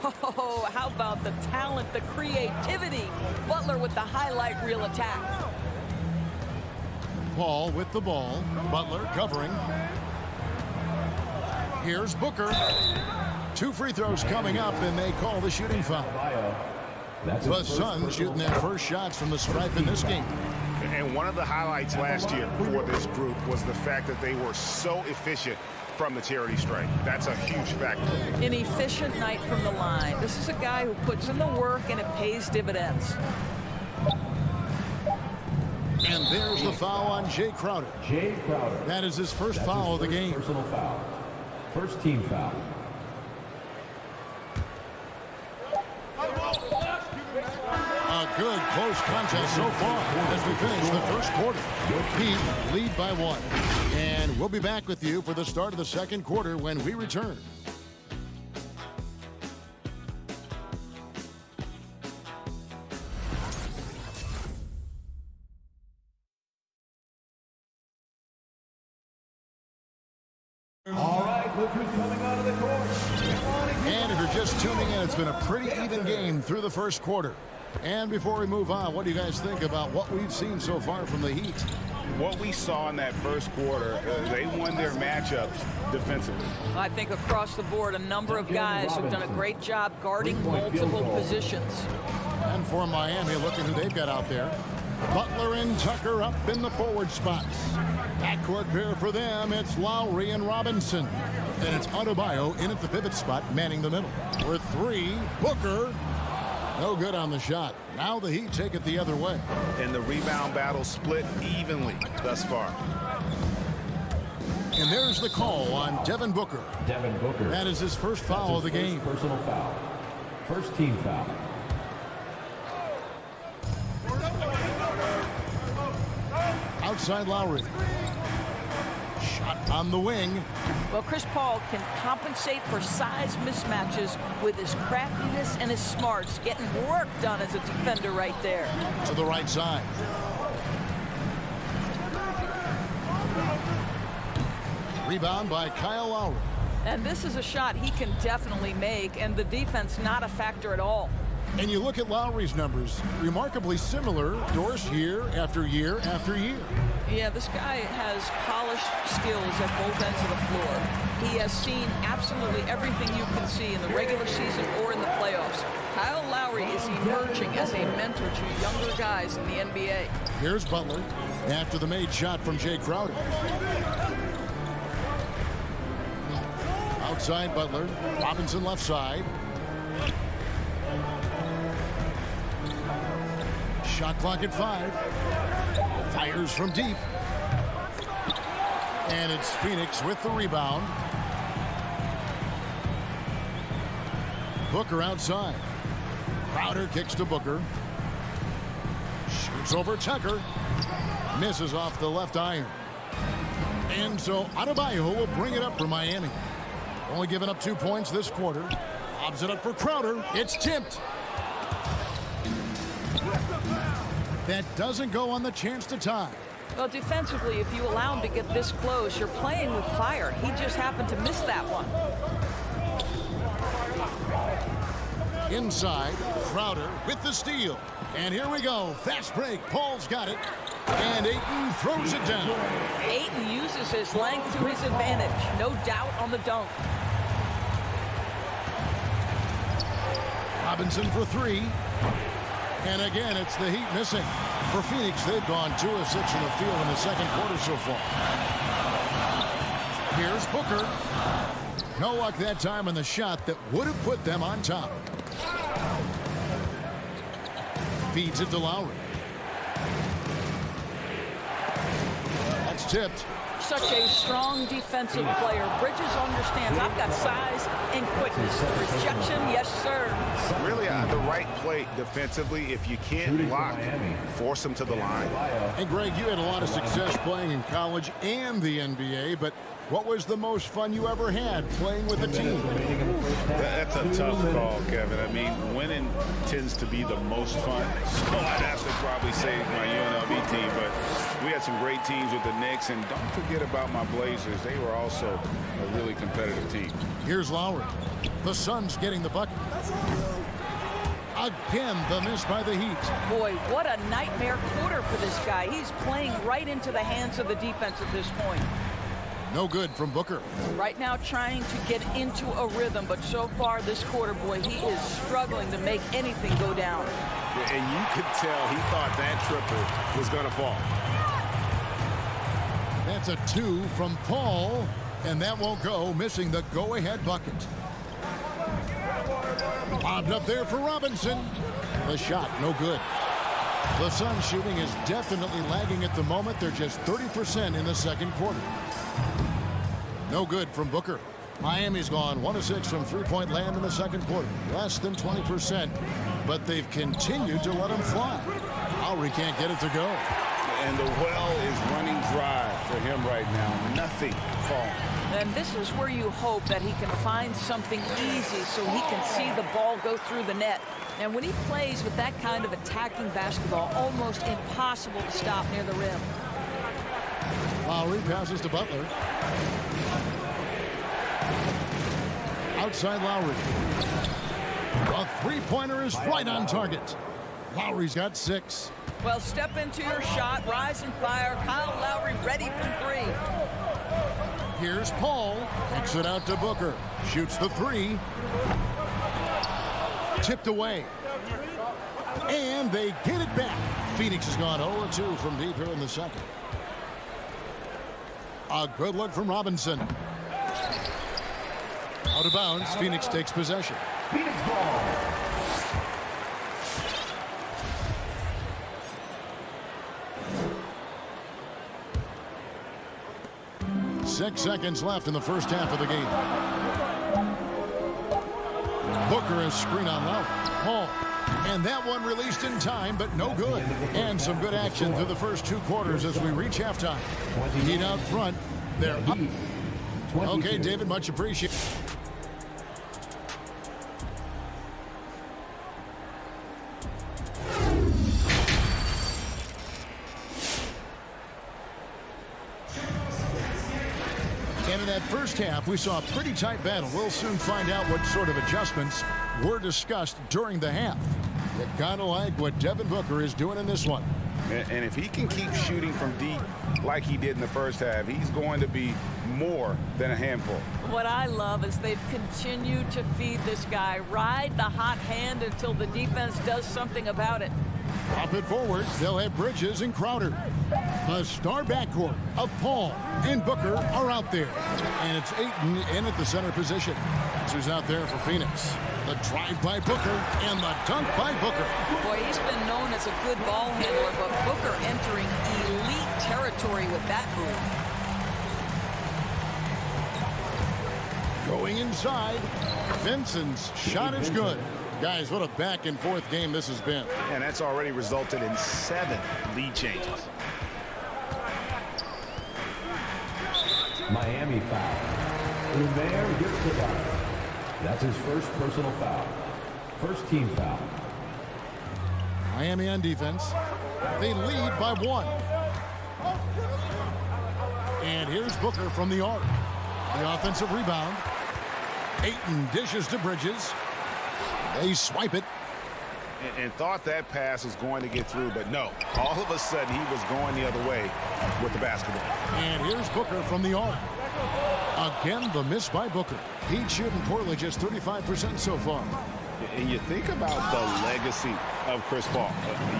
Oh, how about the talent, the creativity? Butler with the highlight reel attack. Paul with the ball. Butler covering. Here's Booker. 2 free throws coming up, and they call the shooting foul. The Suns shooting their first shots from the stripe in this game. And one of the highlights last year for this group was the fact that they were so efficient from the charity stripe. That's a huge factor. An efficient night from the line. This is a guy who puts in the work and it pays dividends. And there's the foul on Jay Crowder. Jay Crowder. That is his first foul of the game. Personal foul. First team foul. A good close contest so far as we finish the first quarter. Heat lead by 1. And we'll be back with you for the start of the second quarter when we return. All right, look who's coming out of the court. And if you're just tuning in, it's been a pretty even game through the first quarter. And before we move on, what do you guys think about what we've seen so far from the Heat? What we saw in that first quarter, they won their matchups defensively. I think across the board, a number of guys have done a great job guarding multiple positions. And for Miami, look at who they've got out there. Butler and Tucker up in the forward spots. Backcourt pair for them, it's Lowry and Robinson. Then it's Adebayo in at the pivot spot, manning the middle. For 3, Booker. No good on the shot. Now the Heat take it the other way. And the rebound battle split evenly thus far. And there's the call on Devin Booker. Devin Booker. That is his first foul of the game. Personal foul. First team foul. Outside Lowry. Shot on the wing. Well, Chris Paul can compensate for size mismatches with his craftiness and his smarts, getting work done as a defender right there. To the right side. Rebound by Kyle Lowry. And this is a shot he can definitely make, and the defense not a factor at all. And you look at Lowry's numbers, remarkably similar to year after year after year. Yeah, this guy has polished skills at both ends of the floor. He has seen absolutely everything you can see in the regular season or in the playoffs. Kyle Lowry is emerging as a mentor to younger guys in the NBA. Here's Butler after the made shot from Jay Crowder. Outside Butler, Robinson left side. Shot clock at 5. Fires from deep. And it's Phoenix with the rebound. Booker outside. Crowder kicks to Booker. Shoots over Tucker. Misses off the left iron. And so Adebayo will bring it up for Miami. Only giving up 2 points this quarter. Lobs it up for Crowder. It's tipped. That doesn't go on the chance to tie. Well, defensively, if you allow him to get this close, you're playing with fire. He just happened to miss that one. Inside, Crowder with the steal. And here we go. Fast break. Paul's got it. And Ayton throws it down. Ayton uses his length to his advantage. No doubt on the dunk. Robinson for 3. And again, it's the Heat missing. For Phoenix, they've gone 2 of 6 in the field in the second quarter so far. Here's Booker. No luck that time on the shot that would have put them on top. Feeds it to Lowry. That's tipped. Such a strong defensive player. Bridges understands I've got size and quickness. Rejection, yes, sir. Really the right play defensively. If you can't block, force them to the line. And Greg, you had a lot of success playing in college and the NBA, but what was the most fun you ever had playing with a team? That's a tough call, Kevin. I mean, winning tends to be the most fun. So I'd have to probably say my UNLV team, but we had some great teams with the Knicks, and don't forget about my Blazers. They were also a really competitive team. Here's Lowry. The Suns getting the bucket. Again, the miss by the Heat. Boy, what a nightmare quarter for this guy. He's playing right into the hands of the defense at this point. No good from Booker. Right now trying to get into a rhythm, but so far this quarter, boy, he is struggling to make anything go down. And you could tell he thought that triple was going to fall. That's a 2 from Paul, and that won't go, missing the go-ahead bucket. Lobbed up there for Robinson. The shot, no good. The Suns shooting is definitely lagging at the moment. They're just 30% in the second quarter. No good from Booker. Miami's gone 1 of 6 from three-point land in the second quarter. Less than 20%, but they've continued to let him fly. Lowry can't get it to go. And the well is running dry for him right now. Nothing falling. And this is where you hope that he can find something easy so he can see the ball go through the net. And when he plays with that kind of attacking basketball, almost impossible to stop near the rim. Lowry passes to Butler. Outside Lowry. A three-pointer is right on target. Lowry's got 6. Well, step into your shot, rise and fire. Kyle Lowry ready from 3. Here's Paul. Kicks it out to Booker. Shoots the 3. Tipped away. And they get it back. Phoenix has gone 0-2 from deep here in the second. A good look from Robinson. Out of bounds. Phoenix takes possession. Phoenix ball. 6 seconds left in the first half of the game. Booker is screen on Lowry. Paul. And that one released in time, but no good. And some good action through the first 2 quarters as we reach halftime. Heat out front. They're up. Okay, David, much appreciated. And in that first half, we saw a pretty tight battle. We'll soon find out what sort of adjustments were discussed during the half. You kind of like what Devin Booker is doing in this one. And if he can keep shooting from deep like he did in the first half, he's going to be more than a handful. What I love is they've continued to feed this guy. Ride the hot hand until the defense does something about it. Pop it forward. They'll have Bridges and Crowder. The star backcourt of Paul and Booker are out there. And it's Ayton in at the center position. That's who's out there for Phoenix. The drive by Booker and the dunk by Booker. Boy, he's been known as a good ball handler, but Booker entering elite territory with that move. Going inside. Vincent's shot is good. Guys, what a back-and-forth game this has been. And that's already resulted in 7 lead changes. Miami foul. Umair gets the foul. That's his first personal foul. First team foul. Miami on defense. They lead by 1. And here's Booker from the arc. The offensive rebound. Ayton dishes to Bridges. They swipe it. And thought that pass was going to get through, but no. All of a sudden, he was going the other way with the basketball. And here's Booker from the arc. Again, the miss by Booker. He's shooting poorly, just 35% so far. And you think about the legacy of Chris Paul.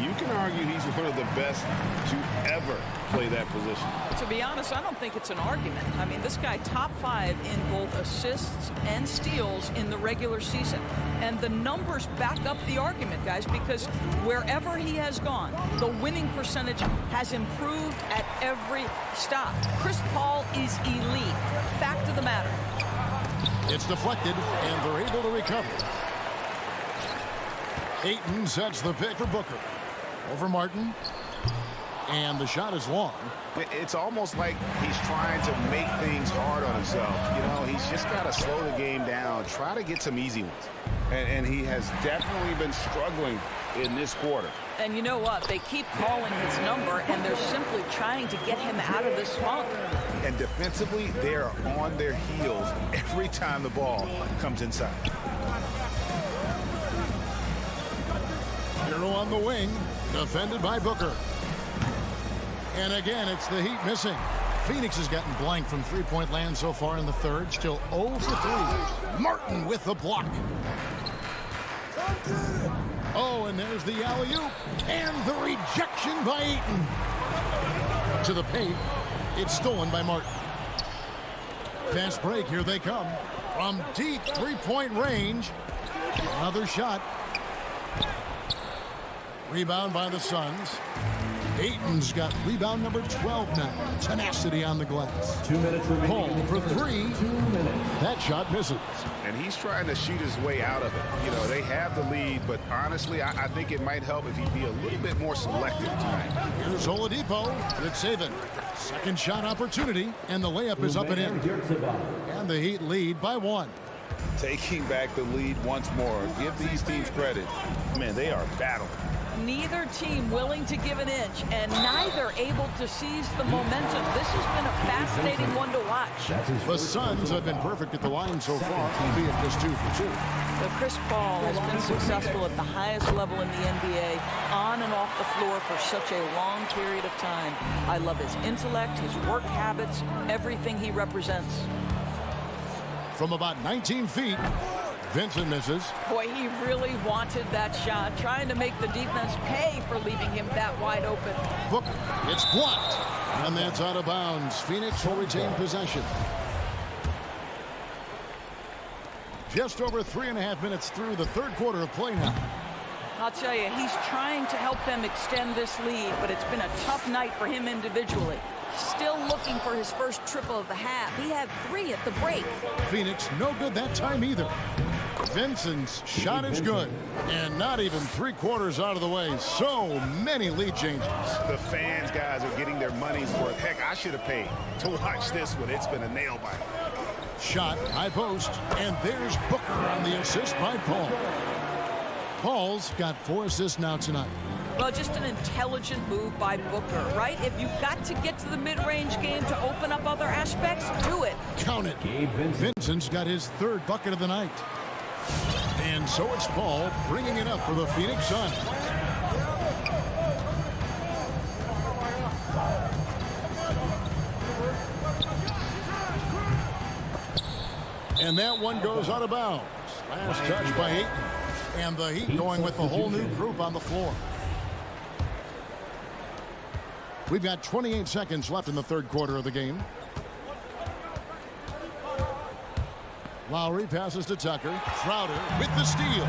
You can argue he's one of the best to ever play that position. To be honest, I don't think it's an argument. I mean, this guy top 5 in both assists and steals in the regular season. And the numbers back up the argument, guys, because wherever he has gone, the winning percentage has improved at every stop. Chris Paul is elite. Fact of the matter. It's deflected, and they're able to recover. Ayton sets the pick for Booker. Over Martin. And the shot is long. It's almost like he's trying to make things hard on himself. You know, He's just got to slow the game down, try to get some easy ones. And he has definitely been struggling in this quarter. And you know what? They keep calling his number, and they're simply trying to get him out of this funk. And defensively, they are on their heels every time the ball comes inside. Hero on the wing, defended by Booker. And again, it's the Heat missing. Phoenix has gotten blank from three-point land so far in the third. Still 0 for 3. Martin with the block. Oh, and there's the alley-oop. And the rejection by Ayton. To the paint. It's stolen by Martin. Fast break. Here they come. From deep three-point range. Another shot. Rebound by the Suns. Ayton's got rebound number 12 now. Tenacity on the glass. 2 minutes remaining. Paul for 3. 2 minutes. That shot misses. And he's trying to shoot his way out of it. You know, they have the lead, but honestly, I think it might help if he'd be a little bit more selective tonight. Here's Oladipo. It's Saban. Second shot opportunity, and the layup is up and in. And the Heat lead by 1. Taking back the lead once more. Give these teams credit. Man, they are battling. Neither team willing to give an inch, and neither able to seize the momentum. This has been a fascinating one to watch. The Suns have been perfect at the line so far, albeit just 2 for 2. So Chris Paul has been successful at the highest level in the NBA, on and off the floor for such a long period of time. I love his intellect, his work habits, everything he represents. From about 19 feet, Vincent misses. Boy, he really wanted that shot, trying to make the defense pay for leaving him that wide open. Booker, it's blocked. And that's out of bounds. Phoenix will retain possession. Just over 3.5 minutes through the third quarter of play now. I'll tell you, he's trying to help them extend this lead, but it's been a tough night for him individually. Still looking for his first triple of the half. He had 3 at the break. Phoenix no good that time either. Vincent's shot is good, and not even 3/4 out of the way. So many lead changes. The fans, guys, are getting their money's worth. Heck, I should have paid to watch this one. It's been a nail biter. Shot, high post, and there's Booker on the assist by Paul. Paul's got 4 assists now tonight. Well, just an intelligent move by Booker, right? If you've got to get to the mid-range game to open up other aspects, do it. Count it. Vincent's got his 3rd bucket of the night. And so it's Paul bringing it up for the Phoenix Suns. And that one goes out of bounds. Last touch by Ayton. And the Heat going with the whole new group on the floor. We've got 28 seconds left in the third quarter of the game. Lowry passes to Tucker. Crowder with the steal.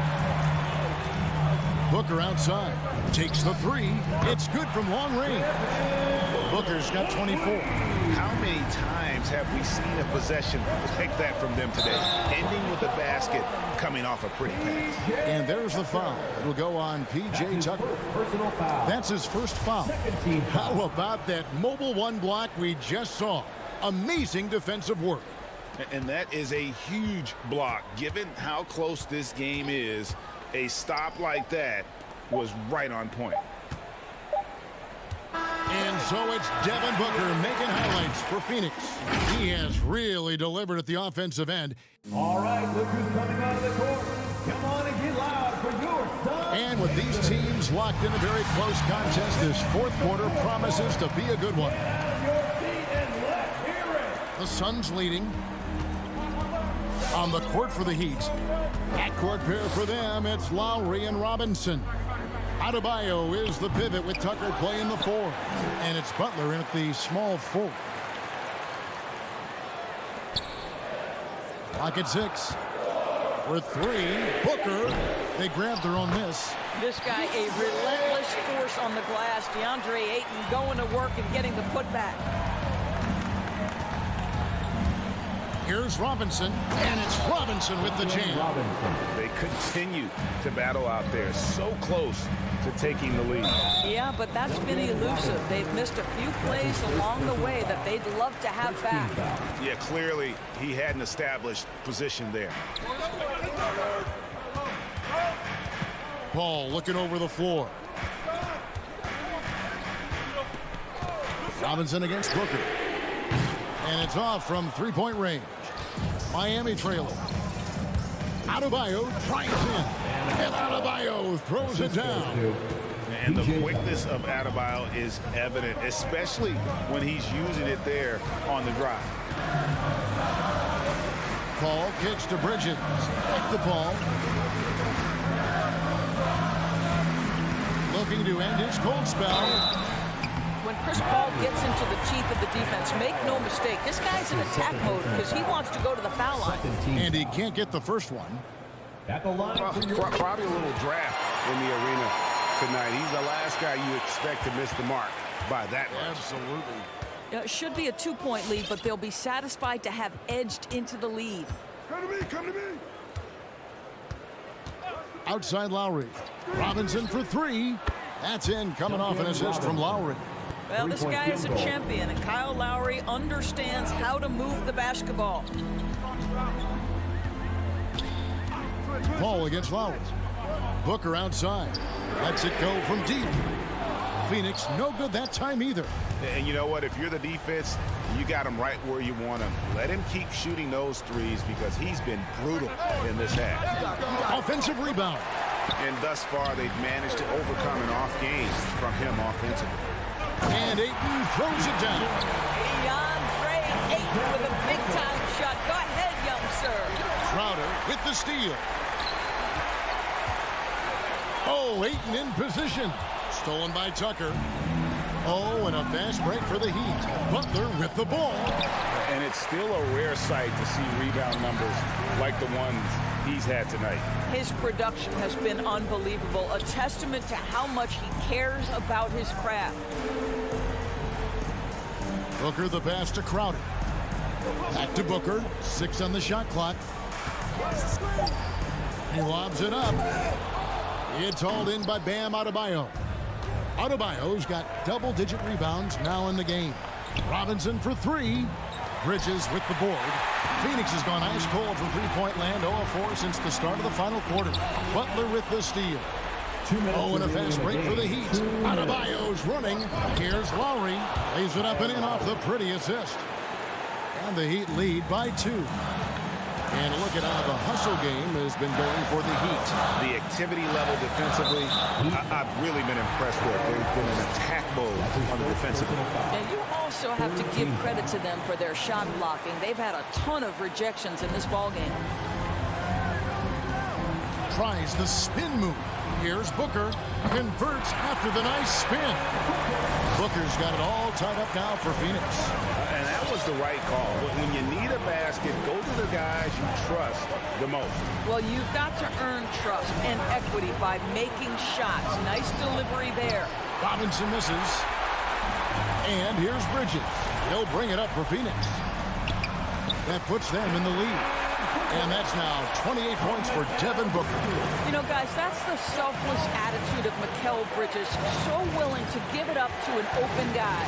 Booker outside. Takes the 3. It's good from long range. Booker's got 24. How many times have we seen a possession like that from them today? Ending with a basket, coming off a pretty pass. And there's the foul. It'll go on P.J. Tucker. That's his first foul. How about that mobile 1 block we just saw? Amazing defensive work. And that is a huge block. Given how close this game is, a stop like that was right on point. And so it's Devin Booker making highlights for Phoenix. He has really delivered at the offensive end. All right, look who's coming out of the court. Come on and get loud for your Suns. And with these teams locked in a very close contest, this fourth quarter promises to be a good one. The Suns leading. On the court for the Heat. At court pair for them, it's Lowry and Robinson. Adebayo is the pivot with Tucker playing the 4. And it's Butler in at the small 4. Clock at 6. For 3, Booker. They grab their own miss. This guy, a relentless force on the glass. DeAndre Ayton going to work and getting the putback. Here's Robinson, and it's Robinson with the jam. They continue to battle out there. So close to taking the lead. Yeah, but that's been elusive. They've missed a few plays along the way that they'd love to have back. Yeah, clearly he had an established position there. Paul looking over the floor. Robinson against Booker. And it's off from three-point range. Miami trailing. Adebayo tries in. And Adebayo throws it down. And the quickness of Adebayo is evident, especially when he's using it there on the drive. Paul kicks to Bridges. Back to Paul. Looking to end his cold spell. When Chris Paul gets into the teeth of the defense, make no mistake, this guy's in attack mode because he wants to go to the foul line. And he can't get the first one. At the line. Probably a little draft in the arena tonight. He's the last guy you expect to miss the mark by that much. Absolutely. It should be a 2-point lead, but they'll be satisfied to have edged into the lead. Come to me, come to me. Outside Lowry. Robinson for three. That's in, coming off an assist from Lowry. Well, this guy is a champion, and Kyle Lowry understands how to move the basketball. Paul against Lowry. Booker outside. Lets it go from deep. Phoenix no good that time either. And you know what? If you're the defense, you got him right where you want him. Let him keep shooting those threes because he's been brutal in this half. Offensive rebound. And thus far, they've managed to overcome an off game from him offensively. And Ayton throws it down. DeAndre Ayton with a big-time shot. Go ahead, young sir. Crowder with the steal. Oh, Ayton in position. Stolen by Tucker. Oh, and a fast break for the Heat. Butler with the ball. And it's still a rare sight to see rebound numbers like the ones he's had tonight. His production has been unbelievable, a testament to how much he cares about his craft. Booker the pass to Crowder. Back to Booker. 6 on the shot clock. He lobs it up. It's hauled in by Bam Adebayo. Adebayo's got double-digit rebounds now in the game. Robinson for three. Bridges with the board. Phoenix has gone ice cold from three-point land, 0-4 since the start of the final quarter. Butler with the steal. Oh, and a fast break for the Heat. Adebayo's running. Here's Lowry. Lays it up and in off the pretty assist. And the Heat lead by 2. And look at how the hustle game has been going for the Heat. The activity level defensively, I've really been impressed with. They've been in attack mode on the defensive end. And you also have to give credit to them for their shot blocking. They've had a ton of rejections in this ballgame. Tries the spin move. Here's Booker. Converts after the nice spin. Booker's got it all tied up now for Phoenix. And that was the right call. When you need a basket, go to the guys you trust the most. Well, you've got to earn trust and equity by making shots. Nice delivery there. Robinson misses. And here's Bridges. He'll bring it up for Phoenix. That puts them in the lead. And that's now 28 points for Devin Booker. You know, guys, that's the selfless attitude of Mikal Bridges. So willing to give it up to an open guy.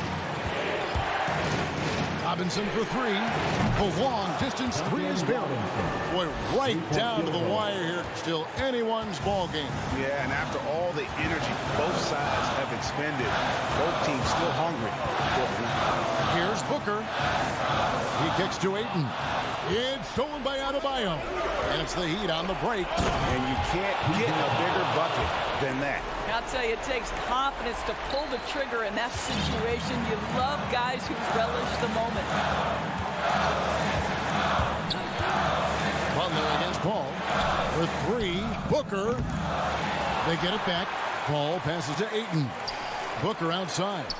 Robinson for three. The long distance three is buried. Boy, right down to the wire here. Still anyone's ball game. Yeah, and after all the energy both sides have expended, both teams still hungry. Here's Booker. He kicks to Ayton. It's stolen by Adebayo. And it's the Heat on the break. And you can't get a bigger bucket than that. I'll tell you, it takes confidence to pull the trigger in that situation. You love guys who relish the moment. Butler against Paul. For three, Booker. They get it back. Paul passes to Ayton. Booker outside.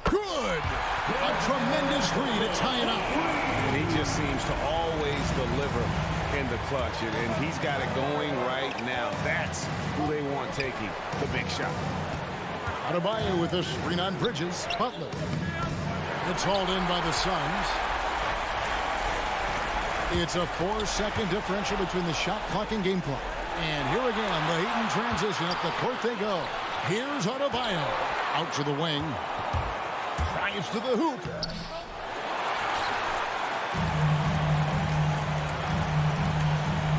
Good! A tremendous three to tie it up. And he just seems to always deliver in the clutch, and he's got it going right now. That's who they want taking the big shot. Adebayo with the screen on Bridges. Butler. It's hauled in by the Suns. It's a 4-second differential between the shot clock and game clock. And here again, the heat in transition. Up the court they go. Here's Adebayo. Out to the wing. Drives to the hoop.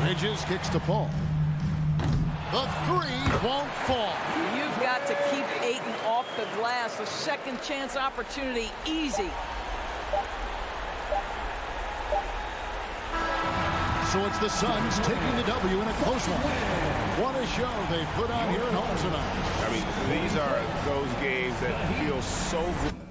Bridges kicks to Paul. The three won't fall. You've got to keep Ayton off the glass. A second chance opportunity, easy. So it's the Suns taking the W in a close one. What a show they put on here at home tonight. I mean, these are those games that feel so good.